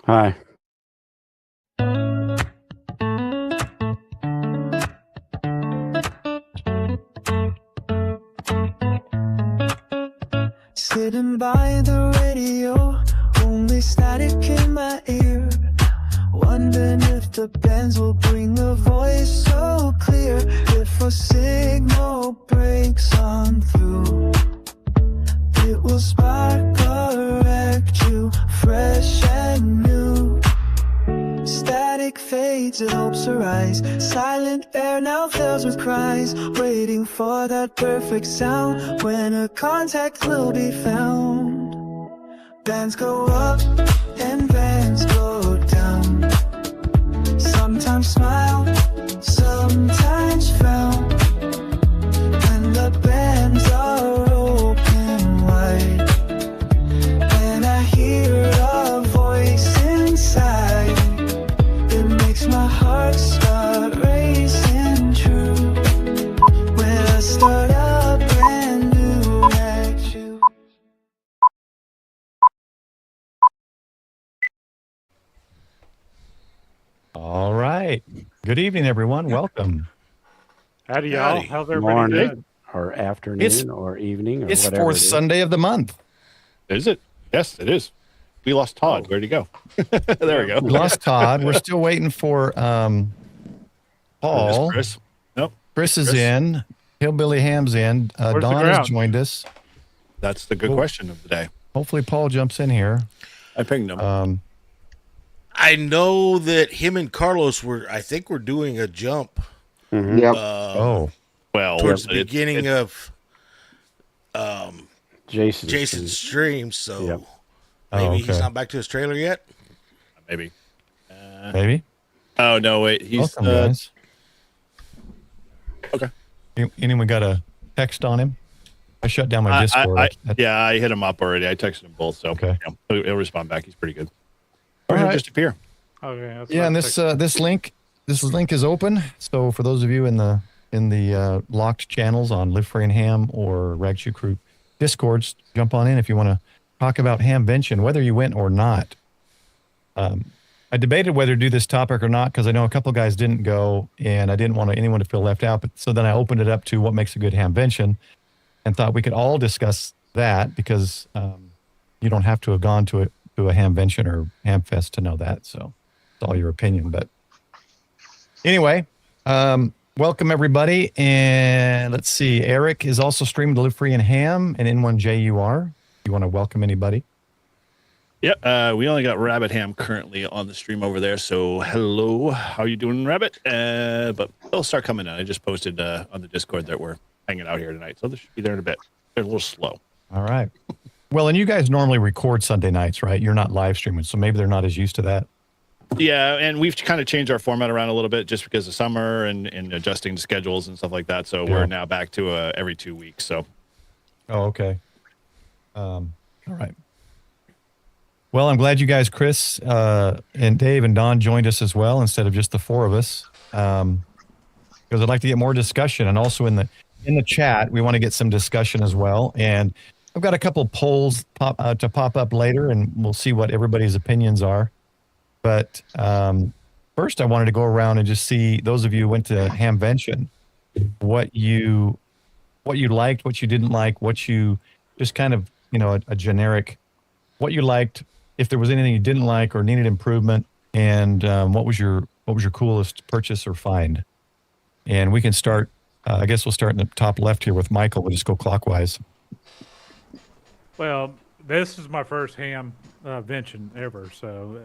Hi. Sitting by the radio, only static in my ear. Wondering if the bands will bring the voice so clear. If a signal breaks on through, it will spark a wreck you, fresh and new. Static fades, it hopes arise. Silent air now fills with cries, waiting for that perfect sound when a contact will be found. Bands go up and bands go down. Sometimes smile, sometimes frown. When the bands are open wide, and I hear a voice inside, it makes my heart start racing true. When I start a brand new at you. All right. Good evening, everyone. Welcome. Howdy, y'all. Howdy. How's everybody Morning doing? or afternoon It's- or evening or It's whatever. fourth it is. Sunday of the month. Is it? Yes, it is. We lost Todd. Where'd he go? There we go. We lost Todd. We're still waiting for Paul. Chris. Nope. Chris is Chris. in. Hillbilly Ham's in. Where's the Don ground? has joined us. That's the good Cool. question of the day. Hopefully Paul jumps in here. I pinged him. I know that him and Carlos I think we're doing a jump Mhm. Yep. Well, towards the it- beginning it- of Jason's stream. So Yep. maybe he's okay. not back to his trailer yet. maybe. Maybe. Oh no, wait. He's Welcome, guys. okay. Anyone got a text on him? I shut down my Discord. Yeah, I hit him up already. I texted him both, so Okay. yeah, he'll respond back. He's pretty good. All Or he'll right. just appear. Okay. That's Yeah, and this link is open. So for those of you in the locked channels on Live Free and Ham or Rag Shoe Crew Discords, jump on in if you want to talk about Hamvention, whether you went or not. I debated whether to do this topic or not because I know a couple guys didn't go, and I didn't want anyone to feel left out. But so then I opened it up to what makes a good Hamvention, and thought we could all discuss that because you don't have to have gone to a Hamvention or Hamfest to know that. So it's all your opinion. But anyway, welcome everybody. And let's see, Eric is also streaming to Live Free and Ham and N1JUR. You want to welcome anybody? Yeah, we only got Rabbit Ham currently on the stream over there. So hello, how you doing, Rabbit? But they'll start coming in. I just posted on the Discord that we're hanging out here tonight, so they should be there in a bit. They're a little slow. All right. Well, and you guys normally record Sunday nights, right? You're not live streaming, so maybe they're not as used to that. Yeah, and we've kind of changed our format around a little bit just because of summer and adjusting schedules and stuff like that. So Yeah. we're now back to every 2 weeks. So Oh, okay. All right. Well, I'm glad you guys, Chris and Dave and Don, joined us as well instead of just the four of us, because I'd like to get more discussion. And also in the chat, we want to get some discussion as well. And I've got a couple polls to pop up later, and we'll see what everybody's opinions are. But first, I wanted to go around and just see those of you who went to Hamvention, what you liked, what you didn't like, what you just kind of, a generic, what you liked, if there was anything you didn't like or needed improvement, and what was your coolest purchase or find. And we can start. I guess we'll start in the top left here with Michael. We'll just go clockwise. Well, this is my first Hamvention ever, so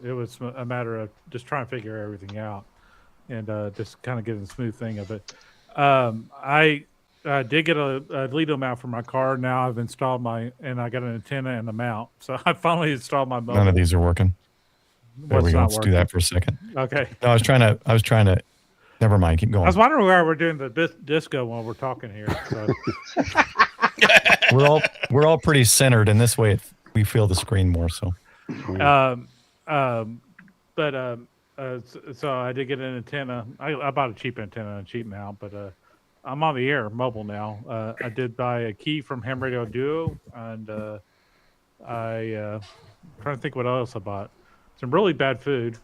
it was a matter of just trying to figure everything out and just kind of getting the smooth thing of it. I did get a Lido mount for my car. Now I've installed and I got an antenna and a mount. So I finally installed my mobile. None of these are working. There What's we go. not Let's do working? that for a second. Okay. No, I was trying to. Never mind. Keep I going. was wondering why we're doing the disco while we're talking here. So. We're all pretty centered, and this way we feel the screen more. So. So I did get an antenna. I bought a cheap antenna and a cheap mount, but I'm on the air mobile now. I did buy a key from Ham Radio Duo, and I trying to think what else I bought. some really bad food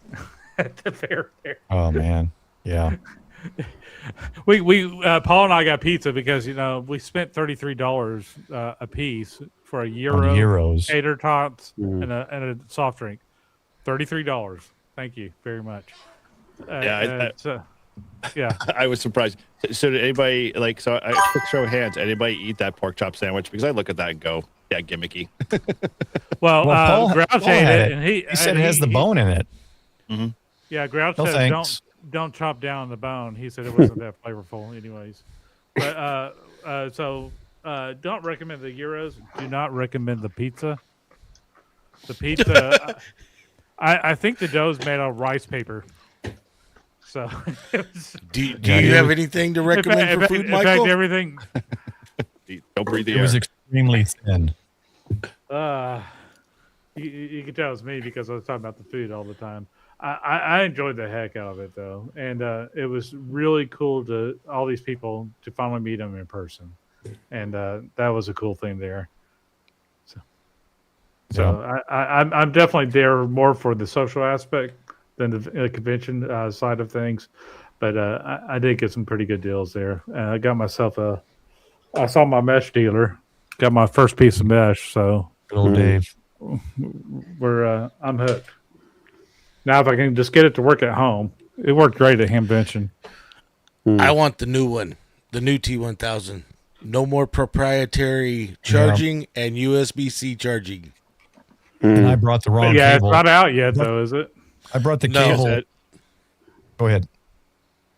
at the fair there. Oh man, yeah. We Paul and I got pizza because we spent $33 a piece for a On euro, euros. tater tots, and a soft drink. $33. Thank you very much. Yeah. I was surprised. So did anybody quick show of hands? Anybody eat that pork chop sandwich? Because I look at that and go, yeah, gimmicky. Well, Paul Grouch Paul ate had it, it. and He said it has the bone in it. Mm-hmm. Yeah, Grouch No says thanks. don't chop down the bone. He said it wasn't that flavorful, anyways. But don't recommend the gyros. Do not recommend the pizza. The pizza, I think the dough's made out of rice paper. So, Do you have anything to recommend for food, in Michael? fact, everything. Don't breathe the It air. was extremely thin. You can tell it's me because I was talking about the food all the time. I enjoyed the heck out of it though, and it was really cool to all these people to finally meet them in person, and that was a cool thing there. So I'm definitely there more for the social aspect than the convention side of things, but I did get some pretty good deals there. I got myself I saw my mesh dealer, got my first piece of mesh, so Good old Dave. I'm hooked. Now, if I can just get it to work at home, it worked great at Hamvention. I want the new one, the new T1000. No more proprietary charging and USB-C charging. And I brought the wrong Yeah, cable. it's not out yet, though, is it? I brought the No. cable. Go ahead.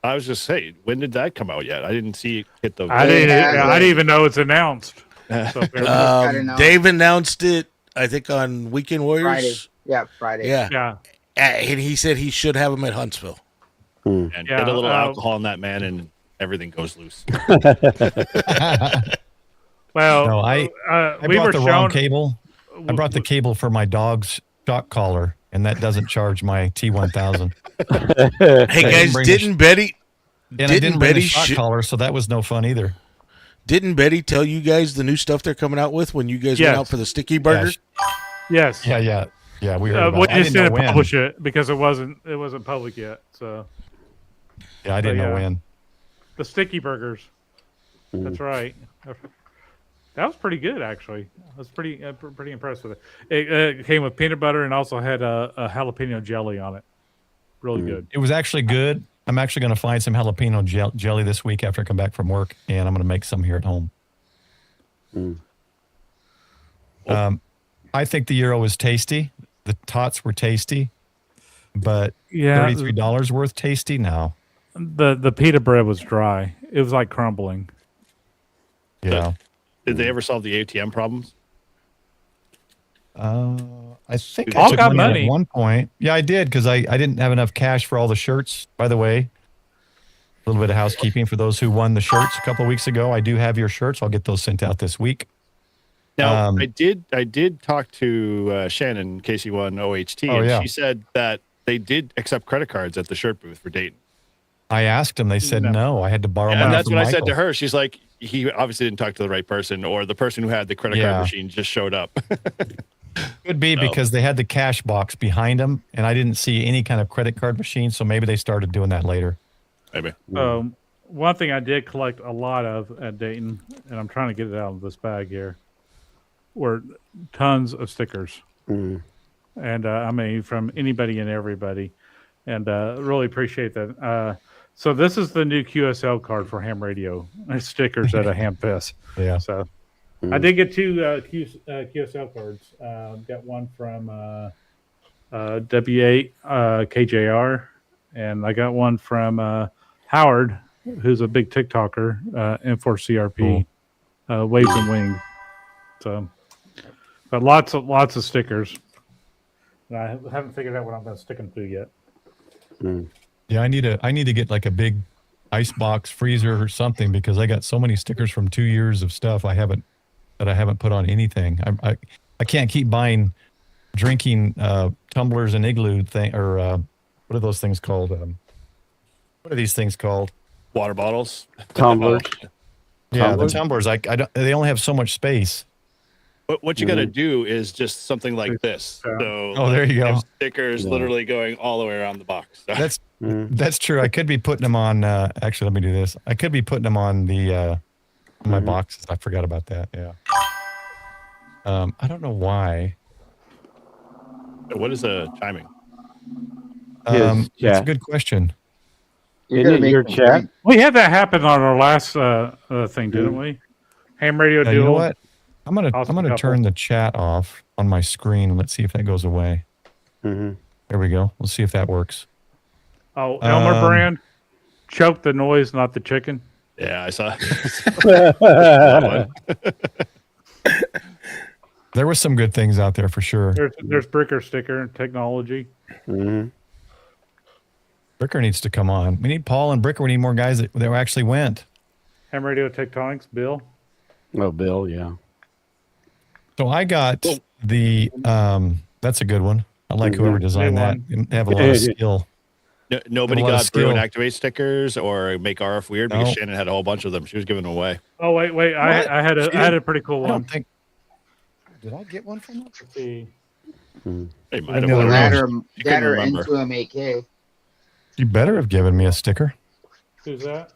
I was just saying, when did that come out yet? I didn't see it hit the. I didn't even know it's announced. So Dave announced it, I think, on Weekend Warriors. Friday. Yeah, Friday. Yeah. yeah. And he said he should have them at Huntsville. And Yeah, get a little alcohol in that man, and everything goes loose. Well, No, I we brought were the shown. wrong cable. I brought the cable for my dog's shock collar, and that doesn't charge my T1000. Hey guys, bring didn't Betty? And I didn't bring the Betty shock collar, so that was no fun either. Didn't Betty tell you guys the new stuff they're coming out with when you guys went Yes. out for the sticky burger? Yes. Yeah. We heard about We it. I just didn't know didn't when. publish it because it wasn't public yet. So Yeah, I didn't know yeah. when. the sticky burgers. That's right. That was pretty good, actually. I was pretty impressed with it. It came with peanut butter and also had a jalapeno jelly on it. Really good. It was actually good. I'm actually going to find some jalapeno jelly this week after I come back from work, and I'm going to make some here at home. I think the gyro was tasty. The tots were tasty, but Yeah, $33 worth tasty now. the pita bread was dry. It was like crumbling. Yeah. Did they ever solve the ATM problems? I think Paul I took got money money. at one point. Yeah, I did because I didn't have enough cash for all the shirts. By the way, a little bit of housekeeping for those who won the shirts a couple of weeks ago. I do have your shirts. I'll get those sent out this week. Now, I did talk to Shannon, KC1 OHT, Oh, and yeah. she said that they did accept credit cards at the shirt booth for Dayton. I asked them. They said no. I had to borrow And money that's from what I said to Michael. her. She's like, he obviously didn't talk to the right person, or the person who had the credit Yeah. card machine just showed up. Could be because they had the cash box behind them, and I didn't see any kind of credit card machine, so maybe they started doing that later. Maybe. One thing I did collect a lot of at Dayton, and I'm trying to get it out of this bag here, were tons of stickers. And I mean, from anybody and everybody. And really appreciate that. So this is the new QSL card for Ham Radio. Stickers at a Ham Fest. Yeah. So I did get two QSL cards. Got one from W8 KJR, and I got one from Howard, who's a big TikToker, N4CRP, Waves and Wings. So, but lots of stickers. And I haven't figured out what I'm going to stick them to yet. Yeah, I need to get like a big ice box freezer or something because I got so many stickers from 2 years of stuff I haven't put on anything. I can't keep buying drinking tumblers and igloo thing or what are those things called? What are these things called? Water bottles. Tumblers. Yeah, the tumblers. They only have so much space. What you got to do is just something like this. So Oh, there you you go. have stickers literally going all the way around the box. So, That's true. I could be putting them on. Actually, let me do this. I could be putting them on the on my boxes. I forgot about that. Yeah. I don't know why. what is chiming? It's a chat. good question. You're Isn't gonna it make your them chat? think. We had that happen on our last thing, didn't we? Ham radio You duel. know what? I'm gonna Awesome I'm gonna couple. turn the chat off on my screen. Let's see if that goes away. Mm-hmm. There we go. We'll see if that works. Oh, Elmer Brand. Choke the noise, not the chicken. Yeah, I saw. There were some good things out there for sure. There's Bricker sticker technology. Mm-hmm. Bricker needs to come on. We need Paul and Bricker. We need more guys that actually went. Ham radio tectonics. Bill. Oh, Bill, yeah. So I got the. That's a good one. I like whoever designed that. They have a lot of skill. Nobody A lot of got brew and skill. activate stickers or make RF weird because Shannon had a whole bunch of them. She was giving them away. Oh wait! I had a pretty cool I one. don't think. Did I get one from them? Let's see. They might have. No, whatever. That or, You that couldn't or remember. into MAK. You better have given me a sticker, Who's that?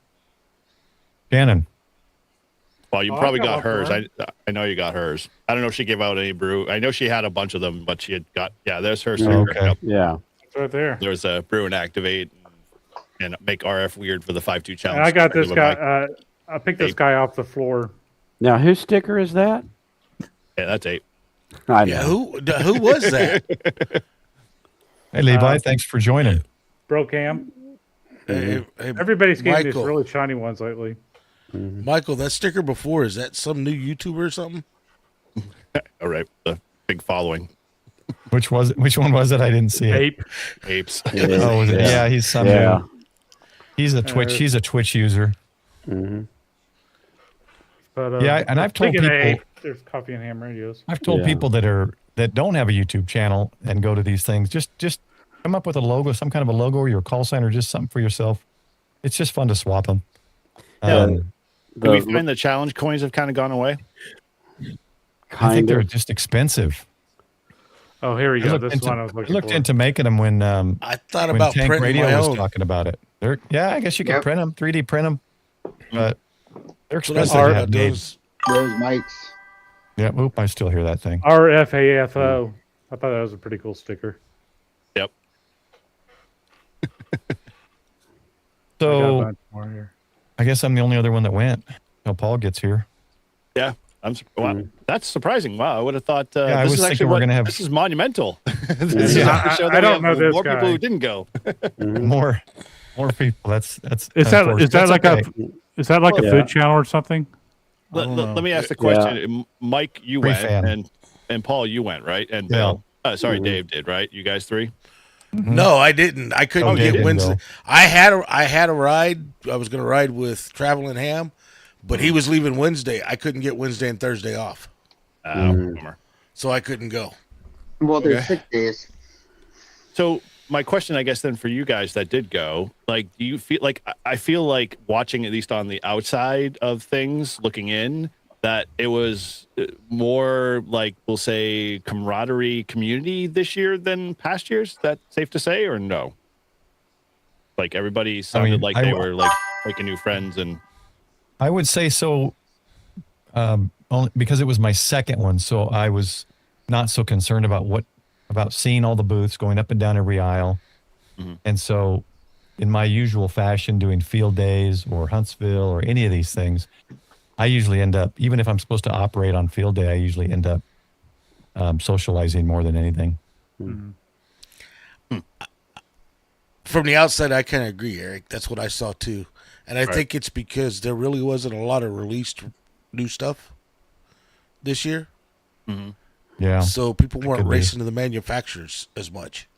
Shannon. Well, you Oh, I probably got got one for hers. her. I know you got hers. I don't know if she gave out any brew. I know she had a bunch of them, but she had got there's her sticker. Okay. Yep. Yeah. It's right there. There was a brew and activate and make RF weird for the 5.2 challenge. And I got this Give guy. them I picked this guy off the floor. Now, whose sticker is that? yeah, that's 8. I know. Yeah, who was that? Hey Levi, thanks for joining. Brocam. Hey, Everybody's getting these Michael. really shiny ones lately. Michael, that sticker before, is that some new YouTuber or something? All right, the big following Which one was it? I didn't see it. Ape. apes. Oh, was it? Yeah, he's some. Yeah. He's a Twitch. He's a Twitch user. Mm-hmm. But Yeah, and I've told speaking of people- Ape, there's coffee and ham radios. I've told Yeah. people that don't have a YouTube channel and go to these things, just come up with a logo, some kind of a logo or your call sign or just something for yourself. It's just fun to swap them. Do we find the challenge coins have kind of gone away? I think they're of. just expensive. Oh, here we I go. looked This into, is one I was I looking looked for. into making them when I thought when about Tank printing Radio my was own. talking about it. I guess you could Yep. print them, 3D print them, but they're That's what I expensive. thought to about have made. those. Those mics. Yeah, oop, I still hear that thing. RFAFO. I thought that was a pretty cool sticker. Yep. I got a So bunch more here. I guess I'm the only other one that went. Till Paul gets here. Yeah. Wow, that's surprising. Wow, I would have thought I this was is thinking actually we're what gonna have- this is monumental. This is Yeah, to show that I we don't have know this more people guy. who didn't go. More people. That's Is that unfortunate. like That's okay. a food channel or something? Let me ask the question. Mike, you Free went, fan. and Paul, you went, right? And Yeah. Bill, sorry, Dave did, right? You guys 3. No, I didn't. I couldn't Oh, you get didn't Wednesday. go. I had a ride. I was going to ride with Traveling Ham, but he was leaving Wednesday. I couldn't get Wednesday and Thursday off, Bummer. so I couldn't go. Well, there's 6 days. So my question, I guess, then for you guys that did go, like, do you feel like I feel like watching at least on the outside of things, looking in, that it was more like we'll say camaraderie, community this year than past years? Is that safe to say, or no? Like everybody sounded like they were like making new friends, and I would say so, only because it was my second one, so I was not so concerned about seeing all the booths, going up and down every aisle, and so in my usual fashion, doing field days or Huntsville or any of these things, I usually end up, even if I'm supposed to operate on field day, I usually end up socializing more than anything. From the outside, I kind of agree, Eric. That's what I saw too, and I think it's because there really wasn't a lot of released new stuff this year, Yeah. so people weren't could be. racing to the manufacturers as much.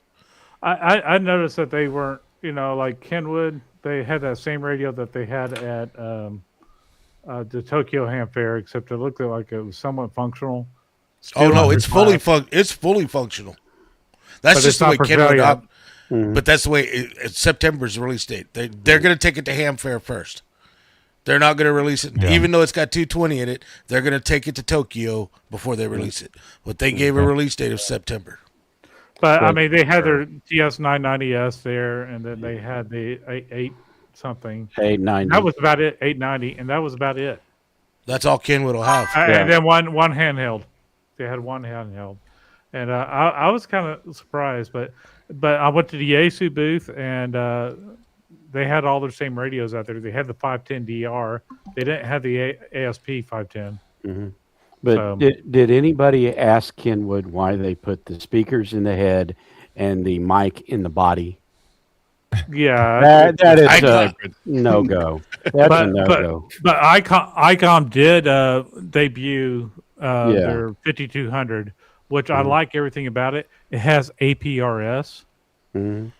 I noticed that they weren't, like Kenwood, they had that same radio that they had at the Tokyo Ham Fair, except it looked like it was somewhat functional. Oh no, under it's fully glass. it's fully functional. That's But just it's the not way for Kenwood sale yet. But that's the way September's release date. They're going to take it to Ham Fair first. They're not going to release it, Yeah. even though it's got 220 in it. They're going to take it to Tokyo before they release it. But they gave a release date of September. But I Well, mean, they had their TS 990S there, and then they had the 8 something. 890. That was about it, 890, and that was about it. That's all Kenwood will have. And then one handheld. They had one handheld, and I was kind of surprised, but I went to the Yaesu booth, and they had all their same radios out there. They had the 510DR. They didn't have the ASP 510. But So- did anybody ask Kenwood why they put the speakers in the head and the mic in the body? Yeah, That is I- a no-go. That's a but no-go. but ICOM did debut their 5200, which I like everything about it. It has APRS, Mhm.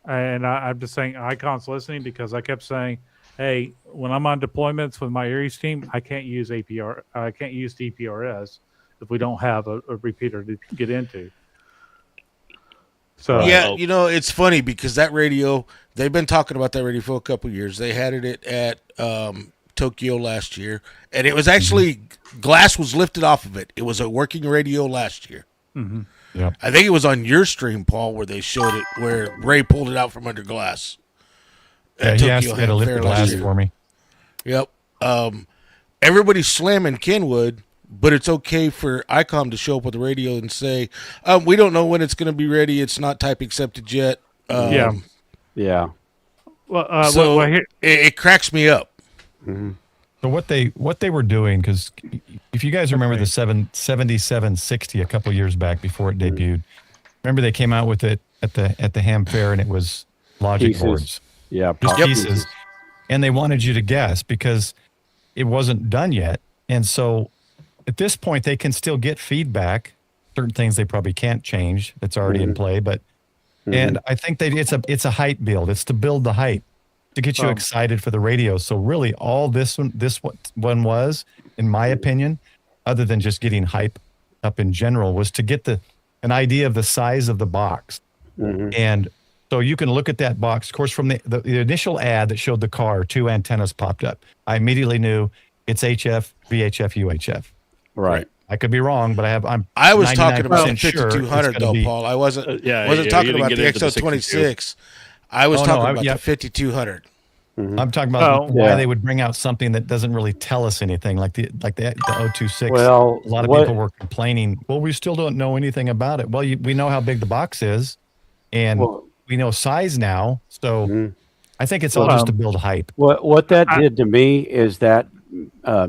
and I'm just saying ICOM's listening because I kept saying, "Hey, when I'm on deployments with my Aries team, I can't use APR. I can't use DPRS if we don't have a repeater to get into." So Yeah, Oh. you know, it's funny because that radio, they've been talking about that radio for a couple of years. They had it at Tokyo last year, and it was actually glass was lifted off of it. It was a working radio last year. Yep. I think it was on your stream, Paul, where they showed it, where Ray pulled it out from under glass. Yeah, At he asked Tokyo me to Ham lift Fair the last glass year. for me. Yep. Everybody's slamming Kenwood, but it's okay for ICOM to show up with the radio and say, we don't know when it's going to be ready. It's not type accepted yet. Yeah. Yeah. well, So well, here, it cracks me up. So what they were doing, because if you guys remember the 7760 a couple years back before it debuted, remember they came out with it at the Ham Fair and it was logic Pieces. boards, Yeah. just pop pieces, and they wanted you to guess because it wasn't done yet. And so at this point they can still get feedback. Certain things they probably can't change that's already in play, but and I think it's a hype build. It's to build the hype, to get you excited for the radio. So really all this one was, in my opinion, other than just getting hype up in general, was to get an idea of the size of the box. And so you can look at that box. Of course, from the initial ad that showed the car, 2 antennas popped up. I immediately knew it's HF, VHF, UHF. Right. I could be wrong, but I was talking about the 99% sure it's 5200 gonna though, be- Paul. I wasn't you talking didn't about get the into the XO26. I was Oh, no, talking about yeah. the 5200. I'm talking about Oh. why Yeah. they would bring out something that doesn't really tell us anything, like the 026. Well, a lot of what- people were complaining. Well, we still don't know anything about it. Well, we know how big the box is, and Well- we know size now. So I think it's all Well, just to build hype. What that did to me is that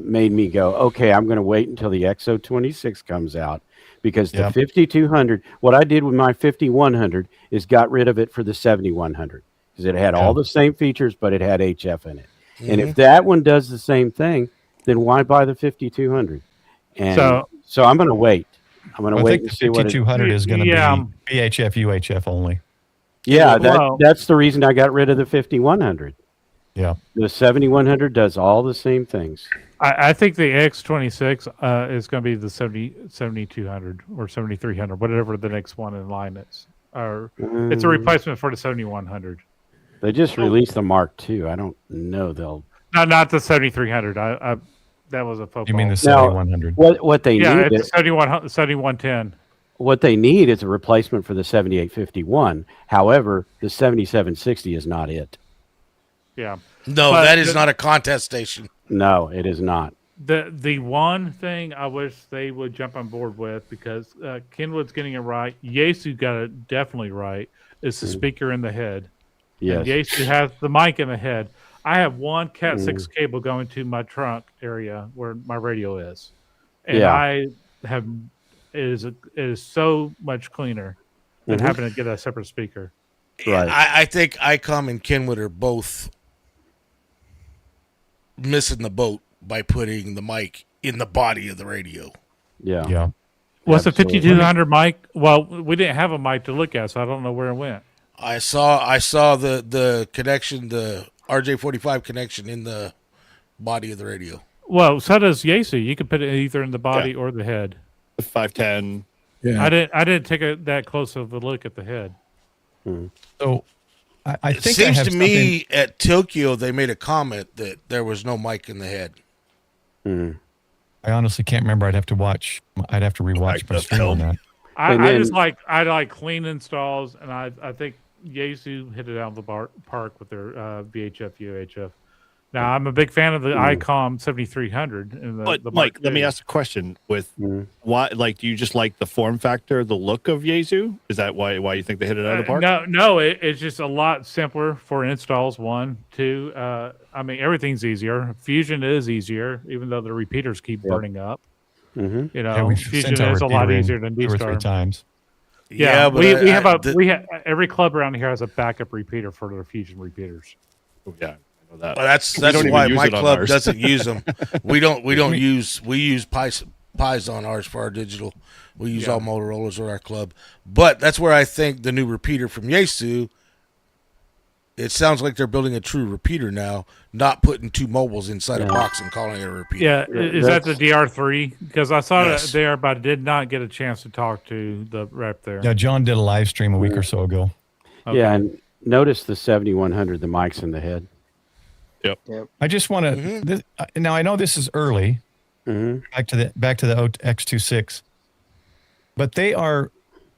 made me go, okay, I'm going to wait until the XO26 comes out because the Yep. 5200, what I did with my 5100 is got rid of it for the 7100 because it had all the same features, but it had HF in it. And if that one does the same thing, then why buy the 5200? And so I'm going to wait. I'm going to I wait think and the see what it, 5200 is going to Yeah. be VHF, UHF only. yeah, Well- that's the reason I got rid of the 5100. Yeah. The 7100 does all the same things. I think the X26 is going to be the 7200 or 7300, whatever the next one in line is. Or it's a replacement for the 7100. They just released the Mark II. I don't know they'll. No, not the 7300. That was a football. You mean the Now, 7100? what they Yeah, need it's is, 7110. what they need is a replacement for the 7851. However, the 7760 is not it. Yeah. No, But that is the- not a contest station. No, it is not. The one thing I wish they would jump on board with, because Kenwood's getting it right, Yaesu got it definitely right, is the speaker in the head. Yes. And Yaesu has the mic in the head. I have one Cat 6 cable going to my trunk area where my radio is. And Yeah. I have it is so much cleaner than having to get a separate speaker. Right. I think ICOM and Kenwood are both missing the boat by putting the mic in the body of the radio. Yeah. Yeah. What's the Absolutely. 5200 mic? Well, we didn't have a mic to look at, so I don't know where it went. I saw the connection, the RJ45 connection in the body of the radio. Well, so does Yaesu. You can put it either in the body or the head. 510. I didn't take that close of a look at the head. So I It think I seems have to me at Tokyo they made a comment that there was no mic in the head. I honestly can't remember. I'd have to rewatch Like my the stream on film. that. I like clean installs, and I think Yaesu hit it out of the park with their VHF UHF. Now I'm a big fan of the ICOM 7300. And But the Mike, Mark let me II. ask a question. With why, like, do you just like the form factor, the look of Yaesu? Is that why you think they hit it out of the park? No, it's just a lot simpler for installs. 1, 2. I mean, everything's easier. Fusion is easier, even though the repeaters keep burning up. You know, we've Fusion sent our is a lot repeater in easier than 2 or 3 D-Star. times. Yeah, but we have every club around here has a backup repeater for their Fusion repeaters. Oh, yeah, I know that. Well, that's don't even why use my it on club ours. doesn't use them. We use pies on ours for our digital. We use all Motorola's with our club. But that's where I think the new repeater from Yaesu, it sounds like they're building a true repeater now, not putting 2 mobiles inside a box and calling it a repeater. Yeah, is that the DR3? Because I saw Yes. it there, but I did not get a chance to talk to the rep there. Yeah, John did a live stream a week or so ago. Okay. Yeah, and notice the 7100, the mic's in the head. I just want to. Now I know this is early. Back to the X26, but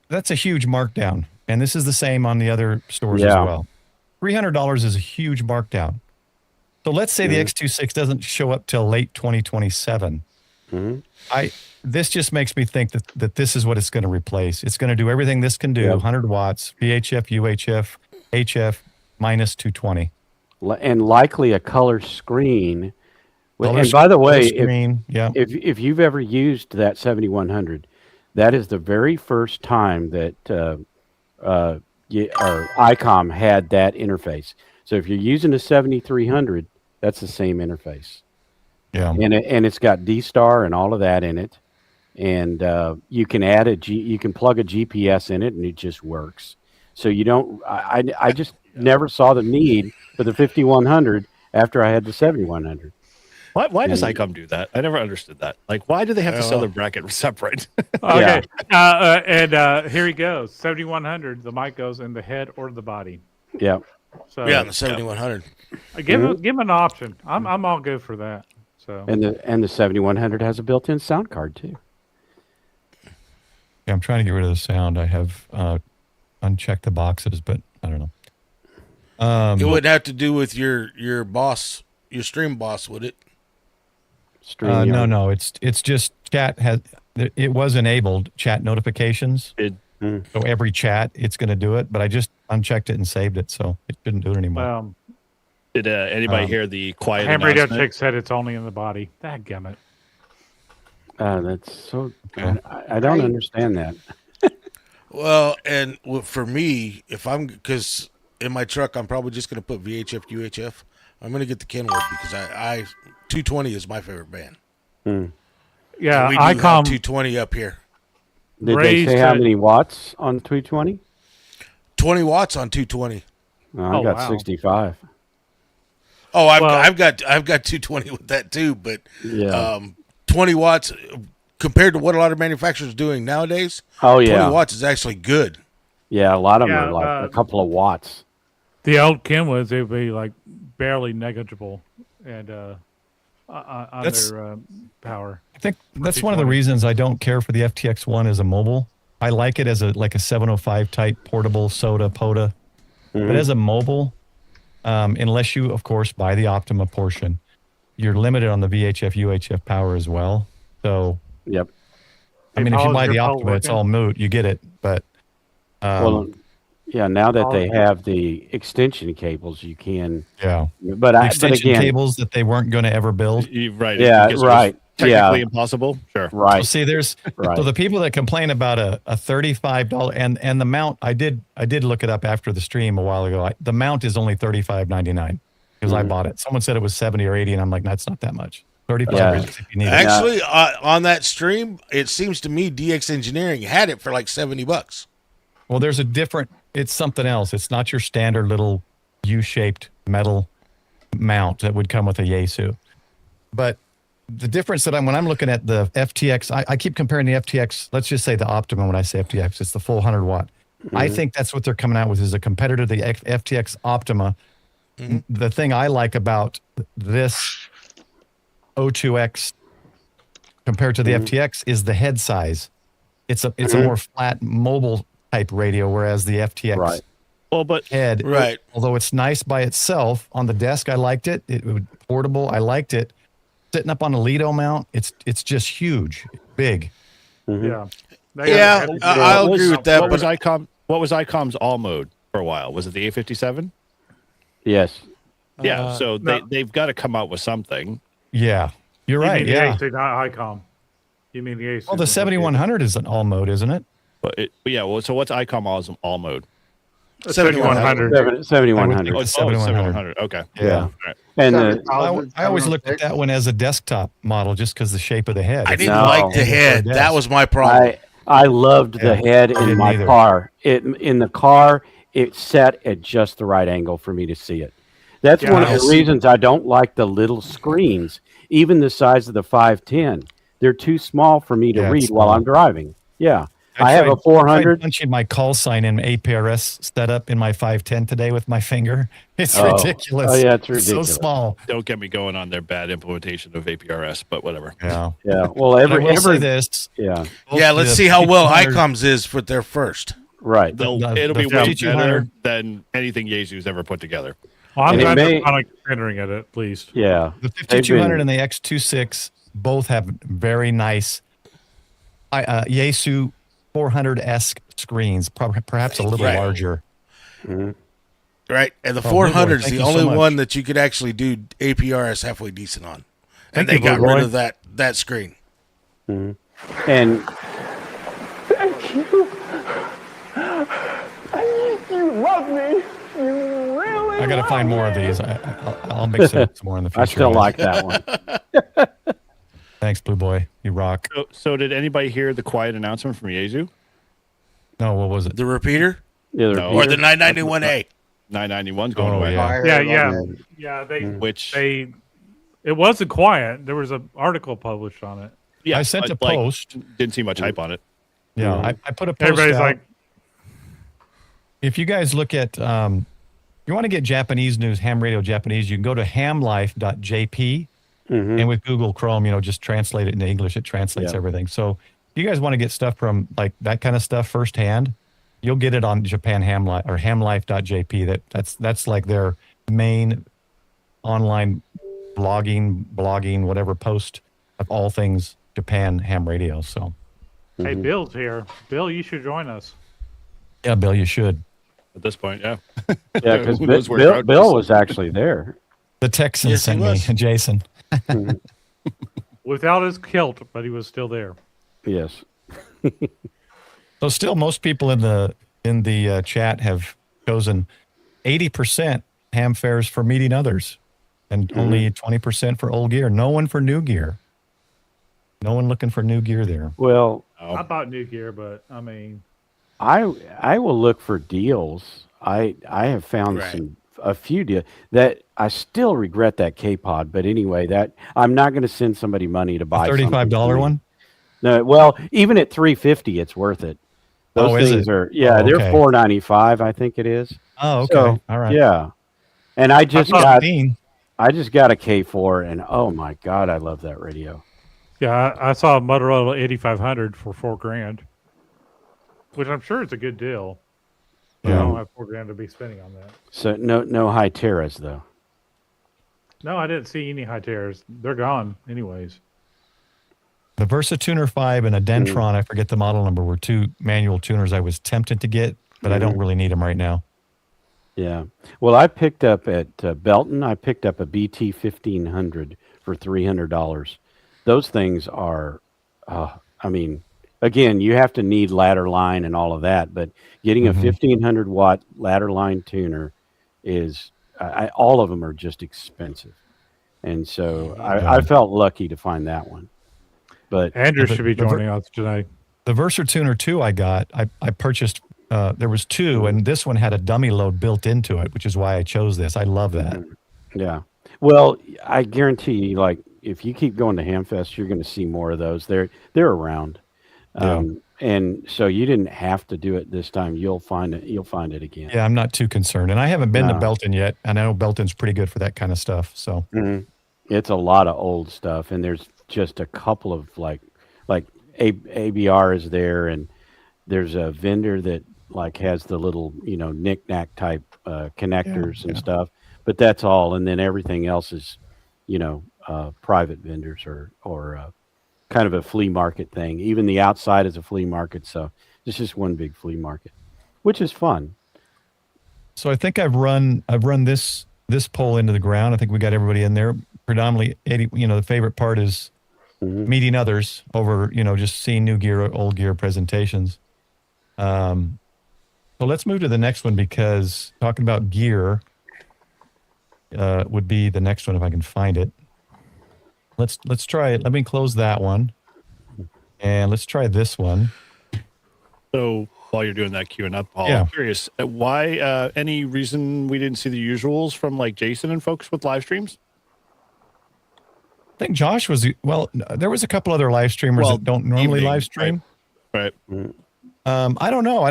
that's a huge markdown, and this is the same on the other stores as well. $300 is a huge markdown. So let's say the X26 doesn't show up till late 2027. This just makes me think that this is what it's going to replace. It's going to do everything this can do: 100 watts, VHF, UHF, HF, minus 220. And likely a color screen. Color And by the way, screen, if you've ever used that 7100, that is the very first time that ICOM had that interface. So if you're using a 7300, that's the same interface. Yeah. And it's got D-Star and all of that in it. And you can you can plug a GPS in it, and it just works. So you don't. I just never saw the need for the 5100 after I had the 7100. Why does ICOM do that? I never understood that. Like, why do they have to sell their bracket separate? Okay. And here he goes. 7100. The mic goes in the head or the body. Yeah. So Yeah, in the 7100. give him an option. I'm all good for that. So And the 7100 has a built-in sound card too. Yeah, I'm trying to get rid of the sound. I have unchecked the boxes, but I don't know. It wouldn't have to do with your boss, your stream boss, would it? No. It's just chat it was enabled chat notifications. So every chat it's going to do it, but I just unchecked it and saved it, so it shouldn't do it anymore. Did anybody hear the quiet Ham Radio announcement? Chick said it's only in the body. Dadgummit. That's so. I don't understand that. Well, and for me, because in my truck, I'm probably just going to put VHF, UHF. I'm going to get the Kenwood because I 220 is my favorite band. Yeah, And we do have ICOM 220 up here. Did they raised say how it- many watts on 220? 20 watts on 220. I got wow. 65. Oh, I've Well- got 220 with that too, but Yeah. 20 watts compared to what a lot of manufacturers are doing nowadays. Oh yeah. 20 watts is actually good. Yeah, a lot of them Yeah, are like a couple of watts. the old Kenwoods, they would be like barely negligible and on That's- their power. I think that's one of the reasons I don't care for the FTX1 as a mobile. I like it as a 705 type portable soda POTA. But as a mobile, unless you, of course, buy the Optima portion, you're limited on the VHF, UHF power as well. So, Yep. I mean, if you Paul, is buy your the Paul Optima, it's working? all moot. You get it. But Well, yeah. Now that they Oh. have the extension cables, you can. yeah, But extension again, cables that they weren't going to ever build. Right. Yeah, because it was right. Technically Yeah. impossible. Sure. right. See, there's Right. so the people that complain about a $35 and the mount. I did look it up after the stream a while ago. The mount is only $35.99 because I bought it. Someone said it was 70 or 80, and I'm like, that's not that much. 35 Yeah. is if you need it. Actually, on that stream, it seems to me DX Engineering had it for like $70. Well, there's a different. It's something else. It's not your standard little U-shaped metal mount that would come with a Yaesu. But the difference that when I'm looking at the FTX, I keep comparing the FTX. Let's just say the Optima. When I say FTX, it's the full 100 watt. I think that's what they're coming out with is a competitor to the FTX Optima. The thing I like about this O2X compared to the FTX is the head size. It's a more flat mobile type radio, whereas the FTX Well, but head, Right. although it's nice by itself on the desk, I liked it. It was portable. I liked it. Sitting up on a Lido mount, it's just huge, big. Yeah. Yeah, I'll agree with that. What was But What was ICOM's all mode for a while? Was it the A57? Yes. Yeah. So they've got to come out with something. Yeah, you're right. You mean Yeah. the AC, not ICOM. You mean the AC? Well, the 7100 is an all mode, isn't it? But yeah. Well, so what's ICOM all mode? 7100. 7100. Oh, 7100. Okay. Yeah. All right. And I always looked at that one as a desktop model just because the shape of the head. I didn't No. like the head. That was my problem. I loved the head I in didn't my either. car. In the car, it set at just the right angle for me to see it. That's one of the Yes. reasons I don't like the little screens, even the size of the 510. They're too small for me to Yeah, read it's while small. I'm driving. Yeah. I have a I tried 400. punching my call sign in APRS setup in my 510 today with my finger. It's Oh. ridiculous. Oh, yeah, it's So ridiculous. small. Don't get me going on their bad implementation of APRS, but whatever. Yeah. Yeah. Well, But I will say every this. yeah. Yeah, let's The see how well 5200 ICOM's is for their first. Right. It'll The be way 5200 better than anything Yaesu's ever put together. Well, I'm And it glad may- they're finally rendering it at least. Yeah. The They've 5200 been- and the X26 both have very nice Yaesu 400-esque screens, perhaps a little Right. larger. Right, and the Oh, 400 is Blue Boy, the thank you only so much. one that you could actually do APRS halfway decent on, and Thank they you, got Blue rid Boy. of that screen. And I got to find more of these. I'll mix it up some more in the future. I still like that one. Thanks, Blue Boy. You rock. So did anybody hear the quiet announcement from Yaesu? No, what was it? The repeater The other No. or the 991A. 991's going Oh, away. yeah. Yeah. Which It wasn't quiet. There was an article published on it. yeah, I sent a like, post. Didn't see much hype on it. Yeah, I put a post Everybody's out. like, If you guys look at, you want to get Japanese news, ham radio Japanese, you can go to hamlife.jp, and with Google Chrome, just translate it into English. It translates Yeah. everything. So if you guys want to get stuff from like that kind of stuff firsthand, you'll get it on Japan Ham Life or hamlife.jp. That's like their main online blogging, whatever post of all things Japan ham radio. So hey, Bill's here. Bill, you should join us. yeah, Bill, you should. At this point, yeah. Yeah, because Who knows where Trout Bill is. was actually there. The Texan Yes, he sent me, was. Jason. Without his kilt, but he was still there. Yes. So still, most people in the chat have chosen 80% ham fares for meeting others, and only 20% for old gear. No one for new gear. No one looking for new gear there. Well, I bought new gear, but I mean, I will look for deals. I have found Right. a few deals that I still regret that K-Pod, but anyway, that I'm not going to send somebody money to buy $35 something for me. one. No, well, even at $350, it's worth it. Those Oh, is things it? are Oh, they're okay. $495, I think it is. Oh, okay. So, All right. Yeah, and I just thought- got 15. I just got a K4, and oh my god, I love that radio. yeah, I saw a Motorola 8500 for $4,000, which I'm sure is a good deal. But I Yeah. don't have $4,000 to be spending on that. So no high terras though. No, I didn't see any high tears. They're gone, anyways. The Versatuner 5 and a Dentron, I forget the model number, were two manual tuners I was tempted to get, but I don't really need them right now. Yeah. Well, I picked up at Belton. I picked up a BT 1500 for $300. Those things are, I mean, again, you have to need ladder line and all of that, but getting a 1500 watt ladder line tuner is, all of them are just expensive. And so I felt lucky to find that one. But Andrew the- should be the joining us tonight. The Versatuner 2 I got, I purchased, there was two, and this one had a dummy load built into it, which is why I chose this. I love that. yeah. Well, I guarantee you, like, if you keep going to Hamfest, you're going to see more of those. They're around. and so you didn't have to do it this time. You'll find it. You'll find it again. Yeah, I'm not too concerned, and I haven't been to No. Belton yet. And I know Belton's pretty good for that kind of stuff. So Mhm. It's a lot of old stuff, and there's just a couple of like ABR is there, and there's a vendor that like has the little knick-knack type connectors and yeah. stuff, but that's all, and then everything else is private vendors or kind of a flea market thing. Even the outside is a flea market, so it's just one big flea market, which is fun. So I think I've run this poll into the ground. I think we got everybody in there. Predominantly 80, the favorite part is meeting others over, just seeing new gear, old gear presentations. So let's move to the next one, because talking about gear would be the next one if I can find it. Let's try it. Let me close that one. And let's try this one. So while you're doing that queuing up, Paul, Yeah. I'm curious, why any reason we didn't see the usuals from like Jason and folks with live streams? I think Josh was, there was a couple other live streamers that don't normally live stream. Right. I don't know.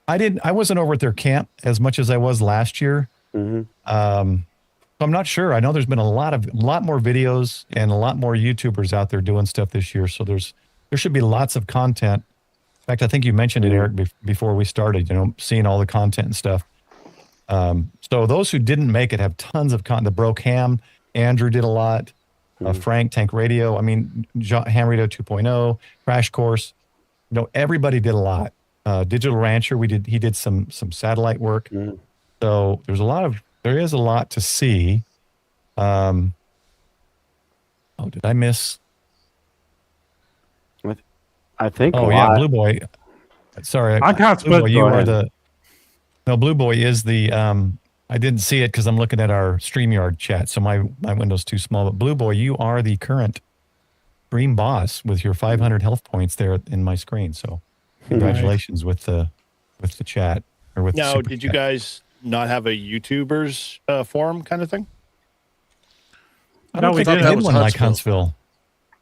I wasn't over at their camp as much as I was last year. So I'm not sure. I know there's been a lot more videos and a lot more YouTubers out there doing stuff this year. So there should be lots of content. In fact, I think you mentioned it, Eric, before we started, seeing all the content and stuff. So those who didn't make it have tons of content. The Broke Ham, Andrew did a lot. Frank, Tank Radio. I mean, Ham Radio 2.0, Crash Course. Everybody did a lot. Digital Rancher, he did some satellite work. So there is a lot to see. Did I miss? I think. Oh yeah, Blue Boy. Sorry, I'm kind of Blue Boy, supposed you to. are No, Blue Boy is the. I didn't see it because I'm looking at our StreamYard chat, so my window's too small. But Blue Boy, you are the current stream boss with your 500 health points there in my screen. So congratulations with the chat or with. Now, the super did you chat. guys not have a YouTubers forum kind of thing? I don't No, we think didn't. they That did was one like Huntsville. Huntsville.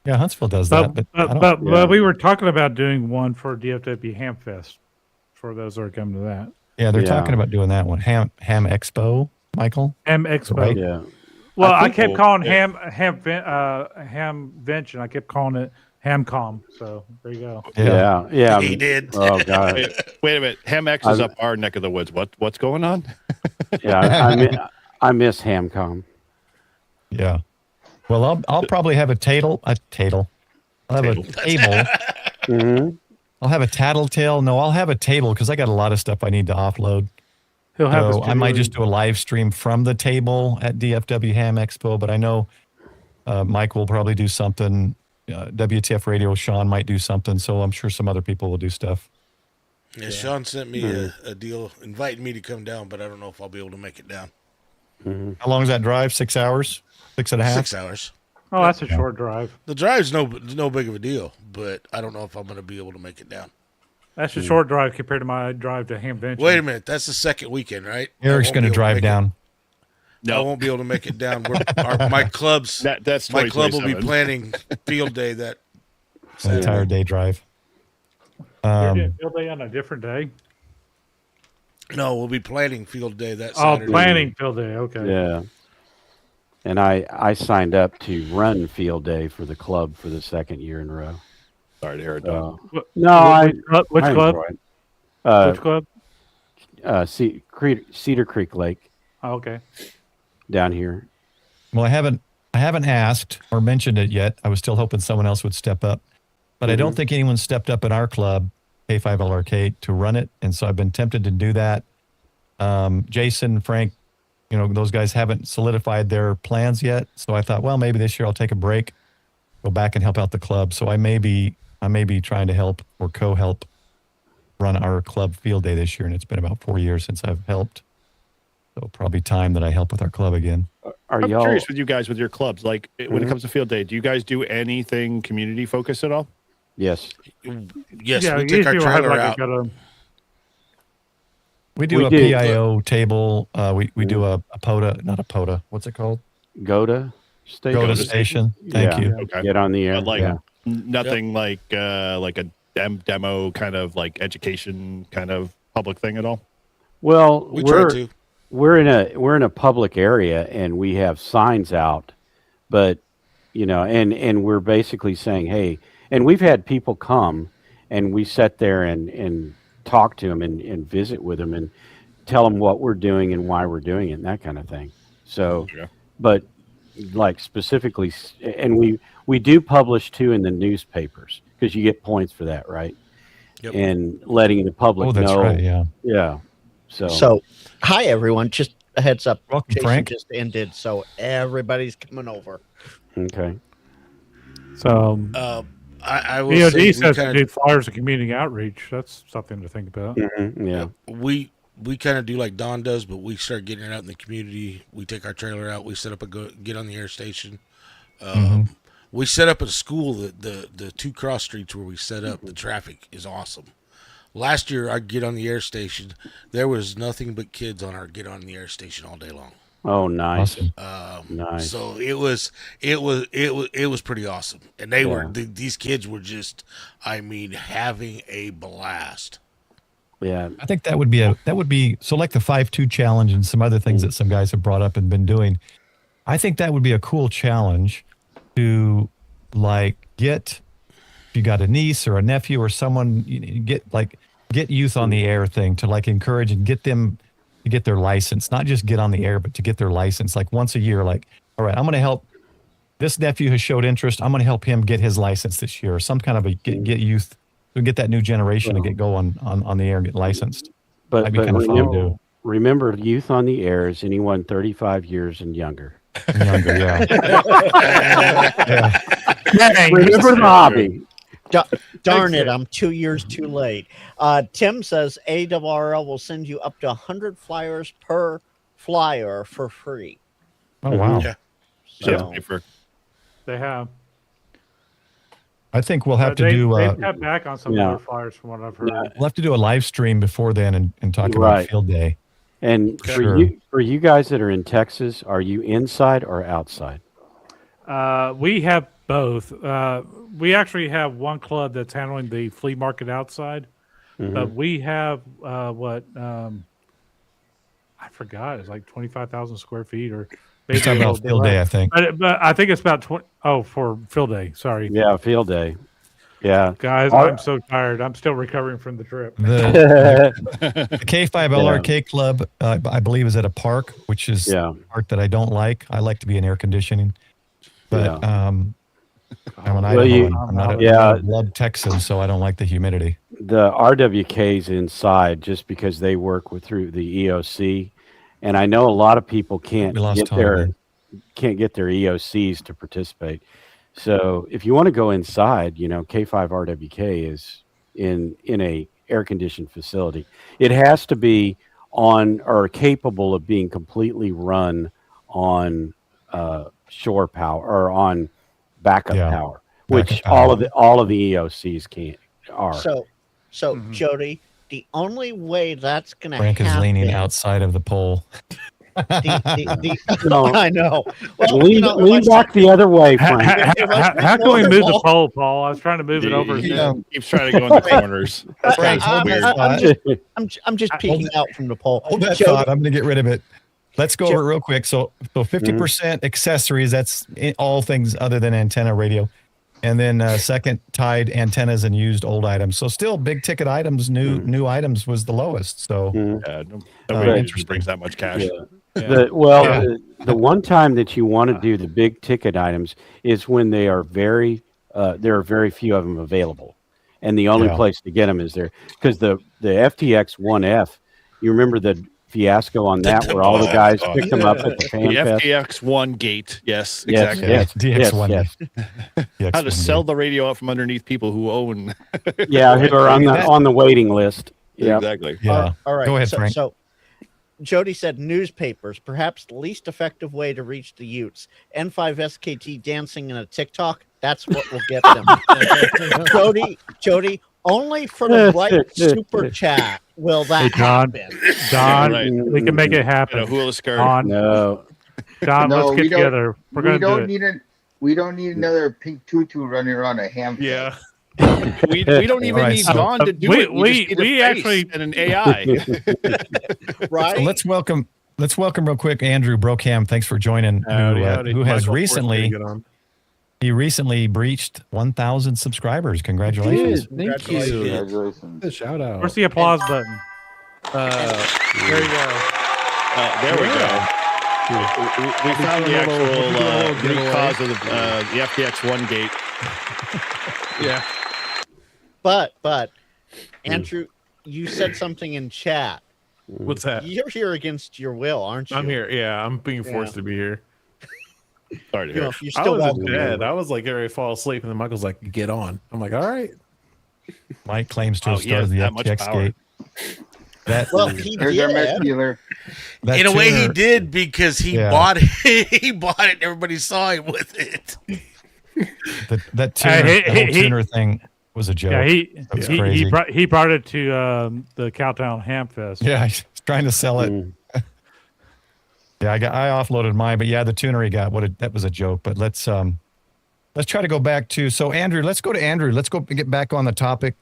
Yeah, Huntsville does that, but I don't. But we were talking about doing one for DFW Hamfest for those that are coming to that. Yeah, they're Yeah. talking about doing that one. Ham Expo, Michael. Ham Expo. Right. Yeah. Well, I think kept we'll- calling yeah. Hamvention. I kept calling it Hamcom. So there you go. Yeah. He did. Oh god. Wait a minute. Ham X is up our neck of the woods. What's going on? Yeah. I miss Hamcom. Yeah. Well, I'll probably have a table. I'll have a table. I'll have a tattletale. No, I'll have a table because I got a lot of stuff I need to offload. He'll have. So I might just do a live stream from the table at DFW Ham Expo, but I know Mike will probably do something. WTF Radio, Sean might do something. So I'm sure some other people will do stuff. Yeah, Sean sent me a deal inviting me to come down, but I don't know if I'll be able to make it down. How long is that drive? 6 hours? 6.5? 6 hours. Oh, that's a short drive. The drive's no big of a deal, but I don't know if I'm going to be able to make it down. That's a short drive compared to my drive to Hamvention. Wait a minute, that's the second weekend, right? Eric's going to drive down. I won't be able to make it down. My club's That's my club will be 2027. planning field day that An entire day drive. You're doing field day on a different day. No, we'll be planning field day that Oh, Saturday. planning field day. Okay. Yeah. And I signed up to run field day for the club for the second year in a row. Sorry to hear it, Don. No, Which I club? enjoy it. Which club? Cedar Creek Lake Oh, okay. down here. Well, I haven't asked or mentioned it yet. I was still hoping someone else would step up, but I don't think anyone stepped up at our club, K5L Arcade, to run it, and so I've been tempted to do that. Jason, Frank, those guys haven't solidified their plans yet, so I thought, well, maybe this year I'll take a break, go back and help out the club. So I may be trying to help or co-help run our club field day this year, and it's been about 4 years since I've helped. So probably time that I help with our club again. Are I'm y'all? curious with you guys with your clubs. Like when it comes to field day, do you guys do anything community focused at all? Yes. Yes, Yeah, we take our usually we'll have trailer like out. We do We a do. PIO table. We do a POTA, not a POTA. What's it called? GOTA station. GOTA station. Thank Yeah. you. Okay. Get on the air. But like yeah. nothing like a demo kind of like education kind of public thing at all? Well, We try to. we're in a public area and we have signs out, but and we're basically saying, hey, and we've had people come and we sit there and talk to them and visit with them and tell them what we're doing and why we're doing it and that kind of thing. So, Yeah. but like specifically, and we do publish too in the newspapers because you get points for that, right? Yep. And letting the public Oh, that's know. right. Yeah. Yeah. So, hi everyone. Just a heads up. Welcome, Jason Frank. just ended, so everybody's coming over. Okay. So I will say EOD we says to kind do flyers and community outreach. That's something to think about. Mhm, yeah. we kind of do like Don does, but we start getting it out in the community. We take our trailer out. We set up get on the air station. We set up at a school. The two cross streets where we set up, the traffic is awesome. Last year, I get on the air station. There was nothing but kids on our get on the air station all day long. Oh, nice. Awesome. Nice. So it was pretty awesome, and they were these kids were just, I mean, having a blast. Yeah. I think that would be so like the 5-2 challenge and some other things that some guys have brought up and been doing. I think that would be a cool challenge to like get, if you got a niece or a nephew or someone, get youth on the air thing to like encourage and get them to get their license, not just get on the air, but to get their license like once a year. Like, all right, I'm going to help this nephew has showed interest. I'm going to help him get his license this year, or some kind of a get youth to get that new generation to get going on the air and get licensed. But, That'd be but kind of fun to do. remember, youth on the air is anyone 35 years and younger. Younger, yeah. Remember the hobby. Darn it, I'm 2 years too late. Tim says AWRL will send you up to 100 flyers per flyer for free. Oh, wow. Yeah. So, They have. I think we'll have to They do cut back on some yeah. of their flyers from what I've heard. we'll have to do a live stream before then and talk about Right. field day. And Sure. for you guys that are in Texas, are you inside or outside? We have both. We actually have one club that's handling the flea market outside, but we have I forgot. It's like 25,000 square feet, or maybe You're talking a about little field bit day, less. I think. But I think it's about 20. Oh, for field day. Sorry, Yeah, field day. Yeah. guys. I'm so tired. I'm still recovering from the trip. The K5 LRK Club, I believe, is at a park, which is Yeah. a park that I don't like. I like to be in air conditioning. But I'm an Idahoan. I'm not a blood Texan, so I don't like the humidity. The RWK's inside just because they work through the EOC, and I know a lot of people can't We lost get Tom their again. EOCs to participate. So if you want to go inside, K5 RWK is in a air conditioned facility. It has to be on or capable of being completely run on shore power or on backup Yeah, power, backup which power. all of the EOCs are. so Jody, the only way that's going to happen. Frank is leaning outside of the pole. No. I know. Well, lean back the other way, Frank. How can we move the pole, Paul? I was trying to move it over. He there. keeps trying to go in the corners. Frank, hold that thought. I'm just peeking out from the pole. Hold that Jody, thought. I'm going to get rid of it. Let's go over it real quick. So 50% accessories. That's all things other than antenna radio. And then second, tied antennas and used old items. So still big ticket items, new items was the lowest. So Nobody interesting. brings that much cash. The one time that you want to do the big ticket items is when they are there are very few of them available, and the only place to get them is there because the FTX 1F. You remember the fiasco on that where all the guys picked them up at the fan The fest? FTX1 gate. Yes, Yes, exactly. yes, DX1. yes. How to sell the radio out from underneath people who own. Yeah, who are on the waiting list. Yeah, Exactly. Yeah. all right. Go ahead, Frank. So Jody said newspapers, perhaps the least effective way to reach the Utes. N5 SKT dancing in a TikTok, that's what will get them. Jody, only for the right super chat will that John. happen. Don, Right. we can make it happen. Hula skirt. Don, No, No, let's we get don't- together. We're We gonna do don't it. need we don't need another pink tutu running around a ham. Yeah. We don't even Right, need so- Dawn to do we- it. we- just need a we face actually- and an AI. Right? So let's welcome real quick Andrew Brockham. Thanks for joining. Howdy, howdy. Who has Michael forced me to recently get on. he recently breached 1,000 subscribers. Congratulations! Thank you. Congratulations. A shout out. Where's the applause button? There you go. There we go. We found the actual root giveaway. cause of the FTX One gate. Yeah. But Andrew, you said something in chat. What's that? You're here against your will, aren't you? I'm here. Yeah, I'm being forced to be here. Sorry to You know, hear. you're I still was welcome. in bed. I was like getting ready to fall asleep, and then Michael's like, "Get on." I'm like, "All right." Mike claims to Oh, have he has started the that much FTX power. gate. That Well, he There's our mess did. dealer. that In a way, he tuner- did because he Yeah. bought it. He bought it. And everybody saw him with it. that tuner, he- the whole he- tuner thing was a joke. Yeah, That was crazy. he brought it to the Cowtown Hamfest. Yeah, he's trying to sell it. Yeah, I offloaded mine, but yeah, the tuner he got, that was a joke. But let's try to go back to Andrew. Let's go to Andrew. Let's go get back on the topic.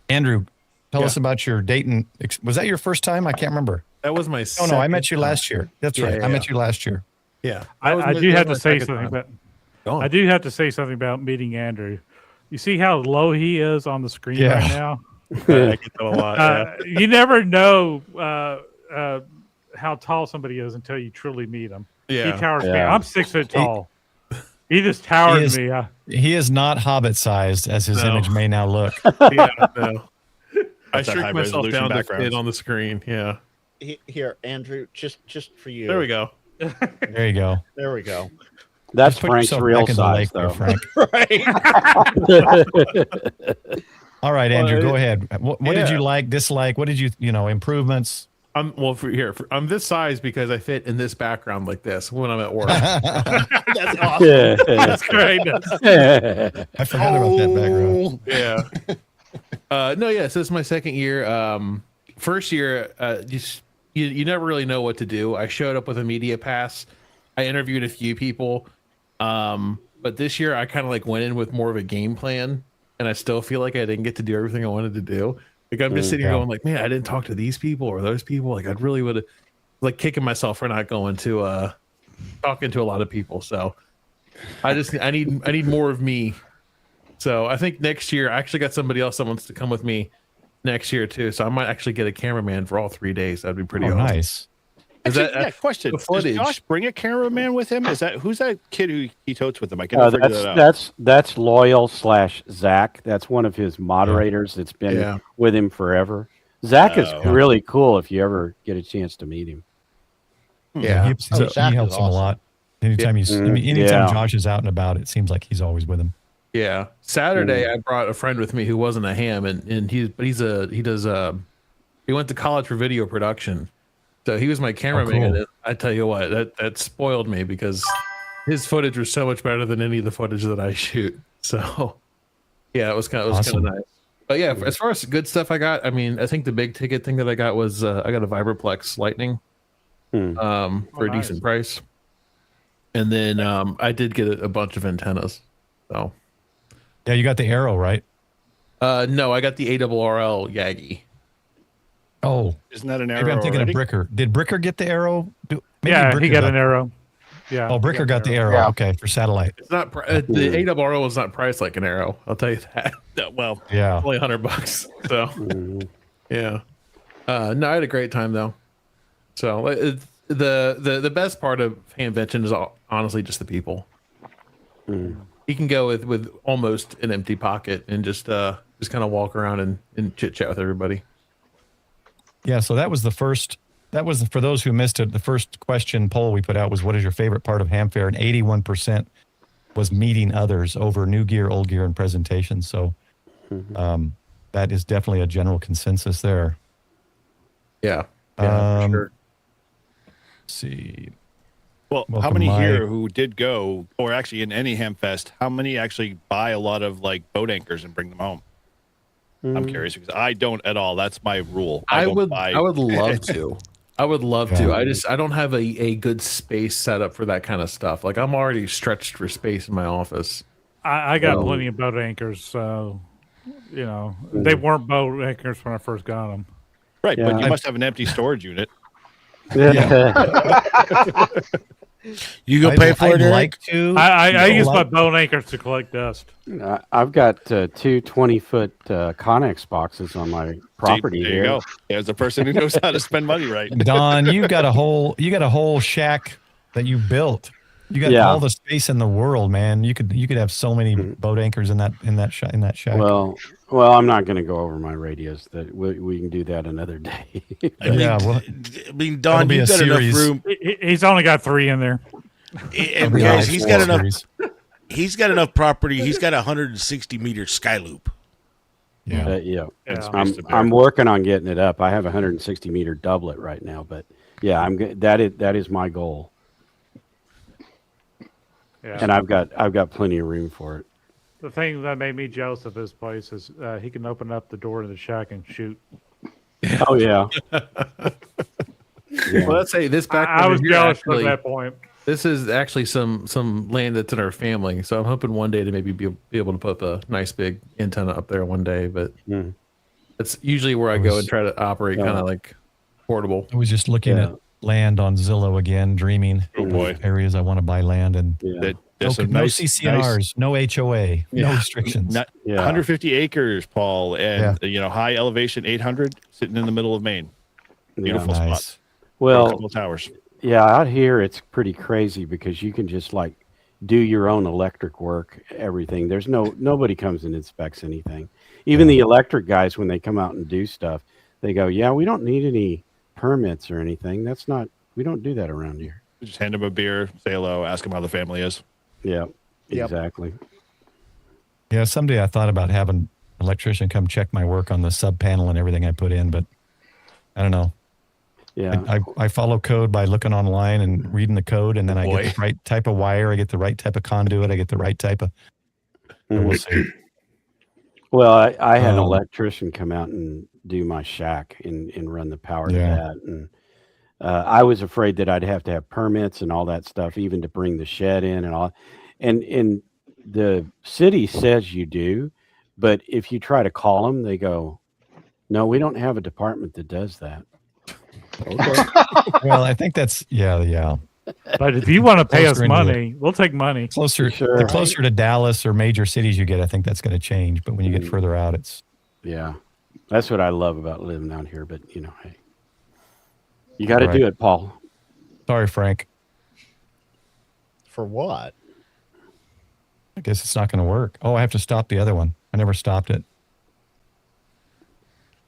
Andrew, tell us about your Dayton. Was that your first time? I can't remember. That was my. Oh no, I met second you last year. That's Yeah, right. yeah, I met yeah. you last year. Yeah, I do have to say something about. about. I do have to say something about meeting Andrew. You see how low he is on the screen Yeah. right now. I get that a lot. Yeah. You never know how tall somebody is until you truly meet him. Yeah. He towers me. Yeah. I'm 6 foot tall. He just towered He is- me. He is not Hobbit sized, as his No. image may now look. Yeah, no. I That's that shrink high myself resolution down to backgrounds. fit on the screen. Yeah. Here, Andrew, just for you. There we go. There you go. There we go. That's Just put Frank's yourself real back in the size, lake there, though. Frank. All right, Andrew, Well, go ahead. What did yeah. you like, dislike? What did you improvements? I'm I'm this size because I fit in this background like this when I'm at work. That's awesome. That's great. I forgot about that background. Yeah. No, yeah. So this is my second year. First year, you never really know what to do. I showed up with a media pass. I interviewed a few people. But this year I kind of like went in with more of a game plan, and I still feel like I didn't get to do everything I wanted to do. Like I'm just sitting here yeah. going like, man, I didn't talk to these people or those people. Like I really would have like kicking myself for not going to talking to a lot of people. So I need more of me. So I think next year I actually got somebody else that wants to come with me next year too. So I might actually get a cameraman for all 3 days. That'd be pretty awesome. Nice. Is Actually, that- yeah, question. the Does footage? Josh bring a cameraman with him? Who's that kid who he totes with him? I can't figure that out. That's Loyal / Zach. That's one of his moderators that's been Yeah. with him forever. Zach is Oh. really cool if you ever get a chance to meet him. Yeah. He Zach is helps him a awesome. lot. Anytime anytime Yeah. Josh is out and about, it seems like he's always with him. Yeah. Saturday I brought a friend with me who wasn't a ham and he went to college for video production. So he was my cameraman. cool. And I tell you what, that spoiled me because his footage was so much better than any of the footage that I shoot. So yeah, it was kind of Awesome. nice. But yeah, as far as good stuff I got, I mean, I think the big ticket thing that I got was I got a Vibraplex Lightning for a nice. decent price. And then I did get a bunch of antennas. So Yeah, you got the arrow, right? no, I got the ARRL Yagi. Oh, Isn't that an arrow maybe I'm thinking already? of Bricker. Did Bricker get the arrow? Maybe Yeah, he Bricker got an arrow. Yeah. Oh, Bricker got the arrow. Yeah. Okay, for satellite. It's not the ARRL is not priced like an arrow. I'll tell you that. No, well, Yeah. Only $100. So yeah. No, I had a great time though. So the best part of Hamvention is honestly just the people. You can go with almost an empty pocket and just kind of walk around and chit chat with everybody. Yeah, so that was the first. That was for those who missed it. The first question poll we put out was, "What is your favorite part of Ham Fair?" And 81% was meeting others over new gear, old gear, and presentations. So that is definitely a general consensus there. Yeah. Yeah, for sure. Let's see. well, how Welcome, many Mike. here who did go, or actually in any Hamfest, how many actually buy a lot of like boat anchors and bring them home? I'm curious because I don't at all. That's my rule. I don't would buy- love to. I would love to. I don't have a good space set up for that kind of stuff. Like I'm already stretched for space in my office. I got Well- plenty of boat anchors, so they weren't boat anchors when I first got them. Right, but Yeah. you must have an empty storage unit. You gonna pay for it, I'd Eric? like to. I use my like- boat anchors to collect dust. I've got two 20-foot Connex boxes on my property There you here. go. There's the person who knows how to spend money right. Don, you got a whole shack that you built. You got Yeah. all the space in the world, man. You could have so many boat anchors in that shack. Well, I'm not going to go over my radios. That we can do that another day. I mean, Yeah, well, Don, that'll be you've a got enough series. room. He's only got 3 in there. And That'll be guys, a he's whole got enough. series. He's got enough property. He's got a 160-meter sky loop. Yeah. Yeah. Yeah. I'm working on getting it up. I have a 160-meter doublet right now, but yeah, that is my goal, Yeah. and I've got plenty of room for it. The thing that made me jealous of this place is he can open up the door to the shack and shoot. Oh yeah. Well, let's say this back. I was jealous actually, at that point. This is actually some land that's in our family, so I'm hoping one day to maybe be able to put a nice big antenna up there one day. But Mm. it's usually where I go and try to operate kind of like portable. I was just looking Yeah. at land on Zillow again, dreaming Oh, boy. areas I want to buy land and Yeah. There's no, some no nice, CCNRs, no HOA, no restrictions. Not, Yeah. 150 acres, Paul, and high elevation 800, sitting in the middle of Maine. Beautiful spot. Nice. A Well, couple towers. yeah, out here it's pretty crazy because you can just like do your own electric work, everything. There's nobody comes and inspects anything. Even the electric guys, when they come out and do stuff, they go, "Yeah, we don't need any permits or anything. We don't do that around here." Just hand him a beer, say hello, ask him how the family is. Yeah, Yep. exactly. Yeah, someday I thought about having an electrician come check my work on the sub panel and everything I put in, but I don't know. Yeah. I follow code by looking online and reading the code, and then I Boy. get the right type of wire, I get the right type of conduit, I get the right type of. Mhm. We'll see. Well, I had an Um, electrician come out and do my shack and run the power Yeah. to that. And I was afraid that I'd have to have permits and all that stuff, even to bring the shed in and all. And the city says you do, but if you try to call them, they go, "No, we don't have a department that does that." Well, I think that's yeah. But if you want to pay us Closer into money, we'll take money. Closer, Sure. the closer to Dallas or major cities you get, I think that's going to change. But when you get further out, it's Yeah, that's what I love about living out here. But hey, you got to Right. do it, Paul. sorry, Frank. For what? I guess it's not going to work. Oh, I have to stop the other one. I never stopped it.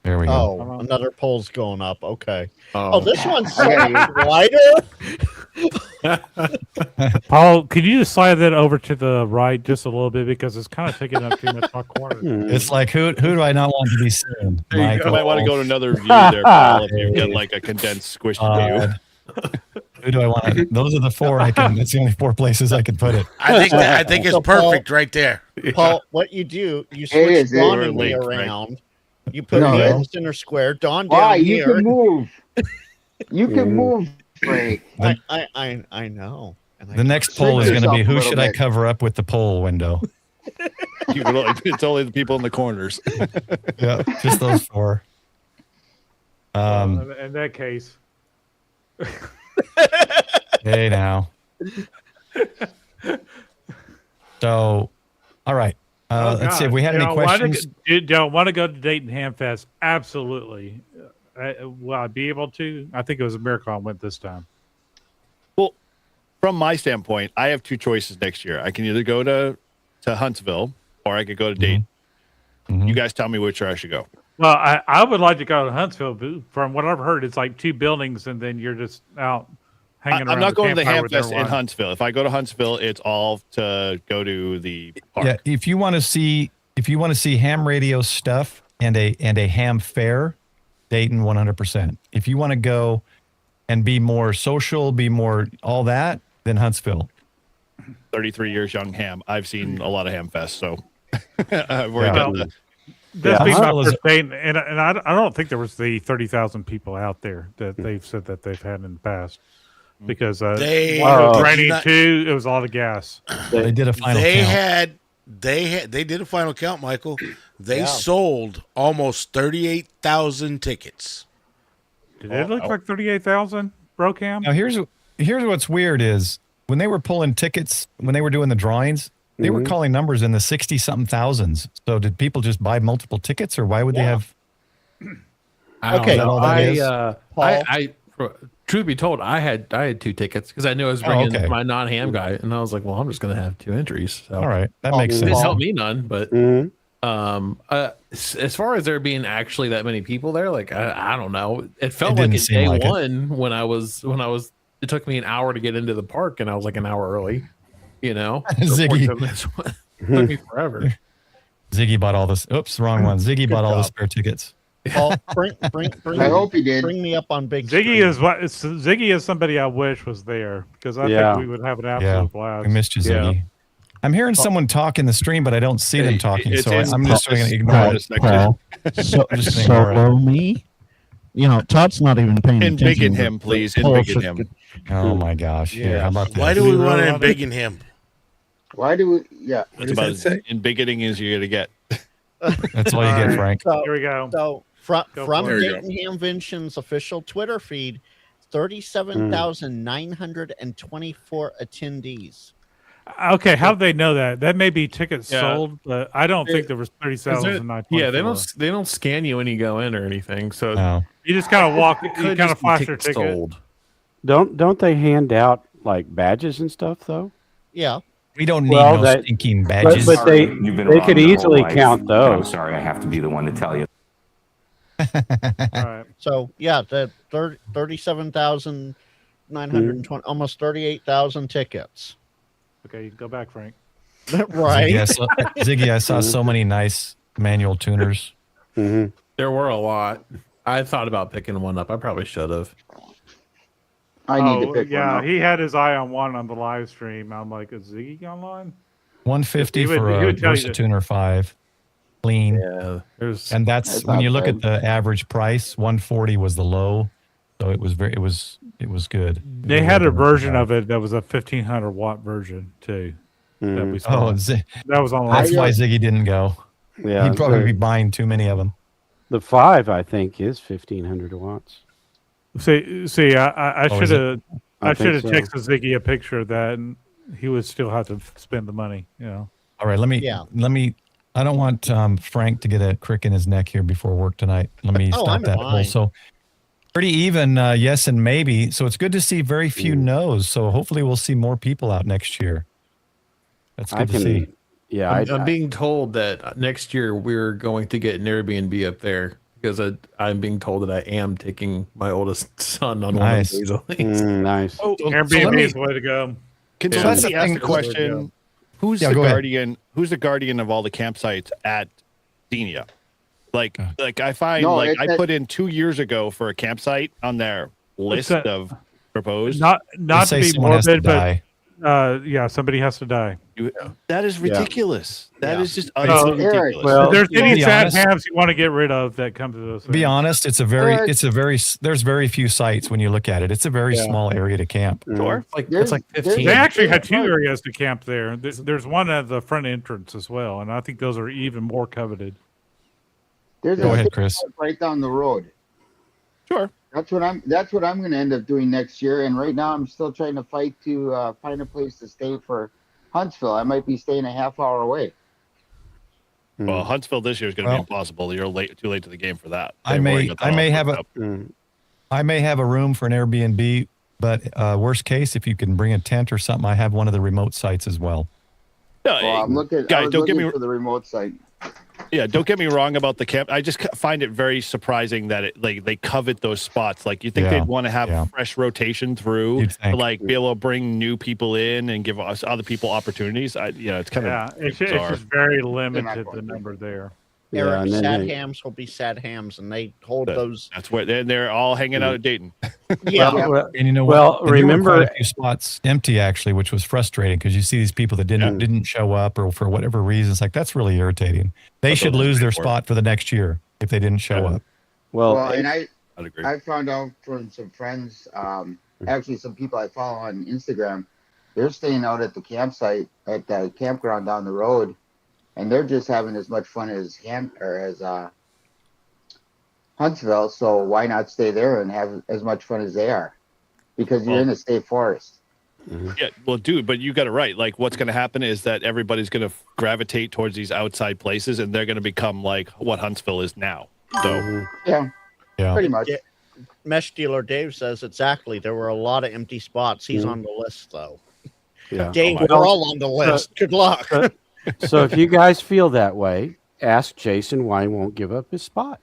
There we go. Oh, another poll's going up. Okay. Oh, Oh, this one's so I much wider. Paul, could you just slide that over to the right just a little bit because it's kind of taking up too much of my corner. Hmm. It's like who do I not want to be seen? You Michael, might want to go to another view there, Paul, if you've got like a condensed squished view. Who do I want? Those are the four I can. That's the only four places I can put it. I think it's So, Paul- perfect right there. Paul, what you do, you is, switch it Dawn is. and me Link, right? around. You put No, me in it's- the center square, Dawn Why? down You here. can move. You can move, Frank. I know. And I The next poll is going to be yourself a who little should I bit. cover up with the poll window? It's only the people in the corners. Yeah, just those four. In that case, Hey now. So, all right. Let's see if we had any questions. Don't want to go to Dayton Hamfest? Absolutely. Will I be able to? I think it was a miracle I went this time. Well, from my standpoint, I have two choices next year. I can either go to Huntsville or I could go to Dayton. Mhm. You guys tell me which I should go. Well, I would like to go to Huntsville. But from what I've heard, it's like 2 buildings, and then you're just out hanging around. I'm not going to the campfire with Hamfest in everyone. Huntsville. If I go to Huntsville, it's all to go to the park. Yeah, if you want to see ham radio stuff and a ham fair, Dayton 100%. If you want to go and be more social, be more all that, then Huntsville. 33 years young ham. I've seen a lot of Hamfest, so I've already Yeah. got the. This Yeah, being my Huntsville is- first date, and I don't think there was the 30,000 people out there that they've said that they've had in the past. Because They- one was Oh. raining Not- too, it was a lot of gas. They did a final They count. They did a final count, Michael. They Yeah. sold almost 38,000 tickets. Did it look like 38,000, Brocam? Now here's what's weird is when they were pulling tickets, when they were doing the drawings, they were calling numbers in the 60-something thousands. So did people just buy multiple tickets, or why would they have? I don't Okay. know. All that is? I truth be told, I had 2 tickets because I knew I was bringing okay. my non-ham guy, and I was like, well, I'm just gonna have 2 entries. So. All right, that makes It sense. didn't help me none, but Mm-hmm. as far as there being actually that many people there, like I don't know. It felt It like didn't it seem day like it. one when I was. It took me an hour to get into the park, and I was like an hour early. You know, Ziggy. It took me forever. Ziggy bought all this. Oops, wrong one. Ziggy bought all the spare tickets. Paul, bring I hope he did. bring me up on big Ziggy is somebody I wish was there because I Yeah. think we would have an Yeah, absolute blast. we missed you, Ziggy. I'm hearing someone talk in the stream, but I don't see them talking, it's so in I'm just going to ignore Paul. it. Paul, so, I'm just gonna ignore it. solo me. You know, Todd's not even paying attention. Embiggen him, but please. Paul Embiggen should him. get- Oh my gosh! Here, how about Why this? do we want to embiggen him? Why do we? Yeah. It's about as embiggening as you're going to get. That's all you get, Frank. So, Here we go. so from Go from for it. Dayton Hamvention's official Twitter feed, 37,924 attendees. Okay, how do they know that? That may be tickets Yeah. sold, but I don't think there was 30,000. Yeah, they don't scan you when you go in or anything. So No. You just kind of walk. it You could kind just of be flash your tickets ticket. sold. Don't they hand out like badges and stuff though? Yeah. We don't need Well, no that- stinking But, badges. but they You've been they wrong could your whole easily life. count I'm those. sorry, I have to be the one to tell you. All right. So yeah, the 37,920, almost 38,000 tickets. Okay, you can go back, Frank. Right. Ziggy, I saw so many nice manual tuners. Hmm. There were a lot. I thought about picking one up. I probably should have. I need to pick one up. he had his eye on one on the live stream. I'm like, is Ziggy online? 150 He would- for he a would tell you that- Versatuner 5, clean. Yeah, there's. And that's That's when not you look bad. at the average price. 140 was the low, so it was it was good. They had a version of it that was a 1,500 watt version too. That we saw. Oh, That was online. that's why Ziggy didn't go. Yeah, He'd probably be buying too many of them. the 5 I think is 1,500 watts. See, I Oh, should is it? have, I I should have think so. texted Ziggy a picture of that, and he would still have to spend the money. You know. All right, let me. I don't want Frank to get a crick in his neck here before work tonight. Let me Oh, stop I'm that fine. poll. So pretty even, yes and maybe. So it's good to see very few no's. So hopefully we'll see more people out next year. That's good to see. Yeah, I'm being told that next year we're going to get an Airbnb up there because I'm being told that I am taking my oldest son on Nice. one of the days. nice. Oh, Airbnb is the way to go. Can So somebody that's the ask thing- the question? Who's Yeah, the go ahead. guardian? Who's the guardian of all the campsites at Xenia? Like I find No, like it's I that- put in 2 years ago for a campsite on their list a- of proposed. Not They to say be someone has to morbid, but die. yeah, somebody has to die. That is ridiculous. That is just Eric, absolutely Eric, ridiculous. well, If there's to any be sad honest- hams you want to get rid of that come to those To be things. honest, there's very few sites when you look at it. It's a very small area to camp. Sure. It's like 15. They actually had 2 there's- areas to camp there. There's one at the front entrance as well, and I think those are even more coveted. There's Go a ahead, Chris. right down the road. Sure. That's what I'm going to end up doing next year. And right now, I'm still trying to fight to find a place to stay for Huntsville. I might be staying a half hour away. Well, Huntsville this year is going to Well- be impossible. You're too late to the game for that. I They've may- already got that I all may have booked a- up. I may have a room for an Airbnb, but worst case, if you can bring a tent or something, I have one of the remote sites as well. No, Well, I'm looking. guys, I was don't get looking me- for the remote site. Yeah, don't get me wrong about the camp. I just find it very surprising that they covet those spots. Like you think Yeah, they'd want to have yeah. fresh rotation through, You'd to think. like be able to bring new people in and give us other people opportunities. It's kind Yeah, of it's bizarre. just very limited the number there. Yeah, Eric, and then sad they- hams will be sad hams, and they hold That- those. That's where they're all hanging out at Dayton. Yeah. Well, And you know Well, what? And there were remember- quite a few spots empty actually, which was frustrating because you see these people that didn't show up or for whatever reason. It's like that's really iritating. They That's should what I was lose their waiting for. spot for the next year if they didn't show up. well, Well, and I'd agree. I found out from some friends, actually some people I follow on Instagram, they're staying out at the campsite at the campground down the road, and they're just having as much fun as Huntsville. So why not stay there and have as much fun as they are? Because you're in a state forest. Yeah, well, dude, but you got it right. Like, what's going to happen is that everybody's going to gravitate towards these outside places, and they're going to become like what Huntsville is now. So, Yeah, pretty much. Yeah. Mesh dealer Dave says exactly. There were a lot of empty spots. He's on the list, though. Yeah. Dave, we're all on the list. Good luck. So if you guys feel that way, ask Jason why he won't give up his spot.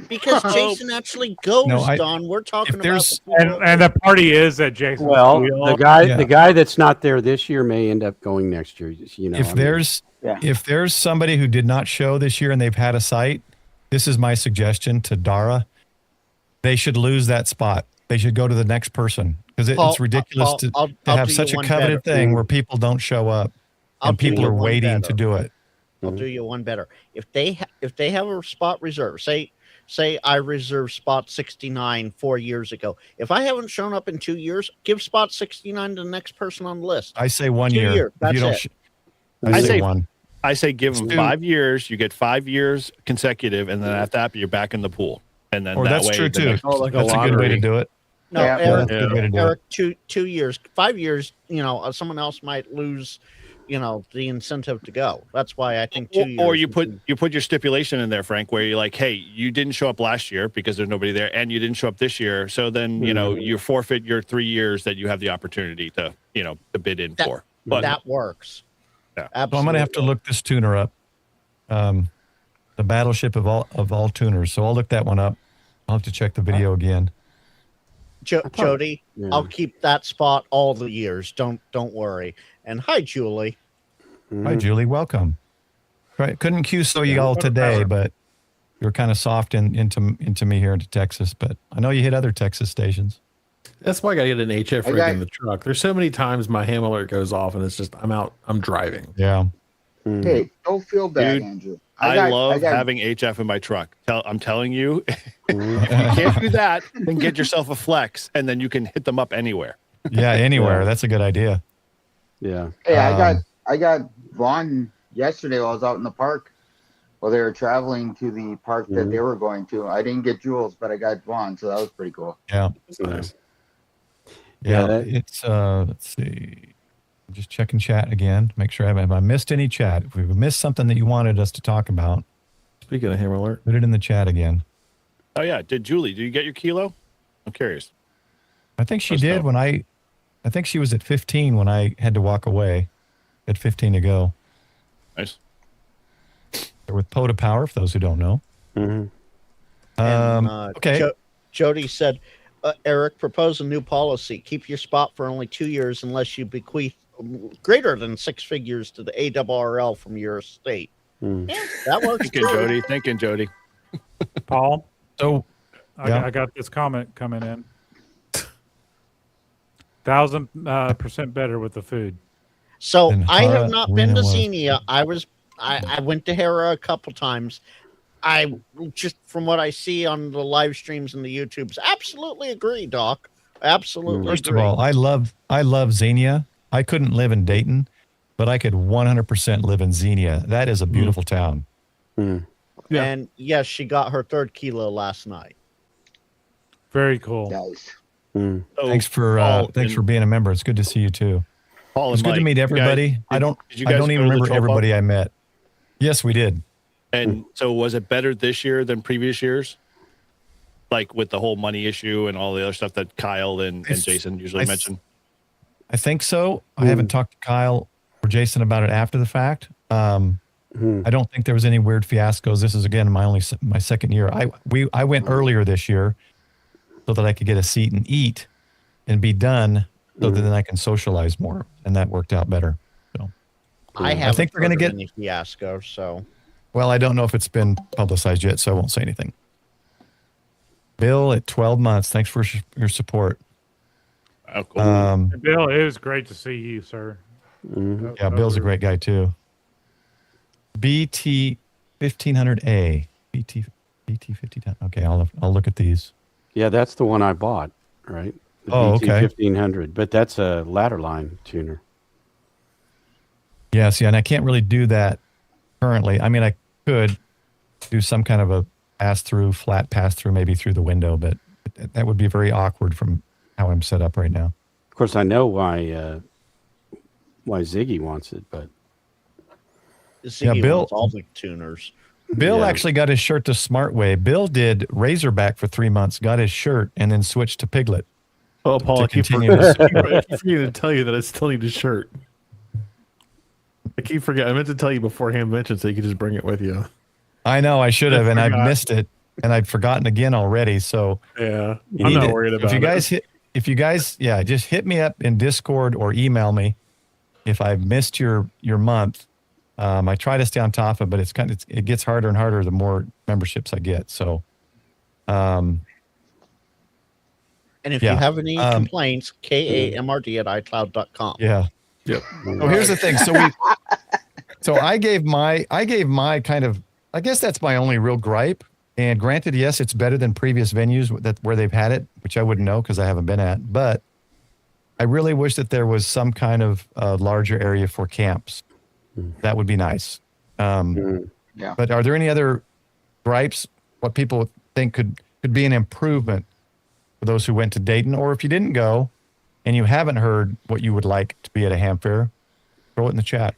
Because Jason actually goes, Don. We're talking about and the party is at Jason. Well, the guy that's not there this year may end up going next year. You know, if there's somebody who did not show this year and they've had a site, this is my suggestion to Dara. They should lose that spot. They should go to the next person because it's ridiculous to have such a coveted thing where people don't show up and people are waiting to do it. I'll do you one better. If they have a spot reserved, say I reserved spot 69 4 years ago. If I haven't shown up in 2 years, give spot 69 to the next person on the list. I say 1 year. 2 years. That's it. I say one. I say give them 5 years. You get 5 years consecutive, and then after that, you're back in the pool. And then that's true too. That's a good way to do it. No, Eric, 2 years, 5 years. You know, someone else might lose. You know, the incentive to go. That's why I think 2 years. Or you put your stipulation in there, Frank, where you're like, hey, you didn't show up last year because there's nobody there, and you didn't show up this year. So then, you know, you forfeit your 3 years that you have the opportunity to, you know, to bid in for. But that works. Yeah. So I'm going to have to look this tuner up. The battleship of all tuners. So I'll look that one up. I'll have to check the video again. Jody, I'll keep that spot all the years. Don't worry. And hi, Julie. Hi, Julie. Welcome. Right, couldn't QSO you all today, but you were kind of soft into me here into Texas. But I know you hit other Texas stations. That's why I got to get an HF rig in the truck. There's so many times my ham alert goes off, and it's just I'm driving. Yeah. Hey, don't feel bad, Dude, Andrew. I love having HF in my truck. I'm telling you, if you can't do that, then get yourself a Flex, and then you can hit them up anywhere. Yeah, anywhere. That's a good idea. Yeah. Hey, I got Vaughn yesterday while I was out in the park. While they were traveling to the park that they were going to. I didn't get Jules, but I got Vaughn, so that was pretty cool. Yeah. That's nice. Yeah, it's let's see. Just checking chat again. Make sure have I missed any chat. If we've missed something that you wanted us to talk about, Speaking of ham alert, put it in the chat again. Oh yeah, did you get your kilo? I'm curious. I think she did when I think she was at 15 when I had to walk away. At 15 to go. Nice. They're with POTA Power, for those who don't know. Okay. Jody said, Eric, propose a new policy. Keep your spot for only 2 years unless you bequeath greater than 6 figures to the ARRL from your estate. Yeah, that works. Thinking, Jody. Paul? So, I got this comment coming in. 1,000% better with the food. So I have not been to Xenia. I went to Hera a couple times. I just, from what I see on the live streams and the YouTubes, absolutely agree, Doc. Absolutely. First of all, I love Xenia. I couldn't live in Dayton, but I could 100% live in Xenia. That is a beautiful town. Yeah. And yes, she got her 3rd kilo last night. Very cool. Nice. Thanks for being a member. It's good to see you too. Paul, it's good to meet everybody. I don't even remember everybody I met. Yes, we did. And so was it better this year than previous years? Like with the whole money issue and all the other stuff that Kyle and Jason usually mention? I think so. I haven't talked to Kyle or Jason about it after the fact. I don't think there was any weird fiascos. This is again my second year. I went earlier this year so that I could get a seat and eat and be done so that then I can socialize more, and that worked out better. So I think we're going to get any fiasco. So, well, I don't know if it's been publicized yet, so I won't say anything. Bill at 12 months. Thanks for your support. Oh, cool. Bill, it was great to see you, sir. Yeah, Bill's a great guy too. BT 1500A. BT 1500. Okay, I'll look at these. Yeah, that's the one I bought, right? The Oh, BT okay. 1500, but that's a ladder line tuner. Yes, yeah, and I can't really do that currently. I mean, I could do some kind of a flat pass through, maybe through the window, but that would be very awkward from how I'm set up right now. Of course, I know why Ziggy wants it, but Ziggy Bill- wants all the tuners. Bill actually got his shirt the smart way. Bill did Razorback for 3 months, got his shirt, and then switched to Piglet. Oh, Paul, To I keep continue forgetting to tell you that I still need a shirt. I keep forgetting. I meant to tell you before Hamvention so you could just bring it with you. I know I should have, and I forgot. missed it, and I'd forgotten again already. So Yeah, you I'm need not to- worried about if you guys, just hit me up in Discord or email me if I've missed your month. I try to stay on top of it, but it gets harder and harder the more memberships I get. So, And if you have any complaints, kamrd@icloud.com. Yeah. Yep. So here's the thing. So I gave my kind of, I guess that's my only real gripe. And granted, yes, it's better than previous venues where they've had it, which I wouldn't know because I haven't been at. But I really wish that there was some kind of larger area for camps. That would be nice. Yeah. But are there any other gripes? What people think could be an improvement for those who went to Dayton, or if you didn't go and you haven't heard what you would like to be at a ham fair, throw it in the chat.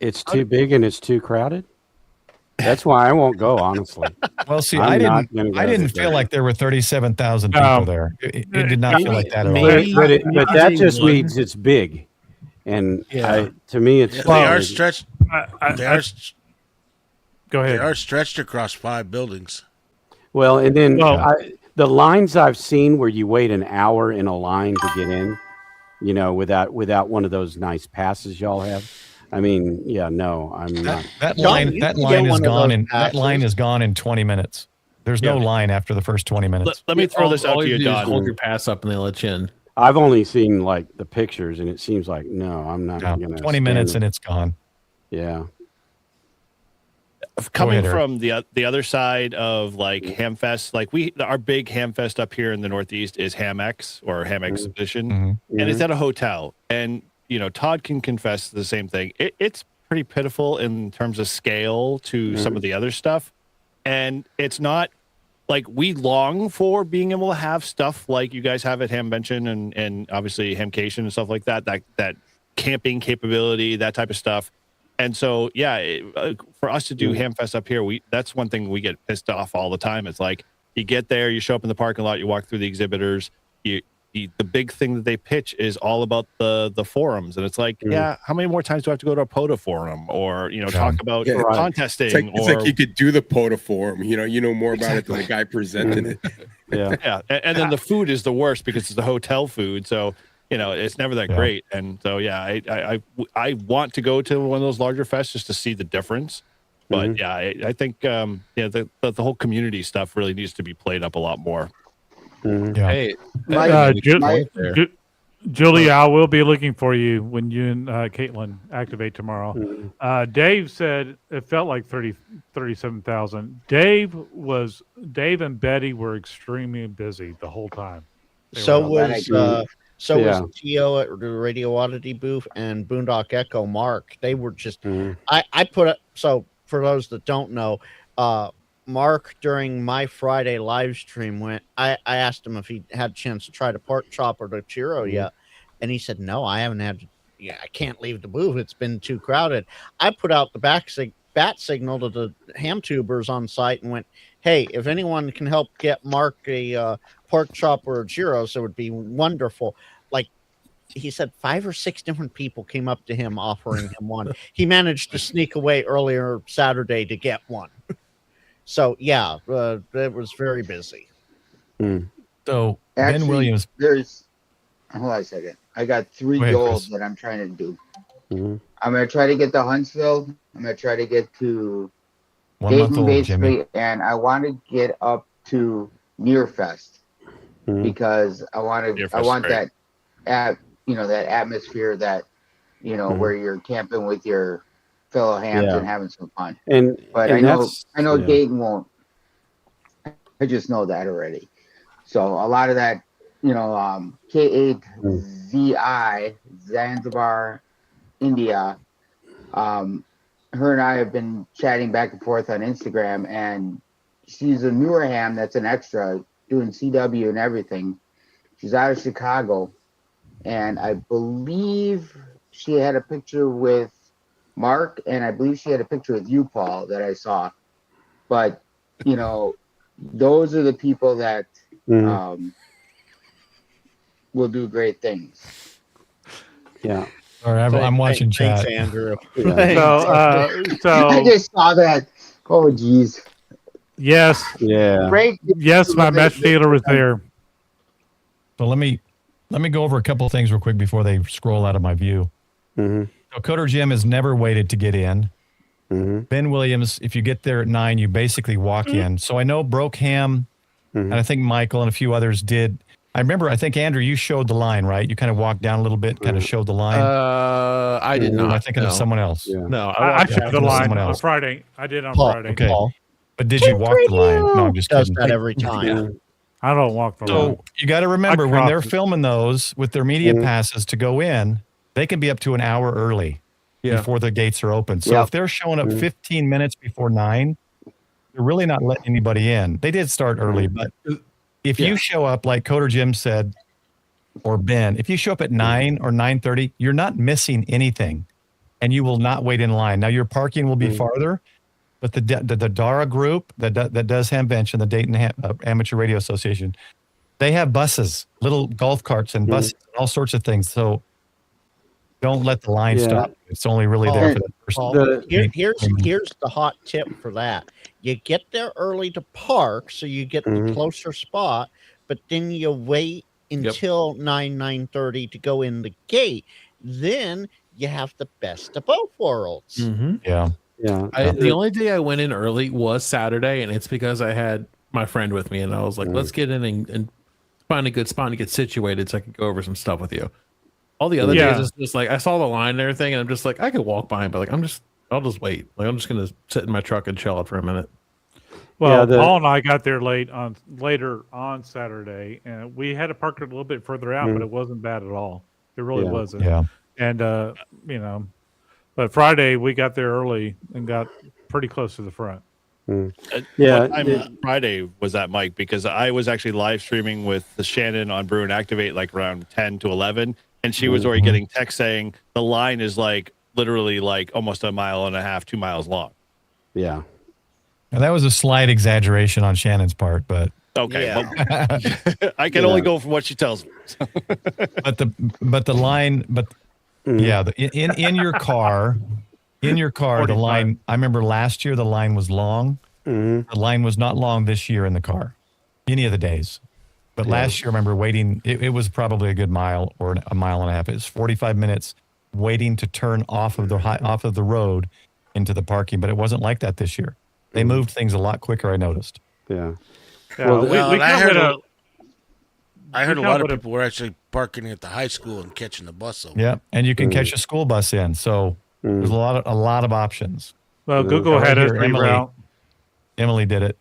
it's too big and it's too crowded. That's why I won't go, honestly. Well, see, I'm I not gonna go didn't to feel Dayton. like there were 37,000 people there. It did not feel like that at all. But that just means it's big, and to me, it's They are stretched. Go ahead. They are stretched across 5 buildings. Well, and then Well- the lines I've seen where you wait an hour in a line to get in, without one of those nice passes y'all have. I mean, I'm not. That John, line you that can line get is one of gone those in that line passes. is gone in 20 minutes. There's no line after the first 20 minutes. Let me throw this out All to you, do is Don. hold your pass up and they let you in. I've only seen like the pictures, and it seems like no, I'm not No, going to. 20 minutes and it's gone. Yeah. Coming ahead, Eric. from the other side of like Hamfest, like our big Hamfest up here in the Northeast is HamX or Ham Exhibition, Mhm. and it's at a hotel. And Todd can confess the same thing. It's pretty pitiful in terms of scale to some of the other stuff, and it's not like we long for being able to have stuff like you guys have at Hamvention and obviously Hamcation and stuff like that. That camping capability, that type of stuff. And so, for us to do Hamfest up here, that's one thing we get pissed off all the time. It's like you get there, you show up in the parking lot, you walk through the exhibitors. The big thing that they pitch is all about the forums, and it's like, how many more times do I have to go to a POTA forum or talk about contesting? It's like you could do the POTA forum. You know more about it than the guy presenting it. Yeah, and then the food is the worst because it's the hotel food. So. It's never that great. And so, I want to go to one of those larger fests just to see the difference. But I think, the whole community stuff really needs to be played up a lot more. Yeah. Hey, Julia, I will be looking for you when you and Caitlin activate tomorrow. Dave said it felt like 37,000. Dave and Betty were extremely busy the whole time. So was Gio at the Radio Oddity booth and Boondock Echo Mark. They were just I put up, so for those that don't know, Mark during my Friday live stream I asked him if he had a chance to try the pork chop or the churro yet, and he said no, I haven't had. I can't leave the booth. It's been too crowded. I put out the bat signal to the ham tubers on site and went, hey, if anyone can help get Mark a pork chop or a gyros, it would be wonderful. Like he said, 5 or 6 different people came up to him offering him one. He managed to sneak away earlier Saturday to get one. So it was very busy. So Actually, Ben Williams, hold on a second. I got 3 Go ahead, goals Chris. that I'm trying to do. I'm going to try to get to Huntsville. I'm going to try to get to 1 month Dayton, old, basically, Jimmy. and I want to get up to Nearfest because I want Nearfest, that that atmosphere that where you're camping with your fellow hams and having some fun. But I know Dayton won't. I just know that already. So a lot of that, K8 ZI Zanzibar, India, her and I have been chatting back and forth on Instagram, and she's a newer ham that's an extra doing CW and everything. She's out of Chicago, and I believe she had a picture with Mark, and I believe she had a picture with you, Paul, that I saw. But, you know, those are the people that will do great things. Yeah. All right, I'm watching chat. Thanks, Andrew. Yeah. So I just saw that. Oh, geez. yes, Yeah. yes, my match dealer was there. So let me go over a couple of things real quick before they scroll out of my view. Mm-hmm. So Coder Jim has never waited to get in. Mm-hmm. Ben Williams, if you get there at 9, you basically walk in. So I know Broke Ham, and I think Michael and a few others did. I remember, I think, Andrew, you showed the line, right? You kind of walked down a little bit, kind of showed the line. I did not. I think it was someone else. Yeah. No, I showed the line someone on else. Friday. I did on Paul, Friday. Okay. Paul But did you walk the line? No, I'm just does kidding. that every time. I don't walk the line. So you got to remember, I when they're crossed it. filming those with their media passes to go in, they can be up to an hour early before the gates are open. So if they're showing up 15 minutes before 9, they're really not letting anybody in. They did start early, but if you show up, like Coder Jim said, or Ben, if you show up at 9 or 9:30, you're not missing anything, and you will not wait in line. Now, your parking will be farther, but the DARA group that does Hamvention, the Dayton Amateur Radio Association, they have buses, little golf carts and buses, and all sorts of things. So don't let the line stop. It's only really there for the person. Paul, here's the hot tip for that. You get there early to park, so you get the closer spot, but then you wait until 9:30 to go in the gate. Then you have the best of both worlds. Yeah. Yeah. The only day I went in early was Saturday, and it's because I had my friend with me, and I was like, let's get in and find a good spot to get situated so I can go over some stuff with you. All the other days, it's just like I saw the line and everything, and I'm just like, I could walk by him, but like I'll just wait. Like I'm just gonna sit in my truck and chill out for a minute. Well, Paul and I got there later on Saturday, and we had to park it a little bit further out, but it wasn't bad at all. It really wasn't. Yeah. And you know, but Friday we got there early and got pretty close to the front. What time Friday was that, Mike? Because I was actually live streaming with the Shannon on Brew and Activate like around 10 to 11, and she was already getting text saying the line is like literally like almost 1.5 miles, 2 miles long. Yeah. And that was a slight exaggeration on Shannon's part, but okay, I can only go from what she tells me. but the line, in your car, the line. I remember last year the line was long. The line was not long this year in the car, any of the days. But last year, I remember waiting. It was probably a good mile or 1.5 miles. It was 45 minutes waiting to turn off of the road into the parking. But it wasn't like that this year. They moved things a lot quicker, I noticed. Yeah. Well, I heard a lot of people were actually parking at the high school and catching the bus over. Yeah, and you can catch a school bus in. So there's a lot of options. Well, Google had us reroute. Emily did it.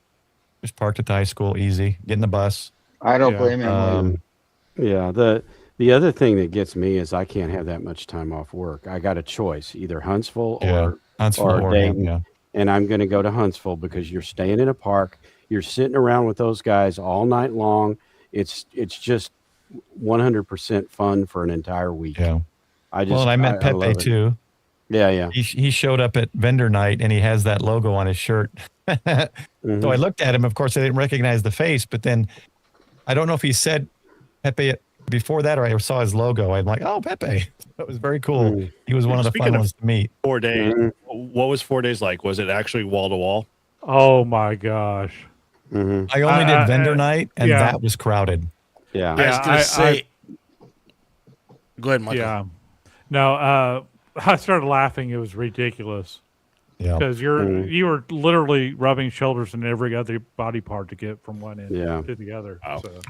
Just parked at the high school, easy. Get in the bus. I don't blame him. Yeah. The other thing that gets me is I can't have that much time off work. I got a choice, either Huntsville or Dayton. Yeah. And I'm going to go to Huntsville because you're staying in a park. You're sitting around with those guys all night long. It's just 100% fun for an entire week. Yeah. I met Pepe too. Yeah. He showed up at vendor night and he has that logo on his shirt. So I looked at him. Of course, I didn't recognize the face, but then I don't know if he said Pepe before that or I saw his logo. I'm like, oh, Pepe. That was very cool. He was one of the fun ones to meet. 4 days. What was 4 days like? Was it actually wall to wall? Oh my gosh. I only did vendor night, and that was crowded. Yeah. I was going to say. Go ahead, Michael. Yeah. No, I started laughing. It was ridiculous. Yeah. Because you were literally rubbing shoulders in every other body part to get from one end to the other. Wow. So.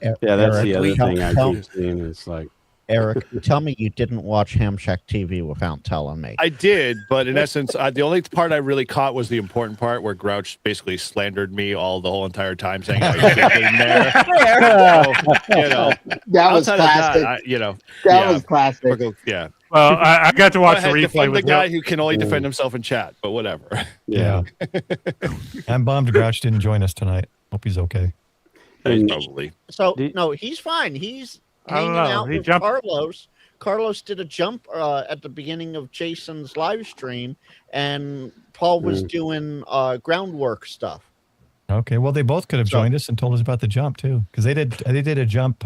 Yeah, that's the other thing I keep seeing. It's like, Eric, tell me you didn't watch Ham Shack TV without telling me. I did, but in essence, the only part I really caught was the important part where Grouch basically slandered me the whole entire time, saying I was in there. So, that was classic. That was classic. Yeah. Well, I got to watch the replay defend with the guy who can only defend himself in chat, but whatever. Yeah. I'm bummed Grouch didn't join us tonight. Hope he's okay. He's probably. So no, he's fine. He's I don't hanging know. out He with jumped- Carlos. Carlos did a jump at the beginning of Jason's live stream, and Paul was doing groundwork stuff. Okay, well, they both could have joined us and told us about the jump too, because they did a jump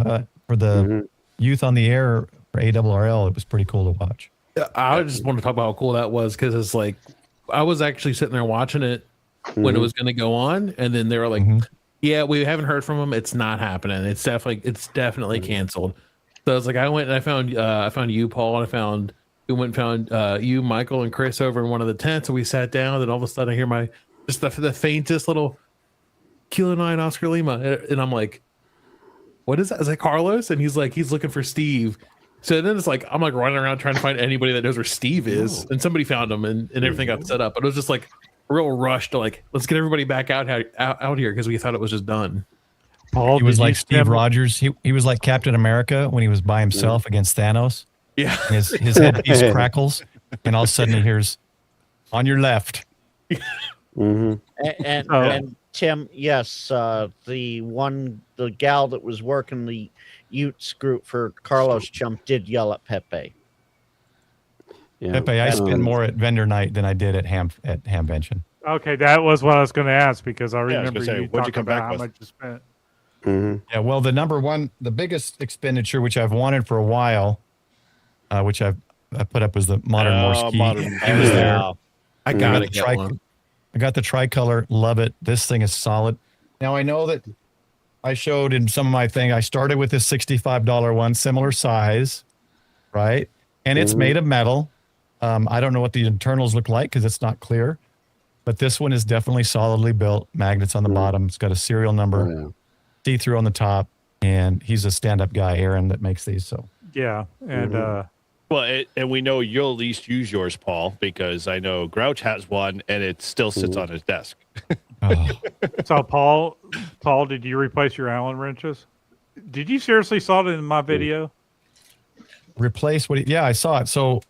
for the Youth on the Air for ARRL. It was pretty cool to watch. I just want to talk about how cool that was, because it's like I was actually sitting there watching it when it was going to go on, and then they were like, "Yeah, we haven't heard from him. It's not happening. It's definitely canceled." So I was like, I went and I found you, Paul, and we went and found you, Michael, and Chris over in one of the tents, and we sat down. And all of a sudden, I hear the faintest little Kilo 9 Oscar Lima, and I'm like, "What is that? Is that Carlos?" And he's like, "He's looking for Steve." So then it's like I'm like running around trying to find anybody that knows where Steve is, and somebody found him, and everything got set up. But it was just like a real rush to like, let's get everybody back out here, because we thought it was just done. Paul, he was like Steve Rogers. He was like Captain America when he was by himself against Thanos. Yeah, his headpiece crackles, and all of a sudden he hears, "On your left." And Tim, yes, the gal that was working the Utes group for Carlos Jump did yell at Pepe. Yeah. Pepe, I spent more at vendor night than I did at Hamvention. Okay, that was what I was going to ask, because I remember you talking come about back how with? much you spent. Yeah, well, the biggest expenditure, which I've wanted for a while, which I put up, was the modern Morse key. He was there. I got it. I got the tricolor. Love it. This thing is solid. Now I know that I showed in some of my thing. I started with this $65 one, similar size, right? And it's made of metal. I don't know what the internals look like because it's not clear, but this one is definitely solidly built. Magnets on the bottom. It's got a serial number, see-through on the top, and he's a stand-up guy, Aaron, that makes these. So yeah, and well, and we know you'll at least use yours, Paul, because I know Grouch has one, and it still sits on his desk. So Paul, did you replace your Allen wrenches? Did you seriously saw it in my video? Replace what? Yeah, I saw it. So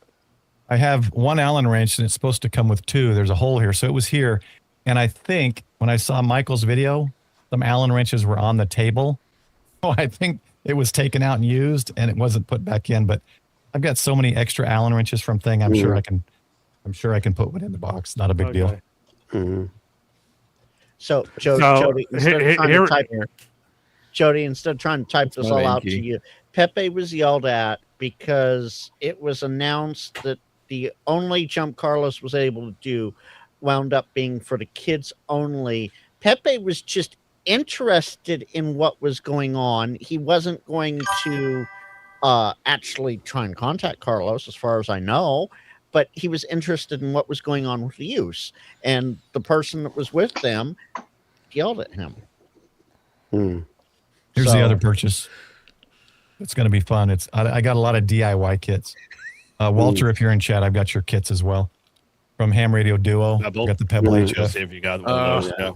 I have one Allen wrench, and it's supposed to come with two. There's a hole here, so it was here. And I think when I saw Michael's video, some Allen wrenches were on the table. Oh, I think it was taken out and used, and it wasn't put back in. But I've got so many extra Allen wrenches from thing. I'm sure I can put one in the box. Not a big deal. So Jody, instead of trying to type this all out to you, Pepe was yelled at because it was announced that the only jump Carlos was able to do wound up being for the kids only. Pepe was just interested in what was going on. He wasn't going to actually try and contact Carlos, as far as I know, but he was interested in what was going on with the use, and the person that was with them yelled at him. Here's the other purchase. It's going to be fun. I got a lot of DIY kits. Walter, if you're in chat, I've got your kits as well. From Ham Radio Duo, I got the Pebble HF. See if you got one of those.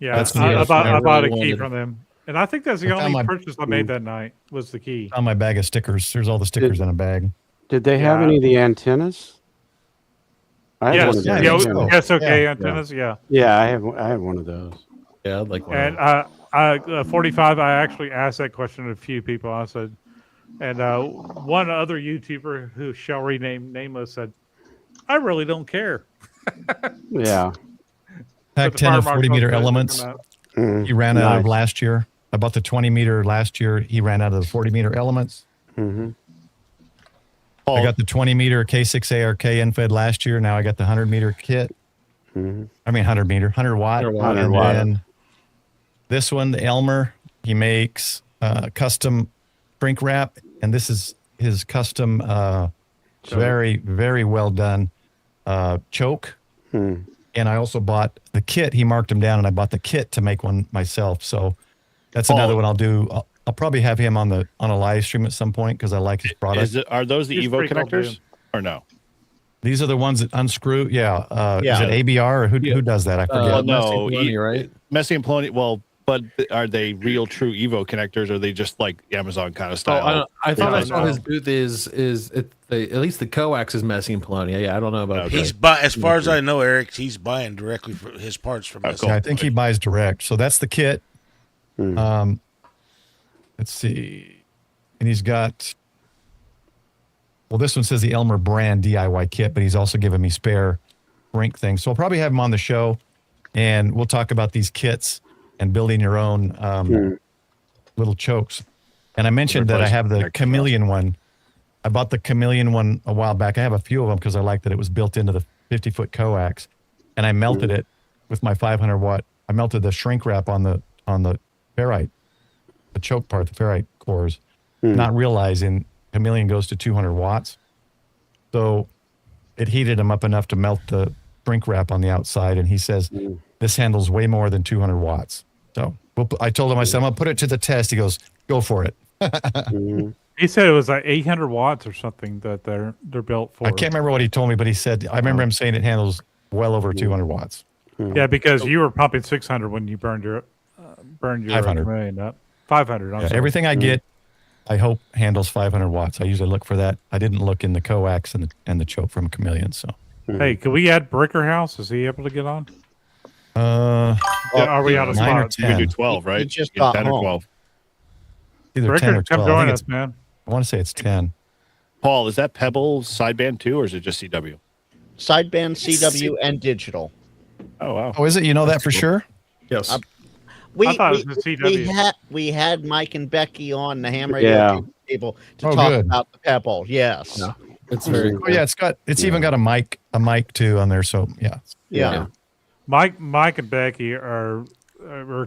Yeah, I bought a key from them. And I think that's the only purchase I made that night was the key. On my bag of stickers. There's all the stickers in a bag. Did they have any of the antennas? Yes, antennas. Yeah. Yeah, I have one of those. Yeah, I'd like one. And 45. I actually asked that question to a few people. I said, and one other YouTuber who shall remain nameless said, "I really don't care." Yeah. Pack 10 of 40-meter elements. He ran out of last year. I bought the 20-meter last year. He ran out of the 40-meter elements. I got the 20-meter K6ARK infed last year. Now I got the 100-meter kit. I mean 100-meter, 100-watt. 100-watt. And this one, the Elmer, he makes custom shrink wrap. And this is his custom, very, very well done choke. And I also bought the kit. He marked them down, and I bought the kit to make one myself. So that's another one I'll do. I'll probably have him on a live stream at some point because I like his product. Are those the Evo connectors or no? These are the ones that unscrew. Yeah. Is it ABR or who does that? I forget. No, Messi and Poloni, right? Messi and Poloni. Well, But are they real true Evo connectors, or are they just like Amazon kind of style? Oh, I thought I saw his booth at least the coax is messy in Polonia. Yeah, I don't know about. He's as far as I know, Eric, he's buying directly for his parts from us. Cool. Yeah, I think he buys direct. So that's the kit. Let's see, and he's got. Well, this one says the Elmer brand DIY kit, but he's also given me spare Brink things. So I'll probably have him on the show, and we'll talk about these kits and building your own little chokes. And I mentioned that I have the chameleon one. I bought the chameleon one a while back. I have a few of them because I like that it was built into the 50-foot coax, and I melted it with my 500 watt. I melted the shrink wrap on the ferrite, the choke part, the ferrite cores, not realizing chameleon goes to 200 watts. So it heated him up enough to melt the shrink wrap on the outside, and he says this handles way more than 200 watts. So I told him, I said, I'm gonna put it to the test. He goes, go for it. He said it was like 800 watts or something that they're built for. I can't remember what he told me, but he said, I remember him saying it handles well over 200 watts. Yeah, because you were pumping 600 when you burned your 500. chameleon up. 500. Yeah, everything I get, I hope handles 500 watts. I usually look for that. I didn't look in the coax and the choke from chameleon. So, hey, can we add Brickerhouse? Is he able to get on? Are we out of 9 or spots? 10. You can do 12, right? He just You got 10 or home. 12. Either Bricker, 10 or come 12. join us, man. I want to say it's 10. Paul, is that Pebble sideband too, or is it just CW? Sideband, CW, and digital. Oh, wow. Oh, is it? You know that for sure? Yes. I thought it was the CW. We had Mike and Becky on the ham radio table to talk about the Pebble. Yes. Yeah. It's very cool. Oh, yeah, it's even got a mic too on there. So Yeah. Mike and Becky are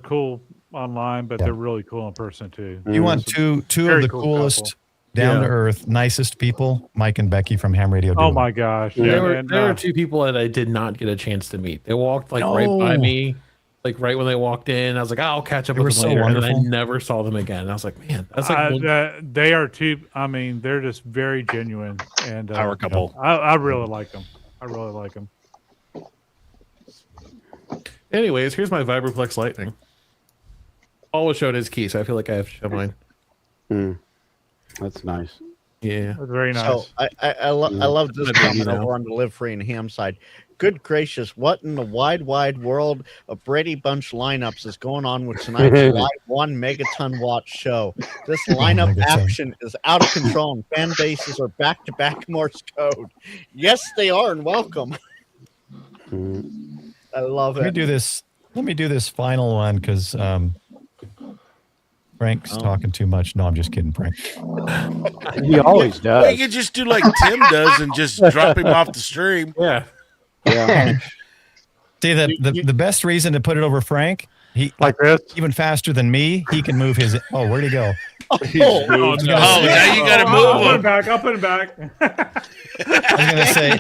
cool online, but they're really cool in person too. You want two of the cool coolest, couple. down to earth, nicest people, Mike and Becky from Ham Radio. Oh my gosh! There were two people that I did not get a chance to meet. They walked right by me, like right when they walked in. I was like, I'll catch up with them later, and I never saw them again. I was like, man, that's like they are two. I mean, they're just very genuine and Power couple. I really like them. Anyways, here's my Vibraplex Lightning. Paul showed his key, so I feel like I have to show mine. That's nice. Yeah, That's very nice. So I love this comment over on the Live Free and Ham side. Good gracious, what in the wide world of Brady Bunch lineups is going on with tonight's live 1 megaton watt show? This lineup action is out of control, and fan bases are back-to-back Morse code. Yes, they are, and welcome. I love it. Let me do this final one because Frank's talking too much. No, I'm just kidding, Frank. He always does. You could just do like Tim does and just drop him off the stream. Yeah. See, the best reason to put it over Frank, he like this, even faster than me, he can move his. Oh, where'd he go? Now you got to move him. I'll put him back. I was gonna say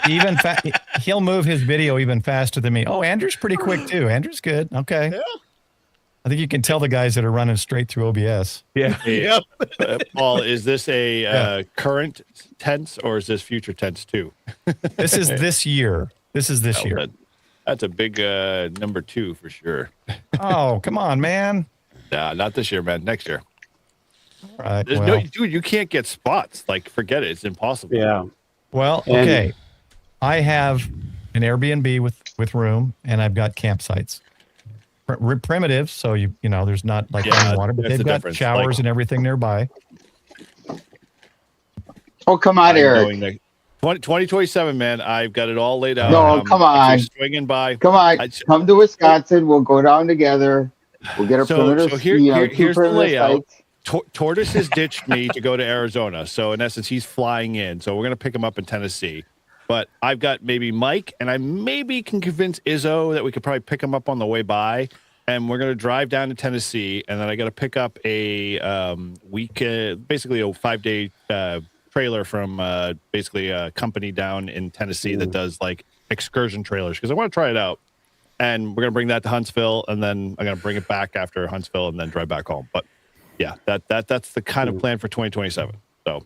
he'll move his video even faster than me. Oh, Andrew's pretty quick too. Andrew's good. Okay. Yeah. I think you can tell the guys that are running straight through OBS. Yeah. Paul, is this a current tense or is this future tense too? This is this year. This year. That's a big number 2 for sure. Oh, come on, man. Nah, not this year, man. Next year. All right. Dude, you can't get spots. Like, forget it. It's impossible. Yeah. Well, okay. I have an Airbnb with room, and I've got campsites. Primitive, so you know there's not like running water, but they've got showers and everything nearby. Oh, come on, Eric. 2027, man. I've got it all laid out. No, come on. Swinging by. Come on. Come to Wisconsin. We'll go down together. We'll get a perimeter. So here's the layout. Sites. Tortoise has ditched me to go to Arizona. So in essence, he's flying in. So we're going to pick him up in Tennessee. But I've got maybe Mike, and I maybe can convince Izzo that we could probably pick him up on the way by. And we're going to drive down to Tennessee. And then I got to pick up a basically a 5-day trailer from basically a company down in Tennessee that does like excursion trailers. Because I want to try it out. And we're going to bring that to Huntsville. And then I'm going to bring it back after Huntsville and then drive back home. But yeah, that's the kind of plan for 2027. So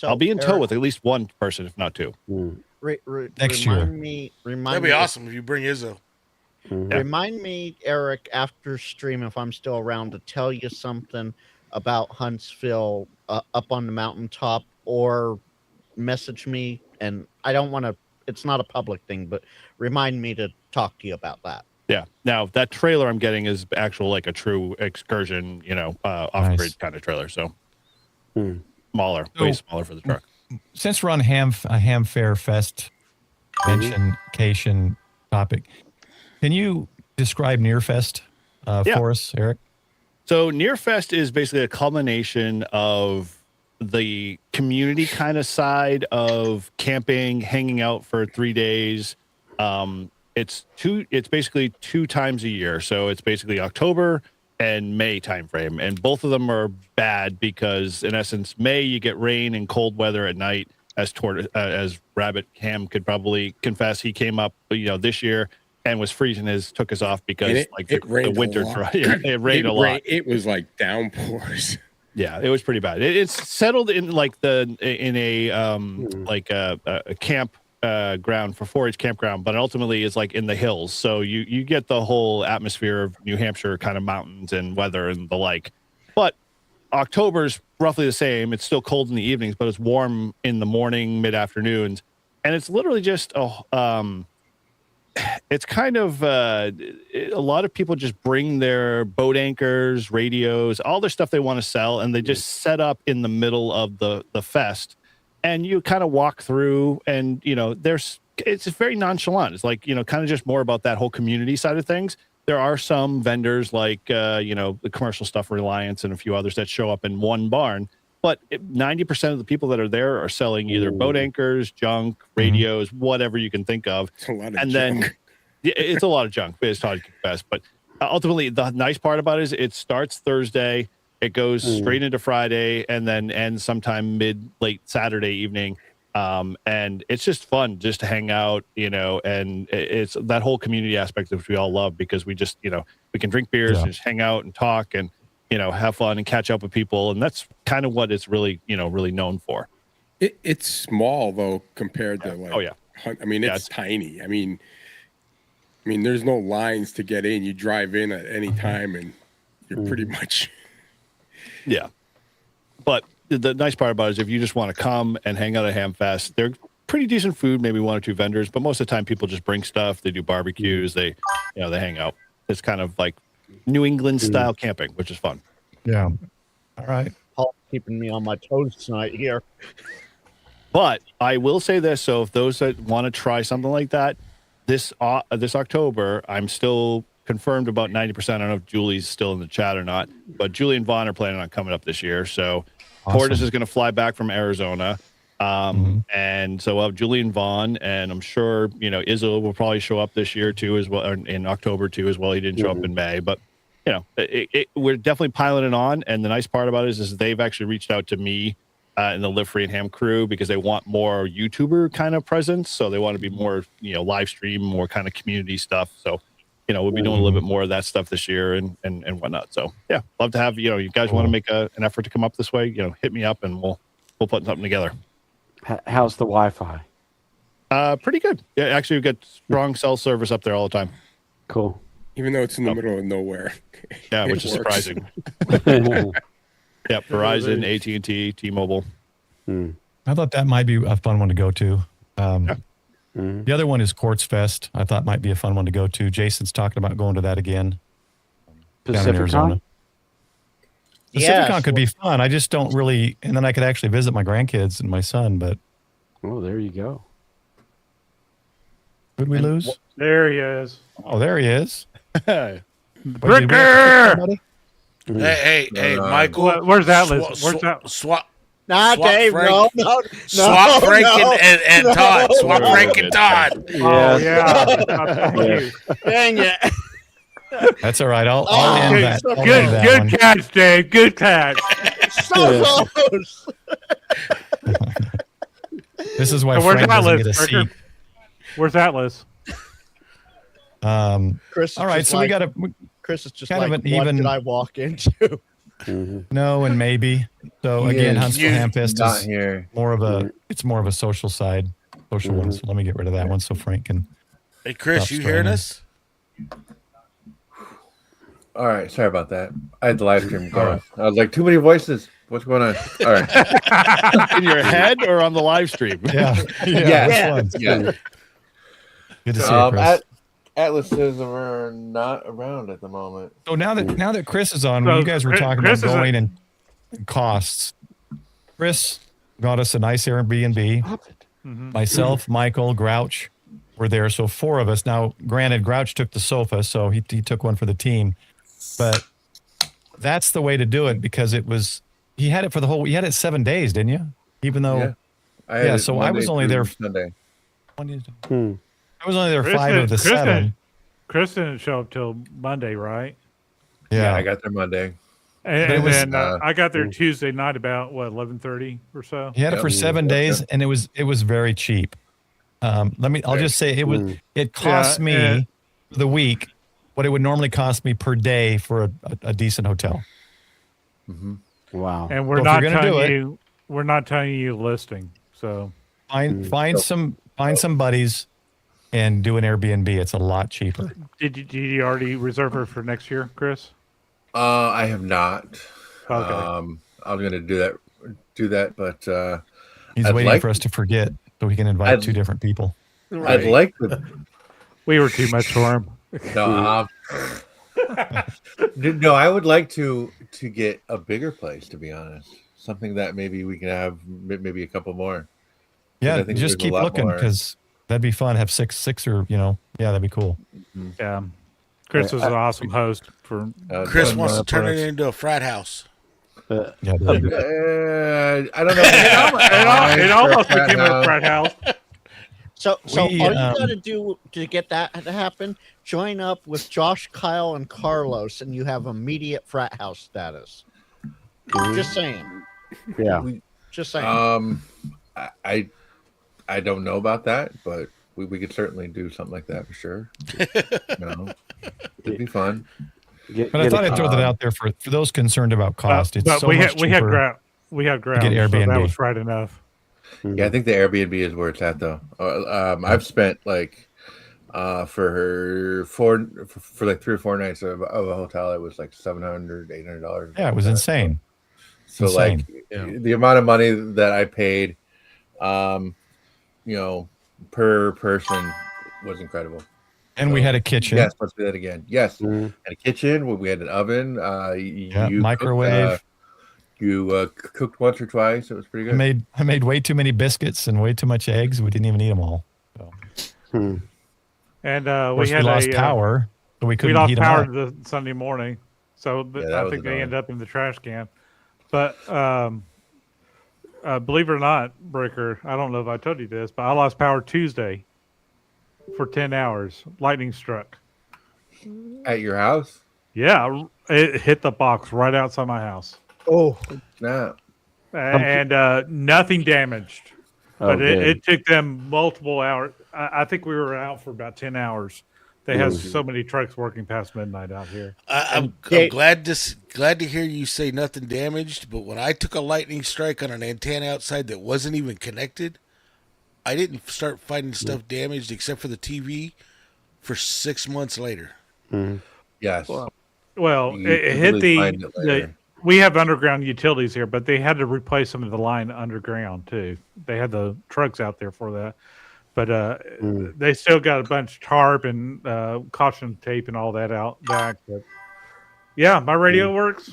I'll be in tow with at least one person, if not two. Next year. Remind That'd be me awesome if you bring Izzo. Remind me, Eric, after stream, if I'm still around, to tell you something about Huntsville up on the mountaintop, or message me. And I don't want to, it's not a public thing, but remind me to talk to you about that. Yeah. Now that trailer I'm getting is actual, like a true excursion, off-grid kind of trailer. So smaller, way smaller for the truck. Since we're on a ham fair fest mention topic, can you describe Nearfest for us, Eric? So Nearfest is basically a culmination of the community kind of side of camping, hanging out for 3 days. It's basically 2 times a year. So it's basically October and May timeframe. And both of them are bad because in essence, May you get rain and cold weather at night, as Rabbit Ham could probably confess. He came up, this year and was freezing took us off because the winter it rained a lot. It was like downpours. Yeah, it was pretty bad. It's settled in a camp ground for 4-H campground, but ultimately it's like in the hills. So you get the whole atmosphere of New Hampshire kind of mountains and weather and the like. But October's roughly the same. It's still cold in the evenings, but it's warm in the morning, mid-afternoons. And it's literally just it's kind of a lot of people just bring their boat anchors, radios, all their stuff they want to sell, and they just set up in the middle of the fest. And you kind of walk through, and it's very nonchalant. It's like kind of just more about that whole community side of things. There are some vendors like the commercial stuff, Reliance, and a few others that show up in one barn. But 90% of the people that are there are selling either boat anchors, junk, radios, whatever you can think of. It's a lot of and junk. Then it's a lot of junk. It's Todd confess. But ultimately, the nice part about it is it starts Thursday, it goes straight into Friday, and then ends sometime late Saturday evening. And it's just fun just to hang out, and it's that whole community aspect which we all love because we just, we can drink beers and just hang out and talk and have fun and catch up with people. And that's kind of what it's really, really known for. It's small though, compared to it's tiny. I mean, there's no lines to get in. You drive in at any time and you're pretty much. Yeah. But the nice part about it is if you just want to come and hang out at Hamfest, they're pretty decent food, maybe 1 or 2 vendors, but most of the time people just bring stuff. They do barbecues. They hang out. It's kind of like New England style camping, which is fun. Yeah. All right. Paul's keeping me on my toes tonight here. But I will say this. So if those that want to try something like that, this October, I'm still confirmed about 90%. I don't know if Julie's still in the chat or not, but Julie and Vaughn are planning on coming up this year. So Tortoise is going to fly back from Arizona. And so we'll have Julie and Vaughn, and I'm sure, Izzo will probably show up this year too, as well, or in October too, as well. He didn't show up in May, but we're definitely piling it on. And the nice part about it is they've actually reached out to me and the Live Free and Ham crew because they want more YouTuber kind of presence. So they want to be more, live stream, more kind of community stuff. So, we'll be doing a little bit more of that stuff this year and whatnot. So yeah, love to have, you guys want to make an effort to come up this way, hit me up and we'll put something together. How's the Wi-Fi? Pretty good. Yeah, actually we've got strong cell service up there all the time. Cool. Even though it's in the middle of nowhere. Yeah, which is surprising. Yeah, Verizon, AT&T, T-Mobile. I thought that might be a fun one to go to. The other one is Quartz Fest. I thought might be a fun one to go to. Jason's talking about going to that again. Down in Arizona. Pacificon could be fun. I just don't really, and then I could actually visit my grandkids and my son, but. Oh, there you go. Did we lose? There he is. Oh, there he is. Bricker! Hey, Michael. Where's Atlas? Where's that? Swap. Nah, Dave, Frank. Swap Frank and Todd. Swap Frank and Todd. Oh, yeah. Dang it. That's all right. I'll end that. Good catch, Dave. Good catch. So close. This is why Frank doesn't get a seat. Where's Atlas? Chris, all right, so we got a Chris is just kind like, of an even. What did I walk into? No, and maybe. So again, Huntsville Hamfest is here. more of a social side, social one. So let me get rid of that one so Frank can. Hey, Chris, you hearing us? All right, sorry about that. I had the live stream going. I was like, too many voices. What's going on? All right. In your head or on the live stream? Yeah. Yeah. Good to see you, Chris. Atlases are not around at the moment. So now that Chris is on, when you guys were talking about going and costs, Chris got us a nice Airbnb. Myself, Michael, Grouch were there, so 4 of us. Now, granted, Grouch took the sofa, so he took one for the team. But that's the way to do it because he had it for you had it 7 days, didn't you? Even though, so I was only there Sunday. I was only there 5 of the 7. Chris didn't show up till Monday, right? Yeah, I got there Monday. And then I got there Tuesday night about 11:30 or so. He had it for 7 days, and it was very cheap. I'll just say it cost me the week what it would normally cost me per day for a decent hotel. Wow. And we're not telling you listing. So find some buddies and do an Airbnb. It's a lot cheaper. Did you already reserve her for next year, Chris? I have not. Okay. I'm gonna do that, but he's waiting for us to forget so we can invite 2 different people. I'd like to. We were too much for him. No, I would like to get a bigger place. To be honest, something that maybe we can have maybe a couple more. Yeah, just keep looking because that'd be fun. Have six or that'd be cool. Yeah, Chris was an awesome host for. Chris wants to turn it into a frat house. I don't know. It almost became a frat house. So all you got to do to get that to happen, join up with Josh, Kyle, and Carlos, and you have immediate frat house status. Just saying. Yeah. Just saying. I don't know about that, but we could certainly do something like that for sure. It'd be fun. But I thought I'd throw that out there for those concerned about cost. It's so much cheaper. We had ground. Get Airbnb. So that was right enough. Yeah, I think the Airbnb is where it's at though. I've spent for 3 or 4 nights of a hotel, it was like $700, $800. Yeah, it was insane. So the amount of money that I paid, per person was incredible. And we had a kitchen. Yes, let's do that again. Yes, had a kitchen. We had an oven. You microwave. You cooked once or twice. It was pretty good. I made way too many biscuits and way too much eggs. We didn't even eat them all. So. And we lost power, so we couldn't heat them up. We lost power the Sunday morning, so I think they ended up in the trash can. But believe it or not, Breaker, I don't know if I told you this, but I lost power Tuesday for 10 hours. Lightning struck. At your house? Yeah, it hit the box right outside my house. Oh, no. And nothing damaged. But it took them multiple hours. I think we were out for about 10 hours. They have so many trucks working past midnight out here. I'm glad to hear you say nothing damaged, but when I took a lightning strike on an antenna outside that wasn't even connected, I didn't start finding stuff damaged except for the TV for 6 months later. Yes. Well, it hit we have underground utilities here, but they had to replace some of the line underground too. They had the trucks out there for that, but they still got a bunch of tarp and caution tape and all that out back. But yeah, my radio works.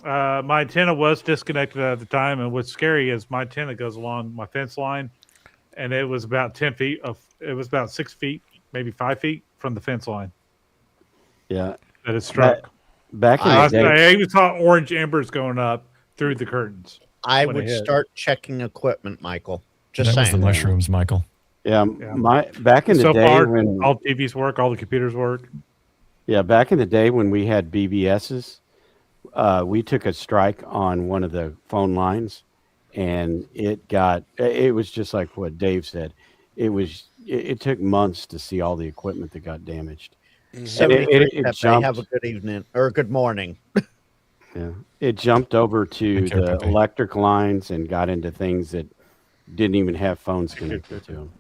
My antenna was disconnected at the time, and what's scary is my antenna goes along my fence line, and it was about 10 feet it was about 6 feet, maybe 5 feet from the fence line. Yeah, that it struck. Back in the day, I even saw orange embers going up through the curtains. I would start checking equipment, Michael. Just that saying. Was the mushrooms, Michael. Yeah, back in the day far, when all TVs work, all the computers work. Yeah, back in the day when we had BBSs, we took a strike on one of the phone lines, and it was just like what Dave said. It took months to see all the equipment that got damaged. It jumped. Have a good evening or good morning. Yeah, it jumped over to the electric lines and got into things that didn't even have phones connected to them.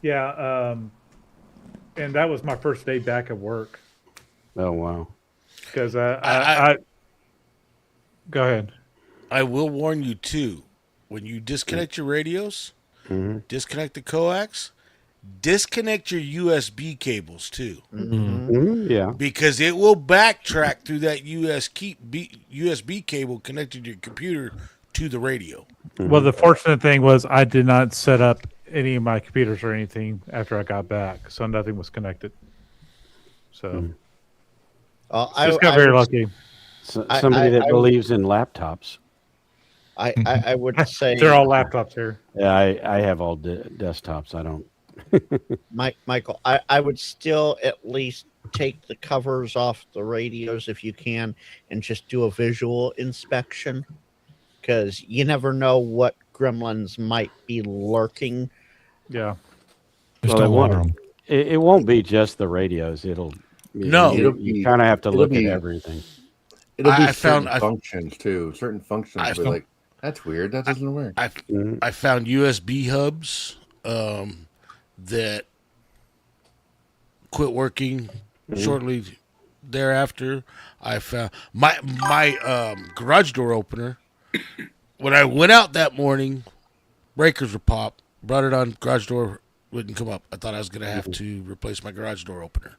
Yeah, and that was my first day back at work. Oh wow! Because I go ahead. I will warn you too. When you disconnect your radios, disconnect the coax, disconnect your USB cables too. Yeah, because it will backtrack through that USB cable connected to your computer to the radio. Well, the fortunate thing was I did not set up any of my computers or anything after I got back, so nothing was connected. So I just got very lucky. Somebody that believes in laptops. I would say they're all laptops here. Yeah, I have all desktops. I don't. Michael, I would still at least take the covers off the radios if you can and just do a visual inspection, because you never know what gremlins might be lurking. Yeah. It won't be just the radios. You kind of have to look at everything. It'll be certain functions too. Certain functions like, that's weird. That doesn't work. I found USB hubs that quit working shortly thereafter. I found my garage door opener. When I went out that morning, breakers were popped. Brought it on, garage door wouldn't come up. I thought I was going to have to replace my garage door opener.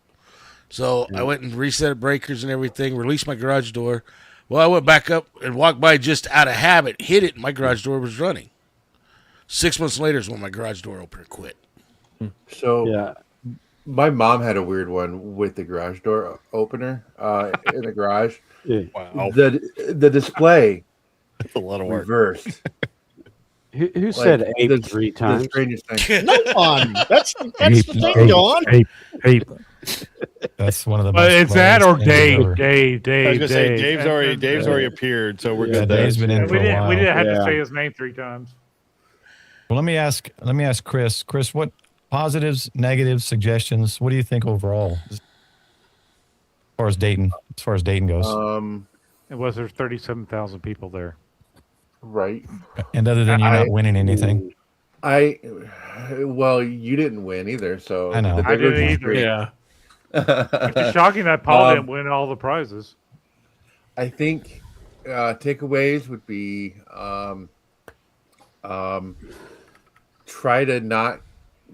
So I went and reset breakers and everything, released my garage door. Well, I went back up and walked by just out of habit, hit it, and my garage door was running. 6 months later is when my garage door opener quit. So my mom had a weird one with the garage door opener in the garage. Wow. The display That's a lot of work. reversed. Who said ape 3 times? The strangest thing. No one. That's the thing, Dawn. Ape. That's one of the. But it's that or Dave. I was gonna say Dave's already appeared, so we're good. Dave's been in for a while. We didn't have to say his name 3 times. Well, let me ask Chris. Chris, what positives, negatives, suggestions? What do you think overall, as far as Dayton goes? It was there's 37,000 people there. Right. And other than you not winning anything, well, you didn't win either, so I know. I didn't either. Yeah. It's shocking that Paul didn't win all the prizes. I think takeaways would be try to not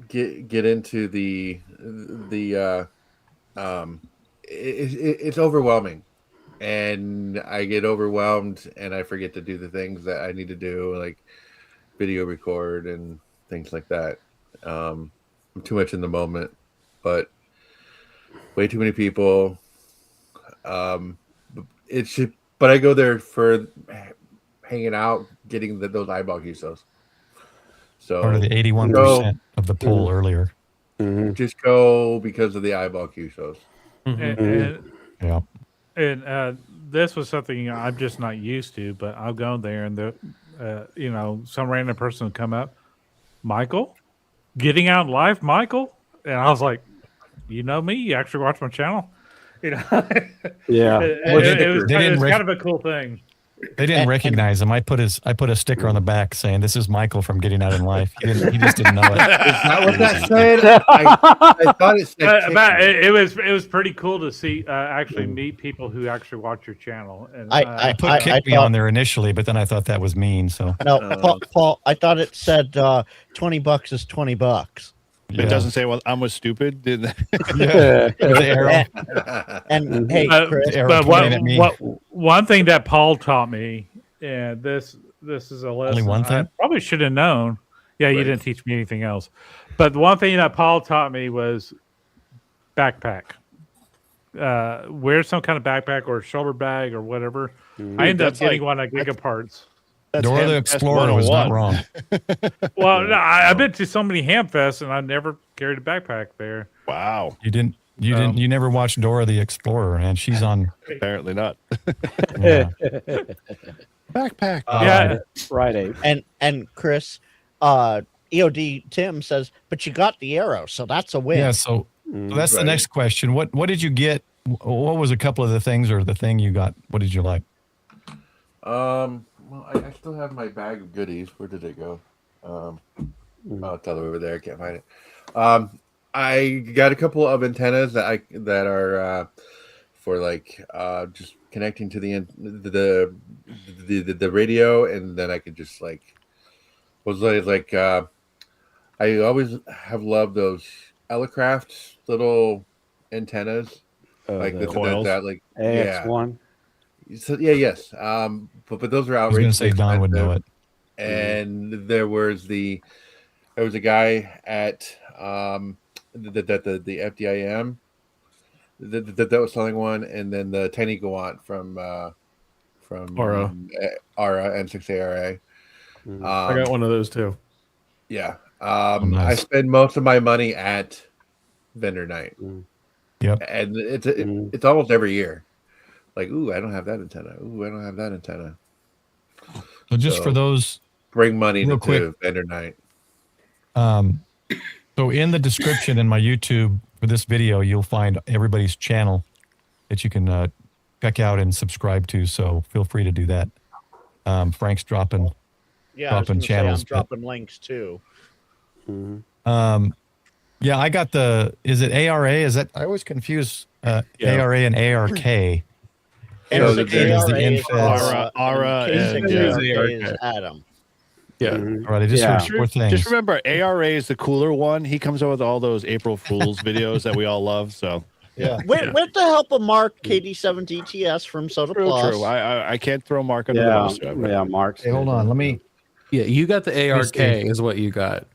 get into the it's overwhelming, and I get overwhelmed and I forget to do the things that I need to do, like video record and things like that. I'm too much in the moment, but way too many people. It should, but I go there for hanging out, getting those eyeball QSOs. So part of the 81% of the poll earlier. Just go because of the eyeball QSOs. And this was something I'm just not used to, but I'll go there and some random person would come up, Michael, getting out live, Michael, and I was like, you know me, you actually watch my channel, Yeah, it was kind of a cool thing. They didn't recognize him. I put a sticker on the back saying, "This is Michael from Getting Out in Life." He just didn't know it. Is that what that said? I thought it said. It was pretty cool to see actually meet people who actually watch your channel. And I put Kick Me on there initially, but then I thought that was mean. So no, Paul, I thought it said $20 is $20. It doesn't say, well, I'm stupid. Did that? The arrow. And hey, Chris, but one thing that Paul taught me, and this is a lesson only one thing I probably should have known. Yeah, you didn't teach me anything else. But the one thing that Paul taught me was backpack. Wear some kind of backpack or shoulder bag or whatever. I ended up getting one at Gigaparts. Dora the Explorer was not wrong. Well, no, I've been to so many Hamfests and I never carried a backpack there. Wow. You never watched Dora the Explorer, and she's on. Apparently not. Backpack. Friday. And Chris, EOD Tim says, but you got the arrow, so that's a win. Yeah, so that's the next question. What did you get? What was a couple of the things or the thing you got? What did you like? Well, I still have my bag of goodies. Where did it go? Oh, it's all over there. I can't find it. I got a couple of antennas that are for like just connecting to the radio, and then I could just like I always have loved those Elecraft little antennas, like the coils? like AX1. So, yes. But those are I was going to outrageously say Don would know expensive. it. And there was a guy at the FDIM that was selling one, and then the Tiny Gawant from Aura. Aura N6ARA. I got one of those too. Yeah. nice. I spend most of my money at vendor night. Yep. And it's almost every year. Like, ooh, I don't have that antenna. Ooh, I don't have that antenna. So just for those, bring money real to quick, vendor night. So in the description in my YouTube for this video, you'll find everybody's channel that you can check out and subscribe to. So feel free to do that. Frank's dropping channels. I'm dropping links too. Yeah, I got is it ARA? Is that, I always confuse ARA and ARK. So the ARA and is Adam. Yeah. All right, I just heard four things. Just remember, ARA is the cooler one. He comes out with all those April Fool's videos that we all love. So yeah, with the help of Mark KD7 DTS from Soda Plus. True. I can't throw Mark under the bus. Yeah, Mark. Hey, hold on. Let me. Yeah, you got the ARK is what you got.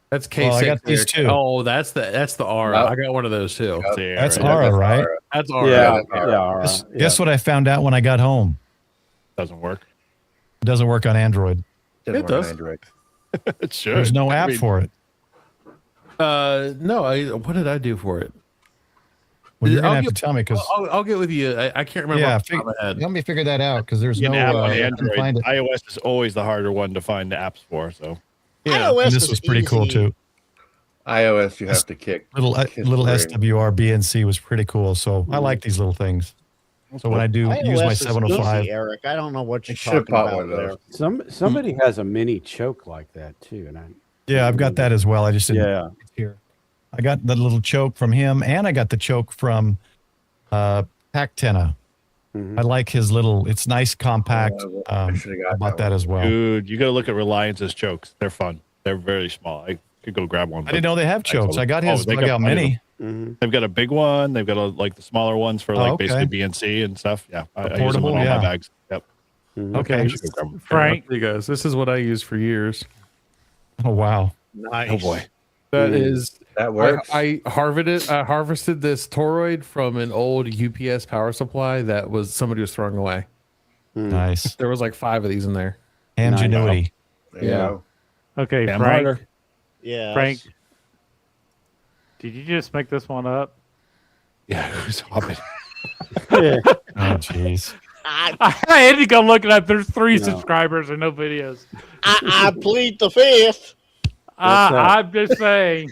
That's K6. Well, I got these two. Oh, that's the Aura. I got one of those too. That's Aura, right? That's Aura. Yeah, Aura. Guess what I found out when I got home? Doesn't work. It doesn't work on Android. It does. Android. It should. There's no app for it. No. What did I do for it? Well, you're gonna have to tell me because I'll get with you. I can't remember. yeah, off the top of my head. let me figure that out because there's An no app on I can Android. find it. iOS is always the harder one to find the apps for. So Yeah. iOS And this is was pretty cool easy. too. iOS, you have to kick Little kiss little the ring. SWR BNC was pretty cool. So I like these little things. So when I do use my iOS is 705, easy, Eric. I don't know what you're should have talking bought about one of there. those. Somebody has a mini choke like that too, and yeah, I've got that as well. I just didn't yeah. here. I got the little choke from him, and I got the choke from Pactena. I like his little. It's nice, compact. I bought that as well. dude, you got to look at Reliance's chokes. They're fun. They're very small. I could go grab one. I didn't know they have chokes. I got his they bug out mini. They've got a big one. They've got like the smaller ones for like basically BNC and stuff. Yeah, I use them portable, in all yeah. my bags. Yep. Okay. Frank, you guys. This is what I use for years. Oh wow. Nice. Oh boy. That is. That works. I harvested this toroid from an old UPS power supply that somebody was throwing away. Nice. There was like 5 of these in there. Ingenuity. There you go. Okay, Damn Frank. harder. Yeah. Frank, did you just make this one up? Yeah, who's hopping? Oh jeez. I had to go look it up. There's 3 subscribers and no videos. I plead the fifth. I'm just saying.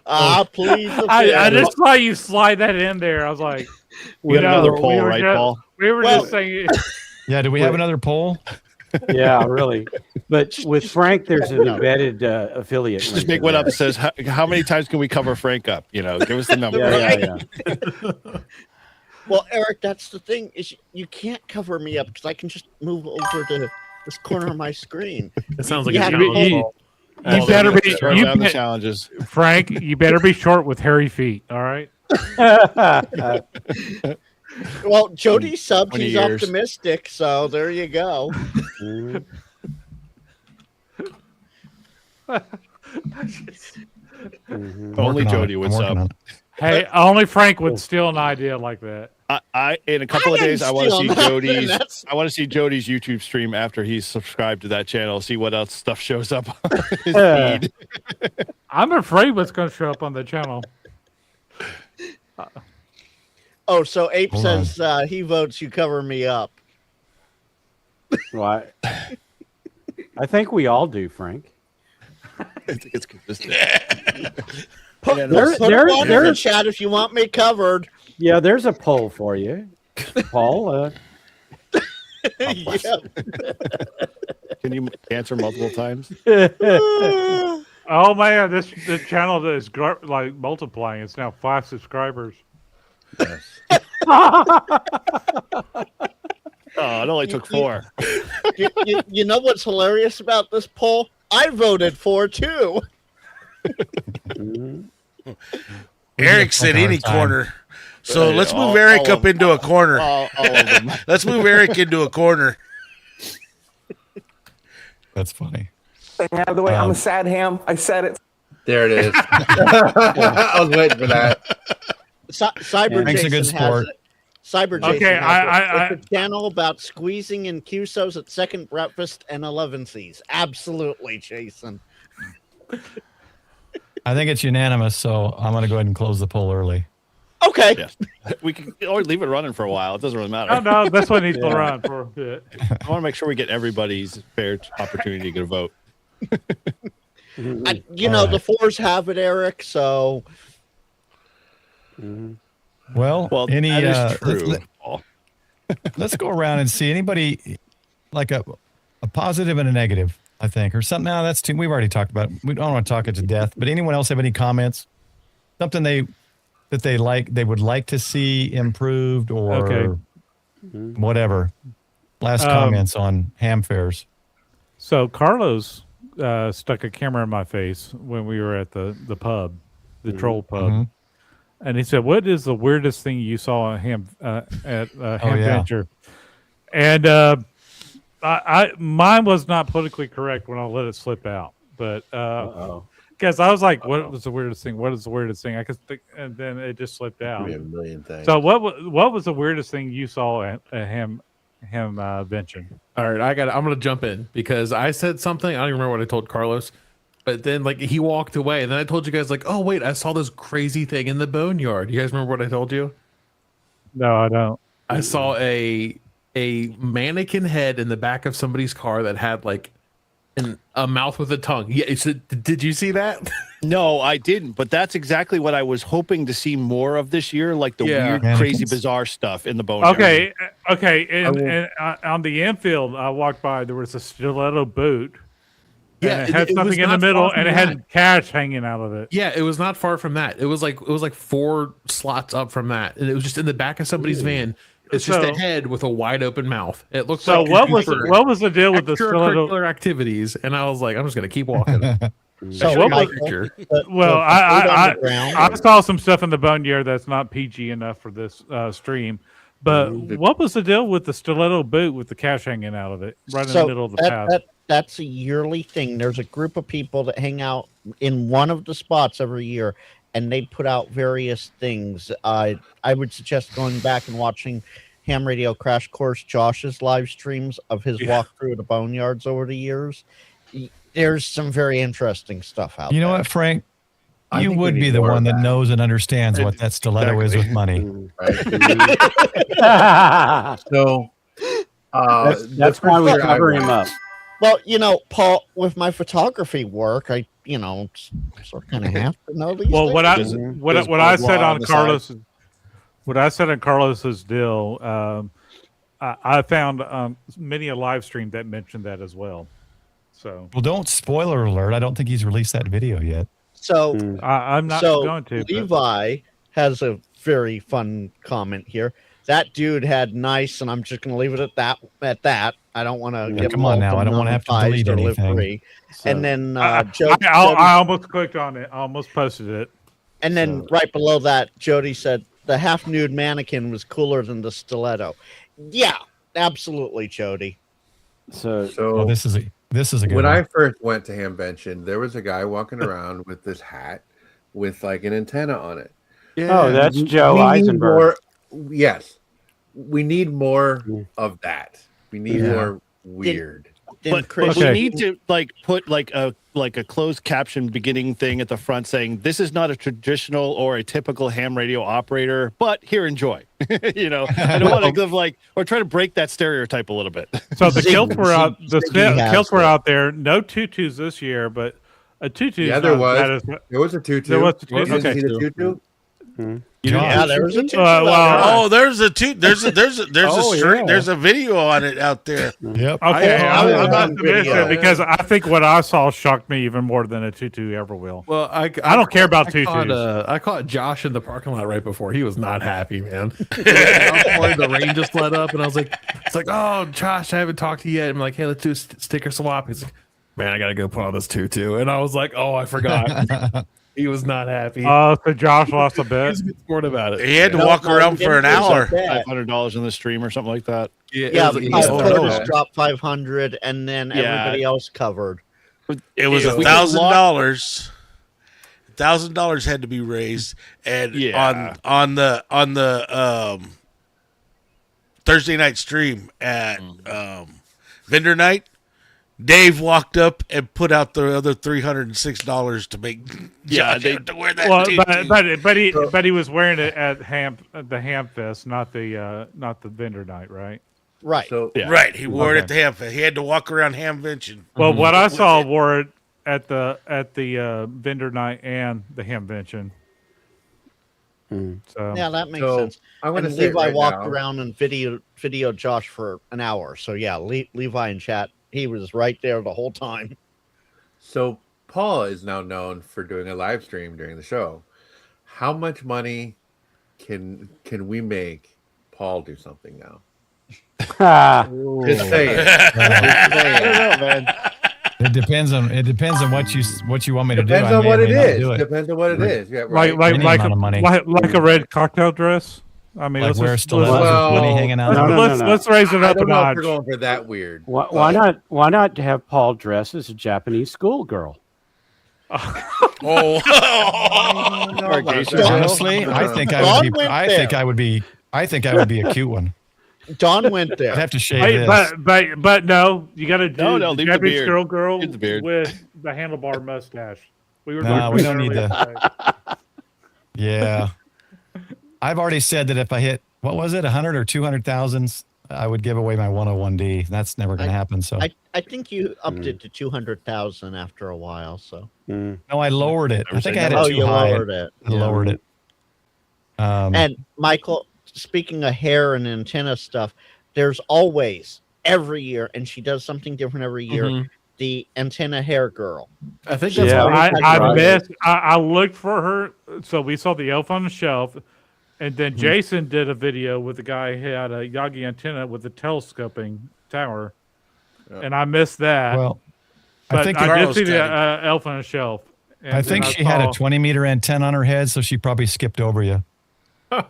I plead the fifth. I just saw you slide that in there. I was like, We got another poll, right, Paul? We were just saying. Yeah. Do we have another poll? Yeah, really. But with Frank, there's an embedded affiliate. Just link make in one there. up that says how many times can we cover Frank up? You know, give us the number. Yeah. Well, Eric, that's the thing is you can't cover me up because I can just move over to this corner of my screen. It sounds like You a have to challenge. hold- You better be. Turn You down the be- challenges. Frank, you better be short with hairy feet. All right. Well, Jody subbed. 20 He's years. optimistic, so there you go. Only Working on Jody it. would I'm working sub. on it. Hey, only Frank would steal an idea like that. I in a couple of days I want to see stealing nothing, Jody's. that's- I want to see Jody's YouTube stream after he's subscribed to that channel. See what else stuff shows up on his feed. I'm afraid what's going to show up on the channel. Oh, so Ape Hold says he votes you cover me up. Well, I think we all do, Frank. I think it's consistent. Put, Yeah, put there- one in the there's- chat if you want me covered. Yeah, there's a poll for you, Paul. Yeah. Can you answer multiple times? Oh man, this channel is like multiplying. It's now 5 subscribers. Yes. Oh, it only took 4. You know what's hilarious about this poll? I voted for too. Eric said any corner. So let's move Eric up into a corner. All of them. Let's move Eric into a corner. That's funny. By the way, I'm a sad ham. I said it. There it is. I was waiting for that. Cyber Thanks, Jason a good has sport. it. Cyber Jason Okay, has it's a channel about squeezing in QSOs at second breakfast and 11Cs. Absolutely, Jason. I think it's unanimous, so I'm going to go ahead and close the poll early. Okay. Yes. We can always leave it running for a while. It doesn't really matter. Oh no, this one needs to run for a bit. I want to make sure we get everybody's fair opportunity to get a vote. The fours have it, Eric. So, Well, any that is true. let's go around and see anybody like a positive and a negative, I think, or something. No, that's too. We've already talked about it. We don't want to talk it to death. But anyone else have any comments? Something they would like to see improved or whatever. Last comments on ham fairs. So Carlos stuck a camera in my face when we were at the pub, the troll pub, and he said, "What is the weirdest thing you saw at Hamvention?" And mine was not politically correct when I let it slip out, but because I was like, "What was the weirdest thing? What is the weirdest thing?" I could think, and then it just slipped out. A million things. So what was the weirdest thing you saw at Hamvention? All right, I'm gonna jump in because I said something. I don't even remember what I told Carlos, but then like he walked away, and then I told you guys like, oh wait, I saw this crazy thing in the boneyard. You guys remember what I told you? No, I don't. I saw a mannequin head in the back of somebody's car that had like a mouth with a tongue. Yeah, did you see that? No, I didn't. But that's exactly what I was hoping to see more of this year, like the weird, crazy, bizarre stuff in the bone. Okay. And on the infield, I walked by. There was a stiletto boot. Yeah, and it had something in the middle, and it had cash hanging out of it. Yeah, it was not far from that. It was like 4 slots up from that, and it was just in the back of somebody's van. It's just a head with a wide open mouth. It looks so. Like What was the deal with the stiletto activities? And I was like, I'm just gonna keep walking. So what was? Well, I saw some stuff in the boneyard that's not PG enough for this stream. But what was the deal with the stiletto boot with the cash hanging out of it right in the middle of the path? That's a yearly thing. There's a group of people that hang out in one of the spots every year, and they put out various things. I would suggest going back and watching Ham Radio Crash Course Josh's live streams of his walkthrough of the boneyards over the years. There's some very interesting stuff out there. You know what, Frank? You would be the one that knows and understands what that stiletto is with money. So that's why we cover him up. Well, Paul, with my photography work, I sort of kind of have to know these things. What I said on Carlos's deal, I found many a live stream that mentioned that as well. So don't spoiler alert. I don't think he's released that video yet. So I'm not going to. Levi has a very fun comment here. That dude had nice, and I'm just going to leave it at that. I don't want to get come on now. I don't want to have to delete anything. So, and then I almost clicked on it. I almost posted it. And then right below that, Jody said the half nude mannequin was cooler than the stiletto. Yeah, absolutely, Jody. So this is a good when one. I first went to Hamvention, there was a guy walking around with this hat with like an antenna on it. Yeah. Oh, that's Joe Eisenberg. Yes, we need more of that. We need more weird. But we need to put a closed caption beginning thing at the front saying this is not a traditional or a typical ham radio operator, but here enjoy. I don't want to give or try to break that stereotype a little bit. So the kilts were out. The kilts were out there. No tutus this year, but a tutu. Yeah, there was. There was a tutu. There was a tutu. Did you see the tutu? Yeah, there was a tutu. There's a string. There's a video on it out there. Yep. Okay, I'm not video. convinced because I think what I saw shocked me even more than a tutu ever will. Well, I don't care about tutus. I caught Josh in the parking lot right before. He was not happy, man. The rain just let up, and I was like, "It's like, oh, Josh, I haven't talked to you yet." I'm like, "Hey, let's do a sticker swap." He's like, "Man, I gotta go put on this tutu," and I was like, "Oh, I forgot." He was not happy. Oh, so Josh lost a bet. He was good sport about it. He had to walk around for an hour. $500 in the stream or something like that. Yeah, POTUS dropped 500, and then everybody else covered. It was $1,000. $1,000 had to be raised, and on the Thursday night stream at vendor night, Dave walked up and put out the other $306 to make Josh have to wear that. Well, but he was wearing it at the Hamfest, not the vendor night, right? Right. So right, he wore it at the Hamfest. He had to walk around Hamvention. Well, what I saw wore it at the vendor night and the Hamvention. So yeah, that makes sense. I'm going to say Levi walked around and video Josh for an hour. So yeah, Levi in chat. He was right there the whole time. So Paul is now known for doing a live stream during the show. How much money can we make Paul do something now? Just say it. I don't know, man. It depends on what you want me to do. Depends on what it is. Depends on what it is. Yeah, right. Like a red cocktail dress. I mean, like where's money hanging out? Let's raise it up a notch. We're going for that weird. Why not have Paul dress as a Japanese schoolgirl? Honestly, I think I would be a cute one. Don went there. I'd have to shave this. But no, you got to do leave Japanese the beard. girl Leave the beard. with the handlebar mustache. We don't need that. Yeah. I've already said that if I hit, what was it, 100 or 200,000, I would give away my 101D. That's never going to happen. So I think you upped it to 200,000 after a while. So no, I lowered it. I think I had it too high. Lowered it. I lowered it. And Michael, speaking of hair and antenna stuff, there's always every year, and she does something different every year. The antenna hair girl. I think that's I looked for her. So we saw the elf on the shelf. And then Jason did a video with the guy who had a Yagi antenna with a telescoping tower, and I missed that. Well, but I did see the elf on a shelf. I think she had a 20-meter antenna on her head, so she probably skipped over you. No,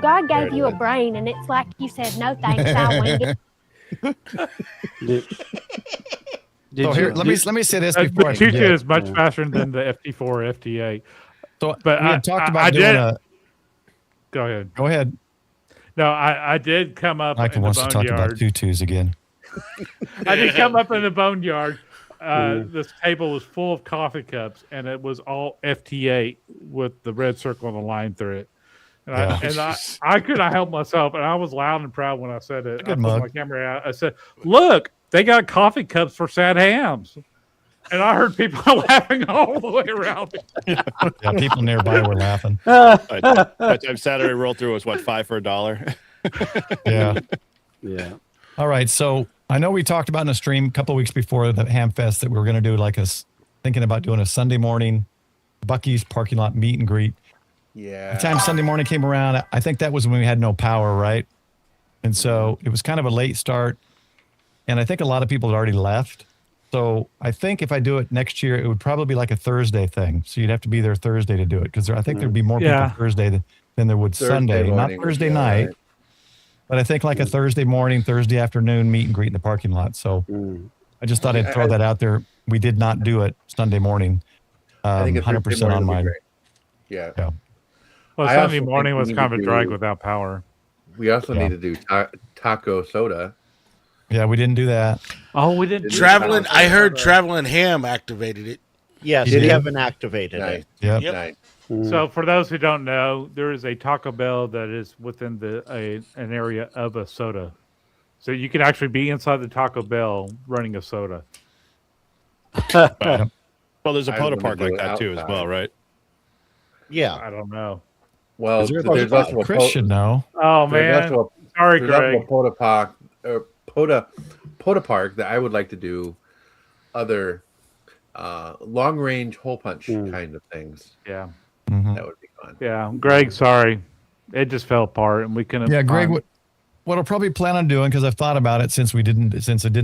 God gave you a brain, and it's like you said, no thanks, I winged it. Let me say this before. The tutu is much faster than the FT4 FT8. So, but I talked about doing a. Go ahead. Go ahead. No, I did come up. Michael wants to talk about tutus again. I did come up in the boneyard. This table was full of coffee cups, and it was all FT8 with the red circle and the line through it. And I could not help myself, and I was loud and proud when I said it. I put my camera out. I said, "Look, they got coffee cups for sad hams," and I heard people laughing all the way around. Yeah, people nearby were laughing. By the time Saturday rolled through, it was 5 for $1. Yeah. All right, so I know we talked about in a stream a couple of weeks before the Hamfest that we were going to do thinking about doing a Sunday morning Buc-ee's parking lot meet and greet. Yeah. The time Sunday morning came around, I think that was when we had no power, right? And so it was kind of a late start. And I think a lot of people had already left. So I think if I do it next year, it would probably be like a Thursday thing. So you'd have to be there Thursday to do it. Because I think there'd be more people Thursday than there would Sunday. Not Thursday night. Right. But I think like a Thursday morning, Thursday afternoon meet and greet in the parking lot. So I just thought I'd throw that out there. We did not do it Sunday morning. I think 100% on mine. Yeah. Well, Sunday morning was kind of a drag without power. We also need to do taco soda. Yeah, we didn't do that. Oh, we didn't. Traveling. I heard Traveling Ham activated it. Yes, Kevin activated it. Yep. Nice. So, for those who don't know, there is a Taco Bell that is within an area of a soda So you could actually be inside the Taco Bell running a soda. Well, there's a Poda Park like that too, as well, right? Yeah, I don't know. Well, there's also a Chris should know. Oh man, sorry, Greg. A Poda Park that I would like to do other long range hole punch kind of things. Yeah, that would be fun. Yeah, Greg, sorry, it just fell apart, and we couldn't. Yeah, Greg, what I'll probably plan on doing, because I've thought about it since I didn't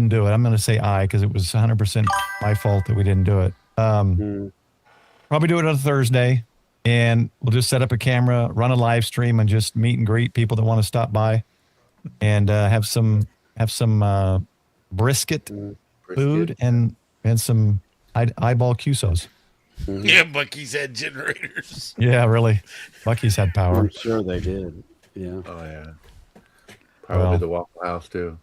do it. I'm going to say because it was 100% my fault that we didn't do it. Probably do it on a Thursday, and we'll just set up a camera, run a live stream, and just meet and greet people that want to stop by, and have some brisket food and some eyeball QSOs. Yeah, Bucky's had generators. Yeah, really. Bucky's had power. I'm sure they did. Yeah. Oh yeah. Probably the Waffle House too.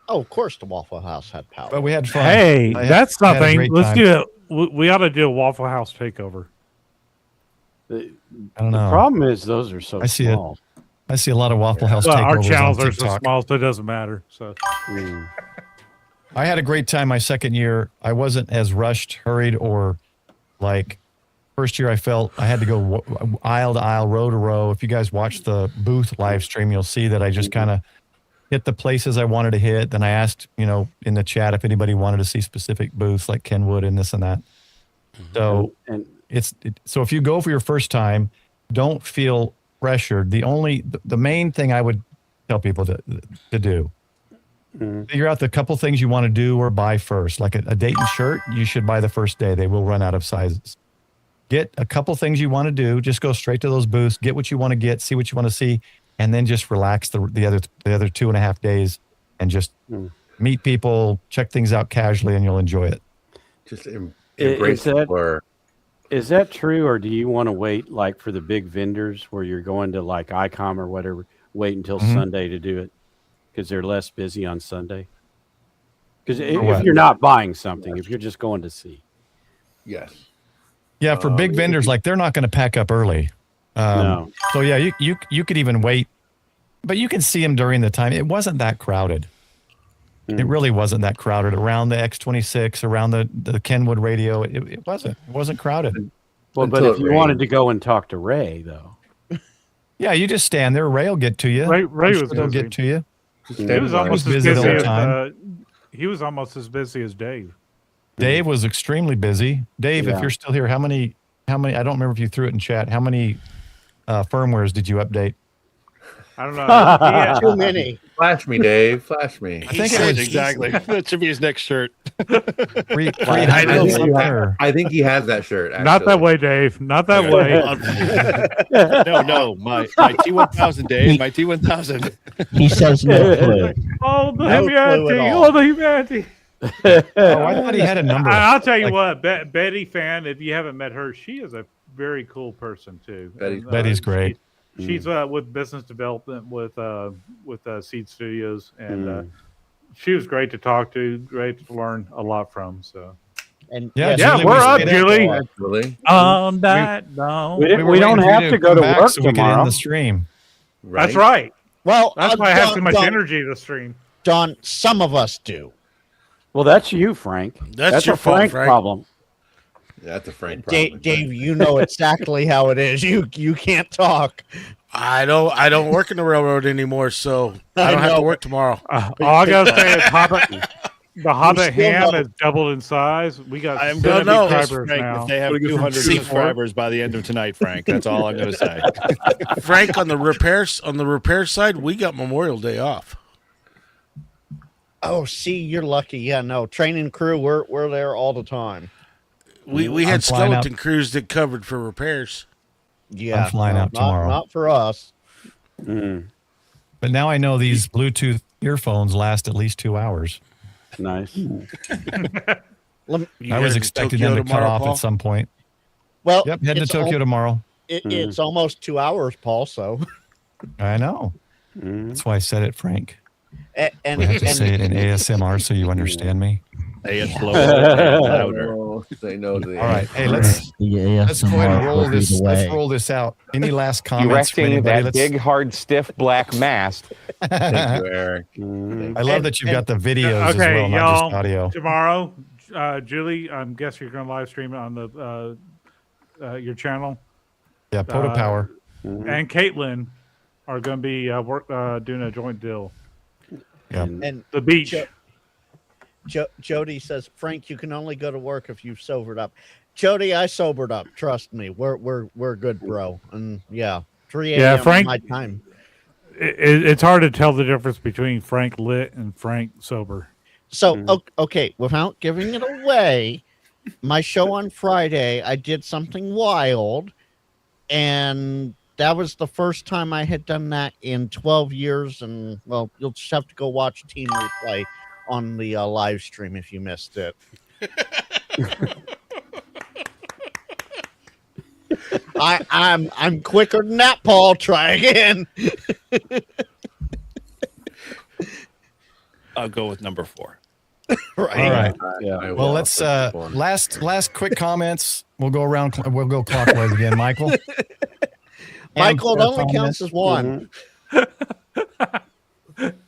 Oh, of course, the Waffle House had power. But we had fun. Hey, that's I had a nothing. great Let's time. do it. We ought to do a Waffle House takeover. I don't know. The problem is those are so I see small. I see a lot of Waffle House Well, takeovers our channels on are so TikTok. small, so it doesn't matter. So I had a great time my second year. I wasn't as rushed, hurried, or like first year I felt I had to go aisle to aisle, row to row. If you guys watch the booth live stream, you'll see that I just kind of hit the places I wanted to hit. Then I asked, in the chat if anybody wanted to see specific booths like Kenwood and this and that. So so if you go for your first time, don't feel pressured. The main thing I would tell people to do, figure out the couple things you want to do or buy first. Like a Dayton shirt, you should buy the first day. They will run out of sizes. Get a couple things you want to do. Just go straight to those booths. Get what you want to get. See what you want to see, and then just relax the other 2.5 days and just meet people, check things out casually, and you'll enjoy it. Just embrace the blur. Is that true, or do you want to wait like for the big vendors where you're going to like ICOM or whatever? Wait until Sunday to do it because they're less busy on Sunday. Because if you're not buying something, if you're just going to see, yes. Yeah, for big vendors, like they're not going to pack up early. No. So yeah, you could even wait, but you can see them during the time. It wasn't that crowded. It really wasn't that crowded around the X26, around the Kenwood radio. It wasn't crowded. Well, but if you wanted to go and talk to Ray, though, yeah, you just stand there. Ray will get to you. Ray was He'll get to you. He was almost as busy as he was almost as busy as Dave. Dave was extremely busy. Dave, if you're still here, how many? I don't remember if you threw it in chat. How many firmwares did you update? I don't know. Too many. Flash me, Dave. Flash me. I think it was exactly. That should be his next shirt. I think he has that shirt. Actually. Not that way, Dave. Not that way. No. My T1000, Dave. My T1000. He says no clue. Oh, the No clue humanity. at all. Oh, the humanity. Oh, I thought he had a number. I'll tell you what, Betty fan, if you haven't met her, she is a very cool person too. Betty's great. She's with business development with Seed Studios, and she was great to talk to, great to learn a lot from. So, and yeah, we're up, Julie. On that, no, we don't have to go to work so we can tomorrow. end the stream. Right? That's right. Well, That's why I have too much energy to stream. Don, some of us do. Well, that's you, Frank. That's a your fault, Frank Frank. problem. That's a Frank problem. Dave, you know exactly how it is. You can't talk. I don't work in the railroad anymore, so I don't have to work tomorrow. All I gotta say is the Hobbit ham has doubled in size. We got I'm going to be pissed, subscribers Frank, now. if they have 200 subscribers by the end of tonight, Frank. That's all I'm going to say. Frank, on the repair side, we got Memorial Day off. Oh, see, you're lucky. Yeah, no, training crew, we're there all the time. We had skeleton crews that covered for repairs. Yeah, I'm flying out tomorrow. Not for us. But now I know these Bluetooth earphones last at least 2 hours. Nice. I was expecting them to cut off at some point. Well, yep, heading to Tokyo tomorrow. It's almost 2 hours, Paul. So I know. That's why I said it, Frank. And I have to say it in ASMR so you understand me. Say it slower and louder. They know the. All right. Hey, let's go ahead and roll this. Let's roll this out. Any last comments? Erecting that big, hard, stiff black mast. Thank you, Eric. I love that you've got the videos as well, not just audio. Tomorrow, Julie, I guess you're going to live stream it on the your channel. Yeah, Poto Power. And Caitlin are going to be doing a joint deal. Yeah. And the beach. Jody says, Frank, you can only go to work if you've sobered up. Jody, I sobered up. Trust me, we're good, bro. And yeah, 3 a.m. Frank, my time. It's hard to tell the difference between Frank lit and Frank sober. So okay, without giving it away, my show on Friday, I did something wild, and that was the first time I had done that in 12 years. And well, you'll just have to go watch Team Replay on the live stream if you missed it. I'm quicker than that, Paul. Try again. I'll go with number 4. Right. All right. Yeah. Well, let's last quick comments. We'll go around. We'll go clockwise again. Michael. Michael, it only counts as one.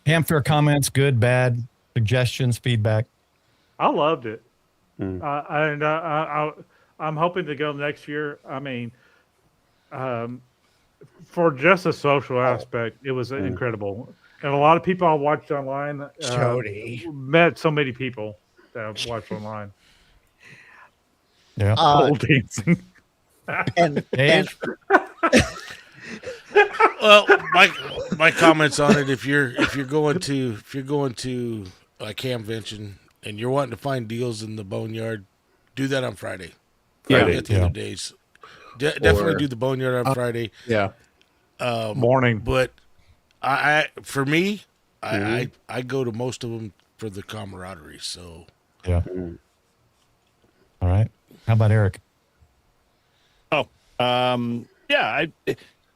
Hamfair comments, good, bad, suggestions, feedback. I loved it. And I'm hoping to go next year. I mean, for just a social aspect, it was incredible. And a lot of people I watched online met so many people that I've watched online. Yeah. Pole dancing. and well, my comments on it, if you're going to Hamvention and you're wanting to find deals in the boneyard, do that on Friday. At the other days. Definitely do the boneyard on Friday. Yeah. Morning. But I go to most of them for the camaraderie. So yeah. All right. How about Eric?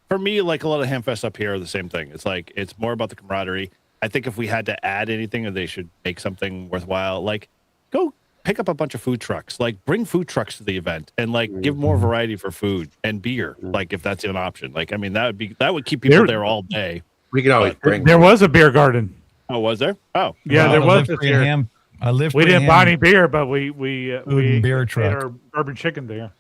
For me, like a lot of Hamfests up here are the same thing. It's like it's more about the camaraderie. I think if we had to add anything, or they should make something worthwhile, like go pick up a bunch of food trucks. Like bring food trucks to the event and like give more variety for food and beer. Like if that's an option. Like I mean that would keep people there all day. We can always bring. There was a beer garden. Oh, was there? Oh, yeah, there was this year. We didn't buy any beer, but we beer truck. ate our bourbon chicken there.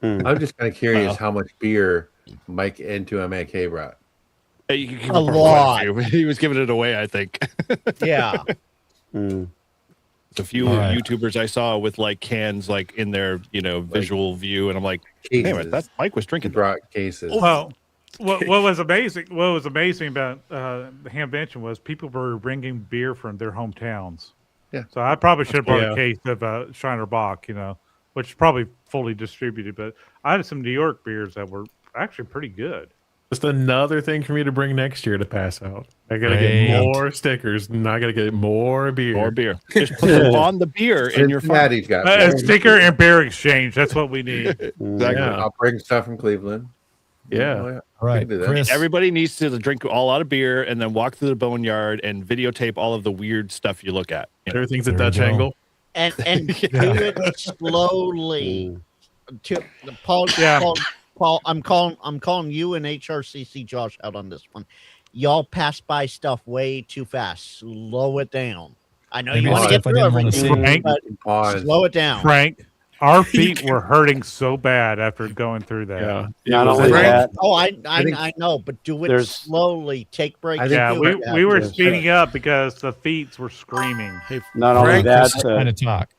I'm just kind of curious how much beer Mike into MAK brought. A lot. He was giving it away, I think. Yeah. A few YouTubers I saw with like cans like in their visual view, and I'm like, hey, that's Mike was drinking. He brought cases. Well, what was amazing about the Hamvention was people were bringing beer from their hometowns. Yeah. So I probably should have brought a case of Shiner Bock, which is probably fully distributed. But I had some New York beers that were actually pretty good. Just another thing for me to bring next year to pass out. I gotta get more stickers, and I gotta get more beer. More beer. Just put on the beer in your phone. A sticker and beer exchange. That's what we need. Exactly. Yeah. I'll bring stuff from Cleveland. Yeah. All right. Chris. Everybody needs to drink a lot of beer and then walk through the boneyard and videotape all of the weird stuff you look at. Everything's a Dutch angle. And do it slowly. Paul, I'm calling you and HRCC Josh out on this one. Y'all pass by stuff way too fast. Slow it down. I know you want to get through everything, but slow it down. Frank, our feet were hurting so bad after going through that. Yeah. Not only that. Oh, I know, but do it slowly. Take breaks. Yeah, we were speeding up because the feet were screaming. Hey, not only that, trying to talk.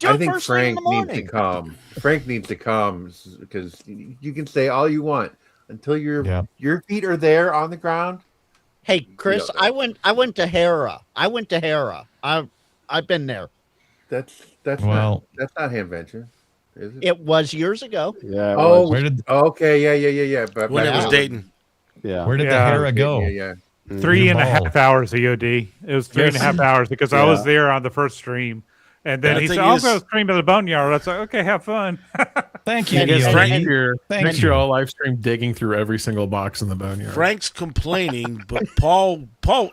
I think Frank needs to come. Frank needs to come because you can say all you want until your feet are there on the ground. Hey, Chris, I went to Hera. I've been there. That's not Hamvention, is it? It was years ago. Yeah. Okay. Yeah. But when it was Dayton. Yeah. Where did the Hera go? Yeah. 3.5 hours EOD. It was 3.5 hours because I was there on the first stream. And then he said, I'll go stream at the boneyard. I was like, okay, have fun. Thank you. Next year, I'll live stream digging through every single box in the boneyard. Frank's complaining, but Paul,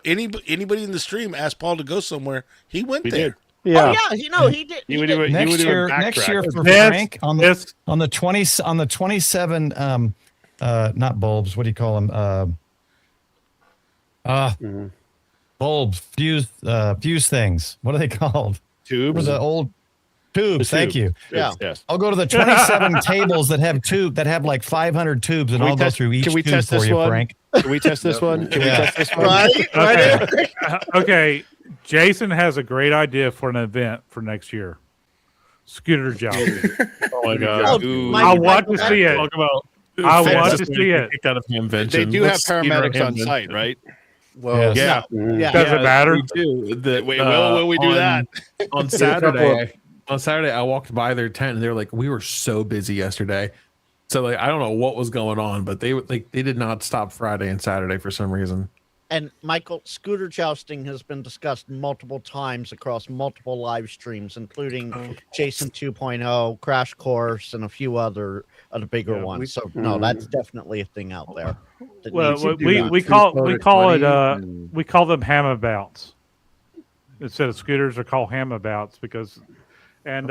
anybody in the stream asked Paul to go somewhere. He went there. Yeah. Oh yeah, he did. You would even Next year for This- Frank on the 27 not bulbs. What do you call them? Bulbs, fuse things. What are they called? Tubes. For the old tubes. Thank you. Yeah. Yes. I'll go to the 27 tables that have like 500 tubes, and I'll go through each tube test for this you, one? Frank. Can we test this one? Can we test this one? Right. Okay. Jason has a great idea for an event for next year. Scooter jousting. Oh my god! I want to see it. Talk about I want to see it. Kicked out of Hamvention. They do have Let's speed paramedics run on Hamvention. site, right? Well, Yes. Yeah. Does it matter? We do. Wait, will we do that? On Saturday? On Saturday, I walked by their tent and they were like, "We were so busy yesterday." So like, I don't know what was going on, but they did not stop Friday and Saturday for some reason. And Michael, scooter jousting has been discussed multiple times across multiple live streams, including Jason 2.0, Crash Course, and a few other of the bigger ones. So no, that's definitely a thing out there. that Well, needs to be we done. call Two we motor call 20 it and- we call them hamabouts. Instead of scooters, are called hamabouts because, and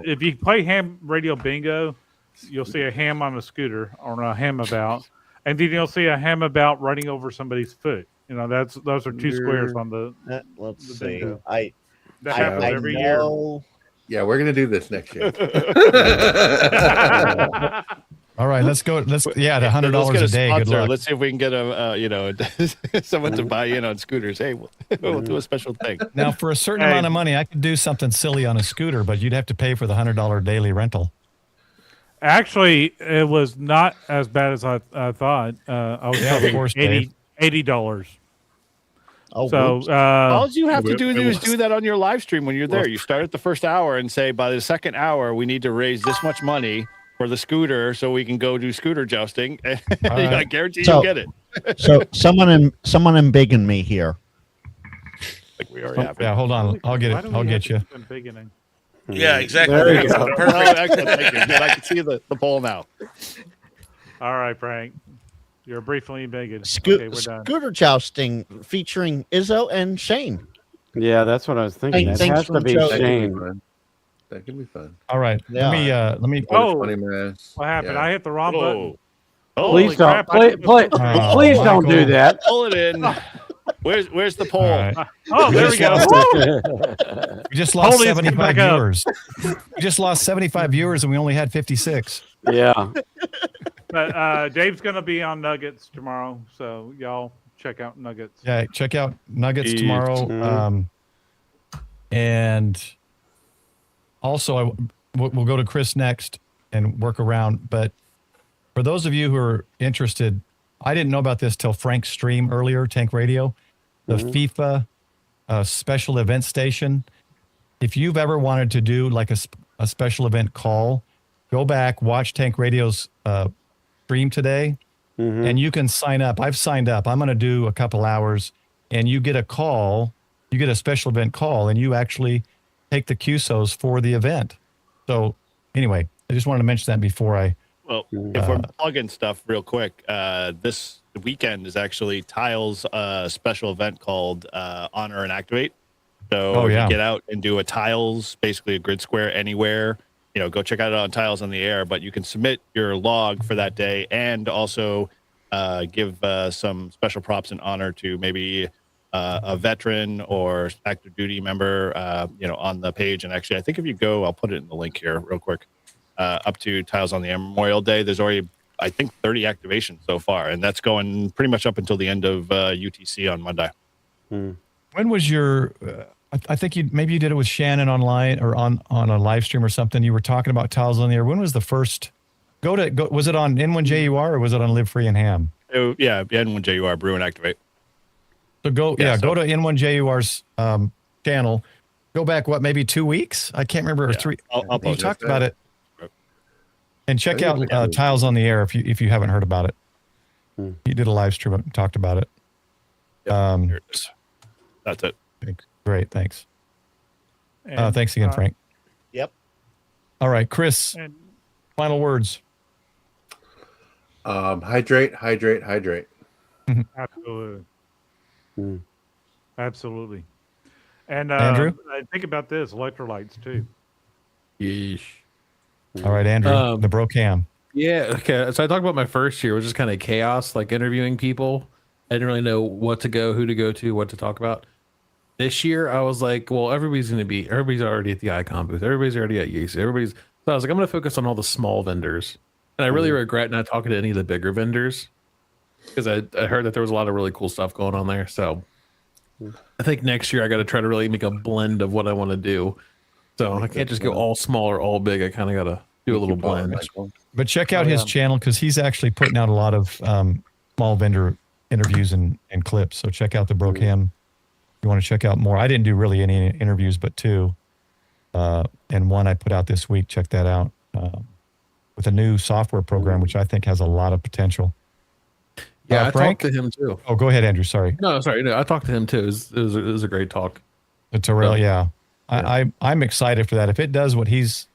if you play ham radio bingo, you'll see a ham on a scooter or a hamabout, and then you'll see a hamabout running over somebody's foot. You know, those are two squares on the. Let's the see. bingo. I That happens every year. know. Yeah, we're gonna do this next year. All right, let's go. Let's to $100 Let's get a day. Good sponsor. luck. Let's see if we can get a someone to buy in on scooters. Hey, we'll do a special thing. Now, for a certain amount of money, I could do something silly on a scooter, but you'd have to pay for the $100 daily rental. Actually, it was not as bad as I thought. I was Yeah, of paying course, Dave. $80. Oh, So whoops. All you have to do is do that on your live stream when you're there. You start at the first hour and say, by the second hour, we need to raise this much money for the scooter so we can go do scooter jousting. I right. guarantee So- you'll get it. So someone embiggen me here. Like we already have it. Yeah, hold on. I'll get it. I'll get you. Yeah, exactly. There you That's go. perfect. Oh, excellent. Thank you. Good. I can see the poll now. All right, Frank. You're briefly big. Okay, we're done. Scooter jousting featuring Izzo and Shane. Yeah, that's what I was thinking. That Thanks has for to be the show. Shane. That could be fun. All right. Yeah. Let me. Oh, 20 minutes. what happened? Yeah. I hit the wrong button. Oh, Please don't. crap, I Please don't do Michael. that. pull it in. Where's the poll? All right. Oh, there we go. We just lost Holy, it's come 75 back up. viewers. We just lost 75 viewers, and we only had 56. Yeah. But Dave's going to be on Nuggets tomorrow, so y'all check out Nuggets. Yeah, check out Nuggets tomorrow. Mhm. And also, we'll go to Chris next and work around. But for those of you who are interested, I didn't know about this till Frank's stream earlier, Tank Radio, the FIFA special event station. If you've ever wanted to do like a special event call, go back, watch Tank Radio's stream today, and you can sign up. I've signed up. I'm going to do a couple hours, and you get a call. You get a special event call, and you actually take the QSOs for the event. So anyway, I just wanted to mention that before I. Well, if we're plugging stuff real quick, this weekend is actually Tile's special event called Honor and Activate. So if you get out and do a Tiles, basically a grid square anywhere, go check it out on Tiles on the Air. But you can submit your log for that day and also give some special props and honor to maybe a veteran or active duty member, on the page. And actually, I think if you go, I'll put it in the link here real quick. Up to Tiles on the Air Memorial Day, there's already, I think, 30 activations so far, and that's going pretty much up until the end of UTC on Monday. When was your? I think maybe you did it with Shannon online or on a live stream or something. You were talking about Tiles on the Air. When was the first? Was it on N1JUR or was it on Live Free and Ham? Yeah, N1JUR Brew and Activate. So go to N1JUR's channel. Go back maybe 2 weeks? I can't remember. Or 3. I'll you talked about it. And check out Tiles on the Air if you haven't heard about it. He did a live stream and talked about it. Here it is. That's it. Great, thanks. And, Thanks again, Frank. Yep. All right, Chris. Final words. Hydrate. Absolutely. Absolutely. And Andrew? think about this, electrolytes too. Yeesh. All right, Andrew, the Brocam. Yeah. Okay. So I talked about my first year, which is kind of chaos, like interviewing people. I didn't really know what to go, who to go to, what to talk about. This year, I was like, well, everybody's already at the Icon booth. Everybody's already at Yeezy. So I was like, I'm going to focus on all the small vendors. And I really regret not talking to any of the bigger vendors because I heard that there was a lot of really cool stuff going on there. So I think next year I got to try to really make a blend of what I want to do. So I can't just go all small or all big. I kind of got to do a little blend. But check out his channel because he's actually putting out a lot of small vendor interviews and clips. So check out the Brocam. You want to check out more. I didn't do really any interviews, but 2. And one I put out this week. Check that out. With a new software program, which I think has a lot of potential. Yeah, I Frank? talked to him too. Oh, go ahead, Andrew. Sorry. No, sorry. No, I talked to him too. It was a great talk. It's a real, yeah. I'm excited for that. If it does what it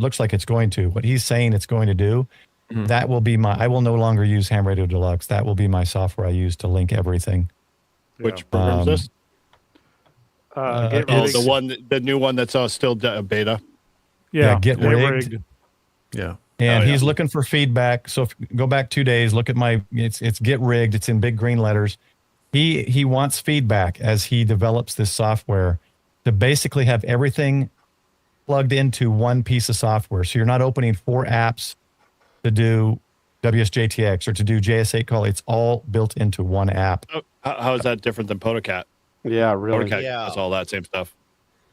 looks like it's going to, what he's saying it's going to do, that will be I will no longer use Ham Radio Deluxe. That will be my software I use to link everything. Which program is this? The new one that's still beta. Yeah, Get Rigged. Yeah. And he's looking for feedback. So if go back 2 days, look at it's Get Rigged. It's in big green letters. He wants feedback as he develops this software to basically have everything plugged into one piece of software. So you're not opening 4 apps to do WSJTX or to do JS8 call. It's all built into one app. How is that different than PotoCat? Yeah, really. PotoCat does all that same stuff.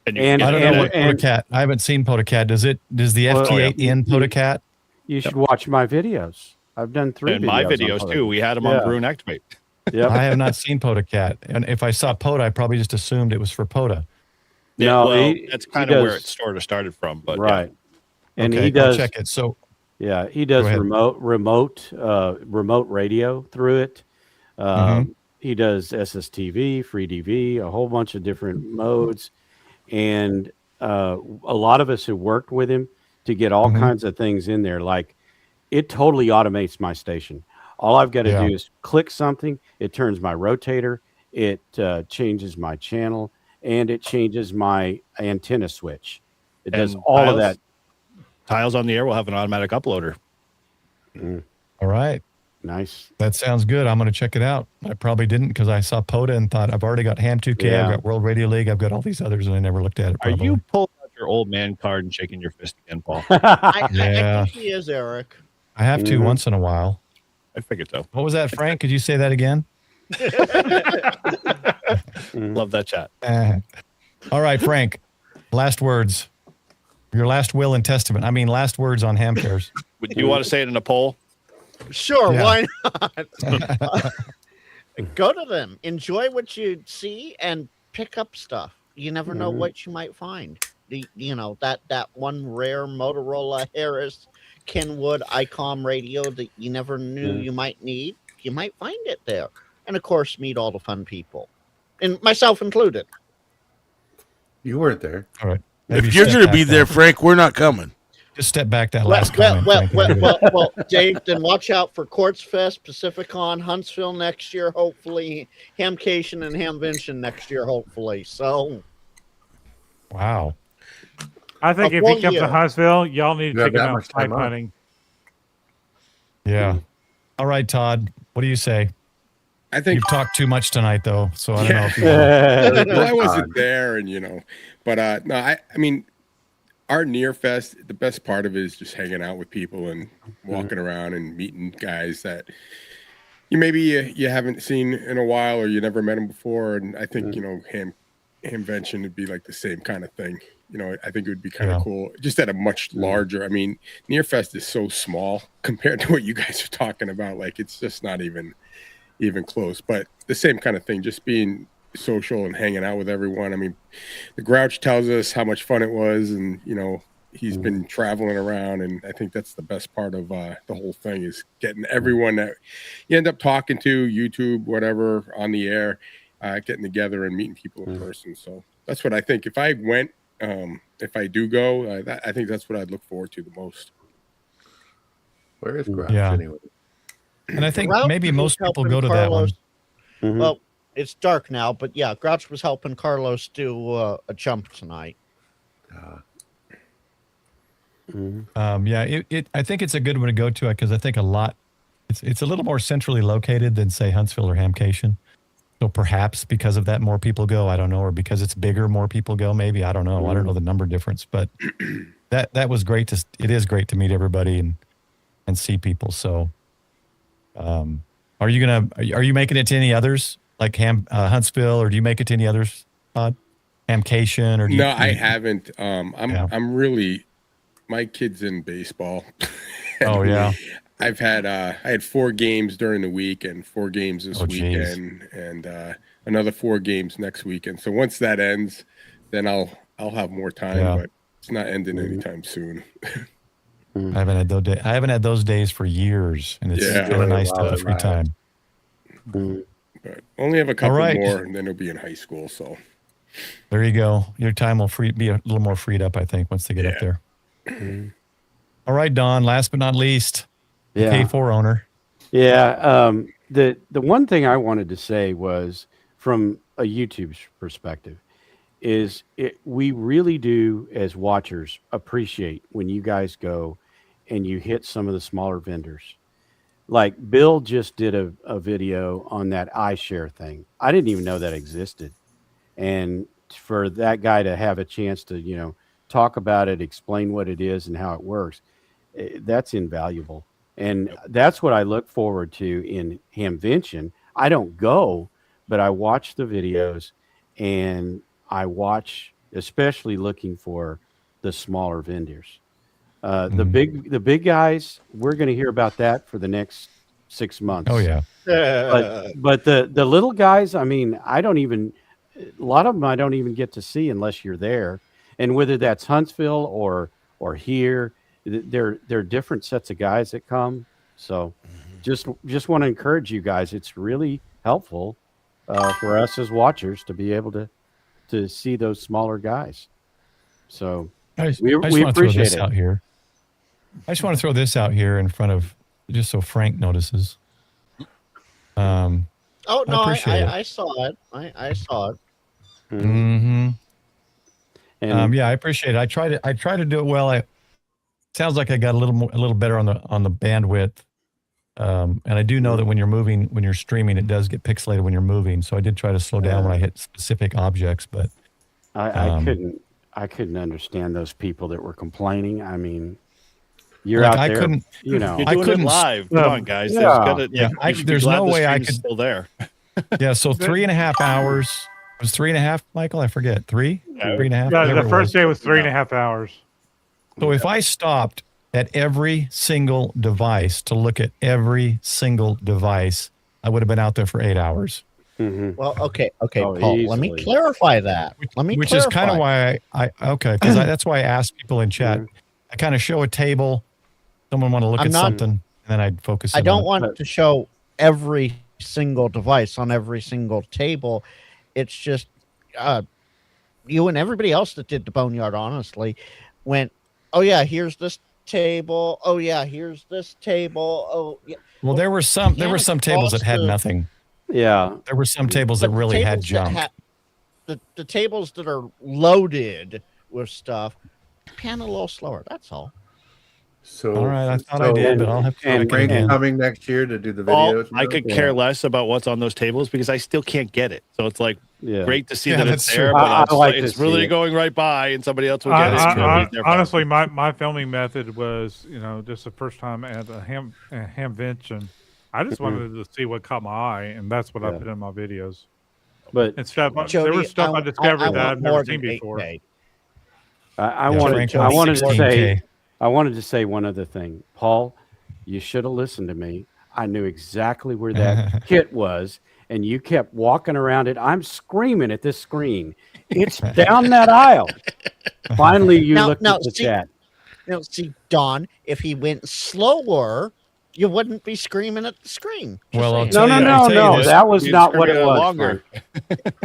And I don't know what PotoCat. I haven't seen PotoCat. Does the FT8 in PotoCat? You should watch my videos. I've done 3 and videos. My videos too. We had them on Brew and Activate. Yeah, I have not seen PotoCat. And if I saw Pota, I probably just assumed it was for Pota. Yeah, no, that's kind of where it sort of started from. But right. Yeah. And okay, he does I'll check it. So yeah, he does remote radio through it. He does SSTV, FreeDV, a whole bunch of different modes. And a lot of us who worked with him to get all kinds of things in there. Like it totally automates my station. All I've got to do is click something. It turns my rotator. It changes my channel, and it changes my antenna switch. It does all of that. Tiles on the Air will have an automatic uploader. All right. Nice. That sounds good. I'm going to check it out. I probably didn't because I saw Pota and thought I've already got Ham 2K. I've got World Radio League. I've got all these others, and I never looked at it. Probably. Are you pulling out your old man card and shaking your fist again, Paul? I think he is, Eric. I have to once in a while. I figured so. What was that, Frank? Could you say that again? Love that chat. All right, Frank. Last words. Your last will and testament. I mean, last words on ham fairs. Would you want to say it in a poll? Sure, why not? Go to them. Enjoy what you see and pick up stuff. You never know what you might find. That one rare Motorola Harris Kenwood ICOM radio that you never knew you might need. You might find it there. And of course, meet all the fun people. And myself included. You weren't there. All right. If you're going to be there, Frank, we're not coming. Just step back that last comment. Well, Dave, then watch out for Quartz Fest, Pacificon, Huntsville next year, hopefully. Hamcation and Hamvention next year, hopefully. So. Wow. I think if he comes to Huntsville, y'all need to take him out pipe hunting. Yeah. All right, Todd. What do you say? I think you've talked too much tonight, though. So I don't know if you well, I wasn't there, and but no, I mean, our Near Fest, the best part of it is just hanging out with people and walking around and meeting guys that you haven't seen in a while or you never met them before. And I think Hamvention would be like the same kind of thing. I think it would be kind of cool, just at a much larger. I mean, Near Fest is so small compared to what you guys are talking about. Like, it's just not even close. But the same kind of thing, just being social and hanging out with everyone. I mean, the Grouch tells us how much fun it was, and he's been traveling around, and I think that's the best part of the whole thing is getting everyone that you end up talking to, YouTube, whatever, on the air, getting together and meeting people in person. So that's what I think. If I went, if I do go, I think that's what I'd look forward to the most. Where is Grouch anyway? And I think maybe most people go to that one. Well, It's dark now, but yeah, Grouch was helping Carlos do a jump tonight. Yeah, I think it's a good one to go to because I think it's a little more centrally located than say Huntsville or Hamcation. So perhaps because of that, more people go. I don't know, or because it's bigger, more people go. Maybe I don't know. I don't know the number difference, but that was great. It is great to meet everybody and see people. So, are you making it to any others like Huntsville, or do you make it to any others? Hamcation, or no, I haven't. I'm really. My kid's in baseball. Oh yeah. I had 4 games during the week and 4 games this weekend, and another 4 games next weekend. So once that ends, then I'll have more time, but it's not ending anytime soon. I haven't had those days for years, and it's really nice to have free time. But only have a couple more, and then it'll be in high school. So there you go. Your time will be a little more freed up, I think, once they get up there. All right, Don. Last but not least, K4 owner. Yeah. The one thing I wanted to say was, from a YouTube perspective, is we really do, as watchers, appreciate when you guys go and you hit some of the smaller vendors. Like Bill just did a video on that iShare thing. I didn't even know that existed. And for that guy to have a chance to, talk about it, explain what it is and how it works, that's invaluable. And that's what I look forward to in Hamvention. I don't go, but I watch the videos, and I watch, especially looking for the smaller vendors. The big guys, we're going to hear about that for the next 6 months. Oh yeah. But the little guys, I mean, a lot of them I don't even get to see unless you're there. And whether that's Huntsville or here, they're different sets of guys that come. So just want to encourage you guys. It's really helpful for us as watchers to be able to see those smaller guys. So we appreciate it. Out here. I just want to throw this out here in front of, just so Frank notices. Oh no, I saw it. I saw it. Mm-hmm. And I appreciate it. I try to do it well. It sounds like I got a little better on the bandwidth. And I do know that when you're streaming, it does get pixelated when you're moving. So I did try to slow down when I hit specific objects, but I couldn't understand those people that were complaining. I mean, you're like, out there, you're doing it live. Come on, guys. There's no way I could still there. Yeah. So 3.5 hours. It was 3.5, Michael? I forget. 3? 3.5? Yeah, the first day was 3.5 hours. So if I stopped at every single device to look at every single device, I would have been out there for 8 hours. Mm-hmm. Well, okay, Paul. Let me clarify that. Which is kind of why because that's why I asked people in chat. I kind of show a table, someone want to look at something, and then I'd focus. I don't want to show every single device on every single table. It's just you and everybody else that did the Boneyard, honestly, went, oh yeah, here's this table. Oh yeah, here's this table. Oh yeah. Well, there were some tables that had nothing. Yeah, there were some tables that really had junk. The tables that are loaded with stuff pan a little slower. That's all. So all right, I thought I did, but I'll have to. And Frank coming next year to do the videos. I could care less about what's on those tables because I still can't get it. So it's like great to see that it's there, but it's really going right by, and somebody else will get it. Honestly, my filming method was, just the first time at a Hamvention. I just wanted to see what caught my eye, and that's what I put in my videos. But and stuff, there was stuff I discovered that I've never seen before. I wanted to say one other thing. Paul, you should have listened to me. I knew exactly where that kit was, and you kept walking around it. I'm screaming at this screen. It's down that aisle. Finally, you looked at the chat. Now, see, Don, if he went slower, you wouldn't be screaming at the screen. No. That was not what it was.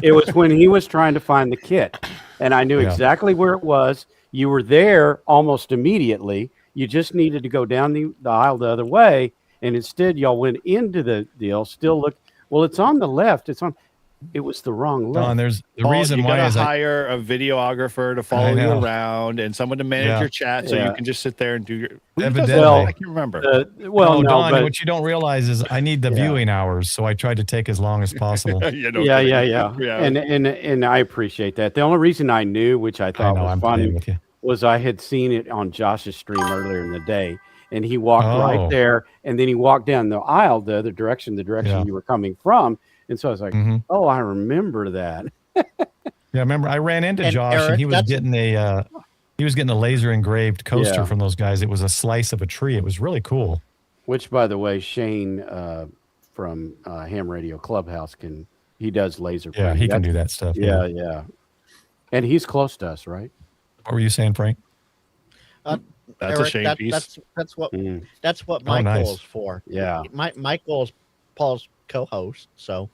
It was when he was trying to find the kit, and I knew exactly where it was. You were there almost immediately. You just needed to go down the aisle the other way, and instead y'all went into the deal. Still look. Well, it's on the left. It's on. it was the wrong Don, left. there's the reason you why gotta is hire a videographer to follow you around and someone to manage your chat, so you can just sit there and do your. Evidently. I can remember. Well, no, Don, but what you don't realize is I need the viewing hours, so I tried to take as long as possible. Yeah. And I appreciate that. The only reason I knew, which I thought was funny, was I had seen it on Josh's stream earlier in the day, and he walked right there, and then he walked down the aisle the other direction, you were coming from, and so I was like, oh, I remember that. Remember I ran into Josh, Eric, and he was getting a laser engraved coaster from those guys. It was a slice of a tree. It was really cool. Which, by the way, Shane from Ham Radio Clubhouse he does laser printing. Yeah, he can do that stuff. Yeah. And he's close to us, right? What were you saying, Frank? That's Eric, a Shane piece. That's what Michael nice. is for. Yeah. Michael is Paul's co-host, so.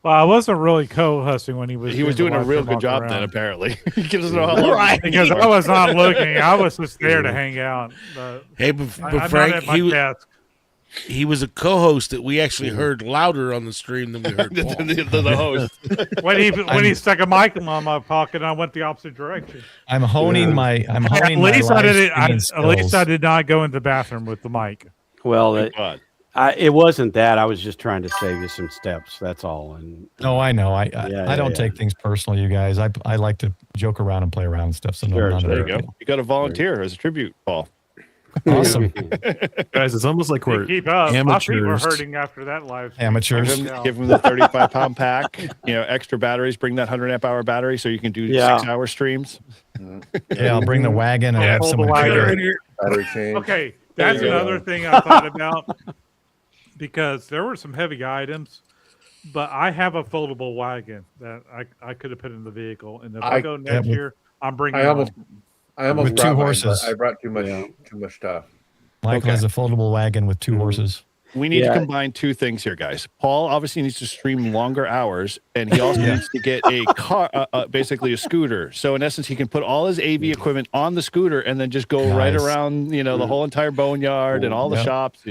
Well, I wasn't really co-hosting when he was. He was doing a real good job then, apparently. He doesn't know how long. Right. Because I was not looking. I was just there to hang out. Hey, but Frank, he was a co-host that we actually heard louder on the stream than we heard Paul. the host. when he stuck a mic in my pocket, I went the opposite direction. I'm honing my. At least I skills. did not go into the bathroom with the mic. Well, it wasn't that. I was just trying to save you some steps. That's all. And no, I know. I don't take things personal, you guys. I like to joke around and play around and stuff. So There you go. You got to volunteer as a tribute, Paul. Awesome. Guys, it's almost like we're keep up. My feet were amateurs. hurting after that live stream. Amateurs. Give him the 35-pound pack. Extra batteries. Bring that 100 amp hour battery so you can do 6-hour streams. Yeah, I'll bring the wagon and have some Battery change. Okay, that's another thing I thought about, because there were some heavy items, but I have a foldable wagon that I could have put in the vehicle, and if I go next year, I'm bringing. I almost with brought 2 mine, horses. but I brought too much stuff. Michael has a foldable wagon with 2 horses. We need to combine 2 things here, guys. Paul obviously needs to stream longer hours, and he also needs to get a car, basically a scooter. So in essence, he can put all his AV equipment on the scooter and then just go right around, the whole entire boneyard and all the shops.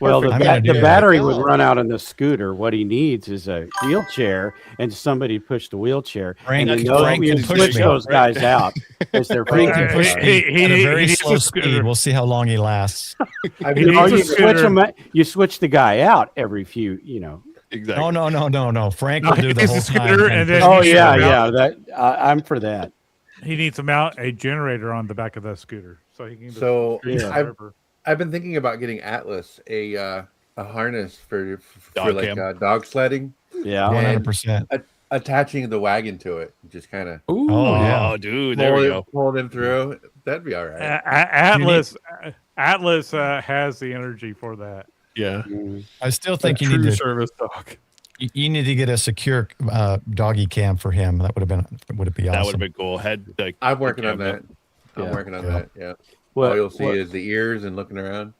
Well, the battery would run out on the scooter. What he needs is a wheelchair and somebody push the wheelchair. Frank and can switch those guys out as they're Frank can push me at a very slow speed. We'll see how long he lasts. You switch the guy out every few, Exactly. No. Frank will do the whole time. I'm for that. He needs to mount a generator on the back of the scooter so he can. I've been thinking about getting Atlas a harness for dog sledding. Yeah, 100%. Attaching the wagon to it, just kind of. Oh, dude, there we go. Pull him through. That'd be all right. Atlas has the energy for that. Yeah, I still think you need to service dog. You need to get a secure doggy cam for him. That would be awesome. That would have been cool. I'm working on that. I'm working on that. Yeah. All you'll see is the ears and looking around.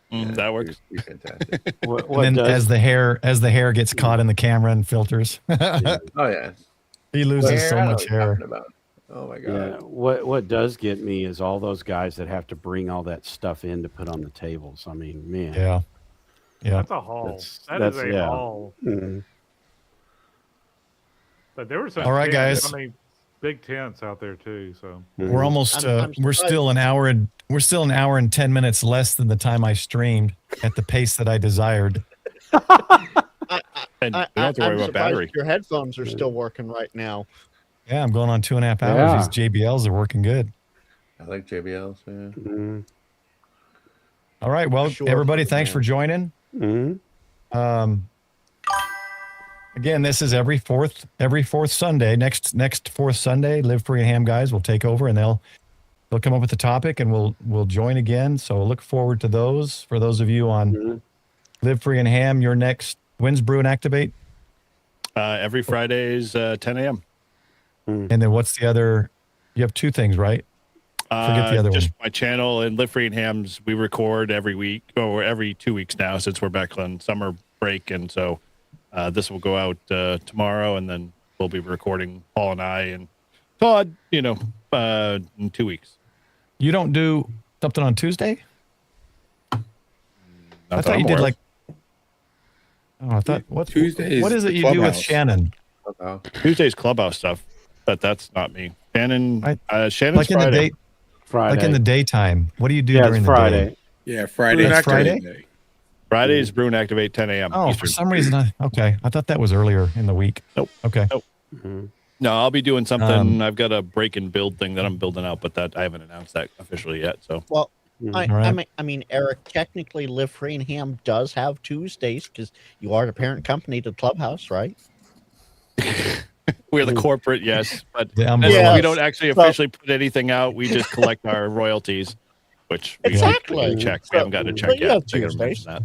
That works. Be fantastic. And then as the hair gets caught in the camera and filters. Oh yeah. He loses so much hair. Oh my god. Yeah. What does get me is all those guys that have to bring all that stuff in to put on the tables. I mean, man. Yeah. That's a haul. That's a haul. Mm-hmm. But there were some. All right, guys. Big tents out there too. So we're almost. We're still an hour and 10 minutes less than the time I streamed at the pace that I desired. And we don't have to worry about battery. Your headphones are still working right now. Yeah, I'm going on 2.5 hours. These JBLs are working good. I like JBLs. Yeah. Mm-hmm. All right. Well, everybody, thanks for joining. Mm-hmm. Again, this is every fourth Sunday. Next fourth Sunday, Live Free and Ham guys will take over, and they'll come up with the topic, and we'll join again. So look forward to those. For those of you on Live Free and Ham, your next when's Brew and Activate? Every Fridays, 10 a.m. And then what's the other? You have 2 things, right? Forget the other just one. My channel and Live Free and Hams. We record every week or every 2 weeks now since we're back on summer break, and so. This will go out tomorrow, and then we'll be recording Paul and I and Todd, in 2 weeks. You don't do something on Tuesday? I thought you did Oh, I thought what Tuesdays what is it the you do with Clubhouse. Shannon? Tuesday's Clubhouse stuff. That's not me. Shannon. Shannon's Like in the Friday. day, like in the daytime. What do you do Yeah, during it's the Friday. day? Yeah, Friday. That's Friday? Day. Friday is Brew and Activate 10 a.m. Oh, Eastern. for some reason, okay. I thought that was earlier in the week. Nope. Okay. Nope. No, I'll be doing something. I've got a break and build thing that I'm building out, but that I haven't announced that officially yet. So, Well, All right. I mean, Eric, technically, Live Free and Ham does have Tuesdays because you are the parent company to Clubhouse, right? we're the corporate, yes, but The umbrella. we don't actually officially put anything out. We just collect our royalties, which we Exactly. check. We haven't gotten a check But you yet. have I gotta mention Tuesdays. that.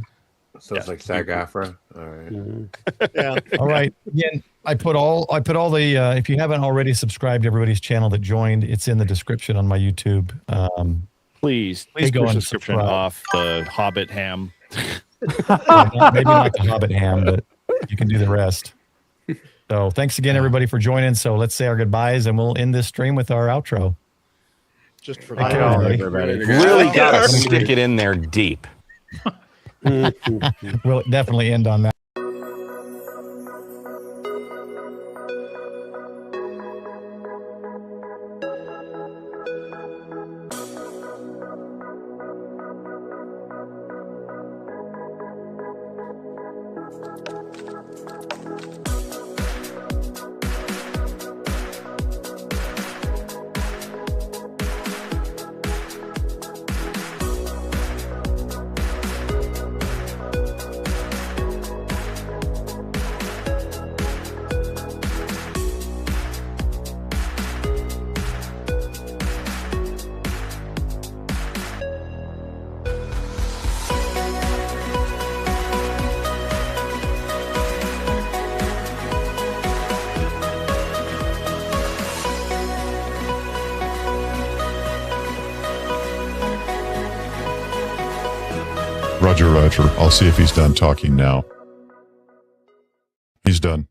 So it's like SAG-AFTRA. All right. Yeah. All right. Again, I put all the if you haven't already subscribed to everybody's channel that joined, it's in the description on my YouTube. Please Please take go your and subscription subscribe. off the Hobbit ham. Maybe not the Hobbit ham, but you can do the rest. So thanks again, everybody, for joining. So let's say our goodbyes, and we'll end this stream with our outro. Just for Take care, everybody. Really gotta stick it in there deep. We'll definitely end on that. Roger, Roger. I'll see if he's done talking now. He's done.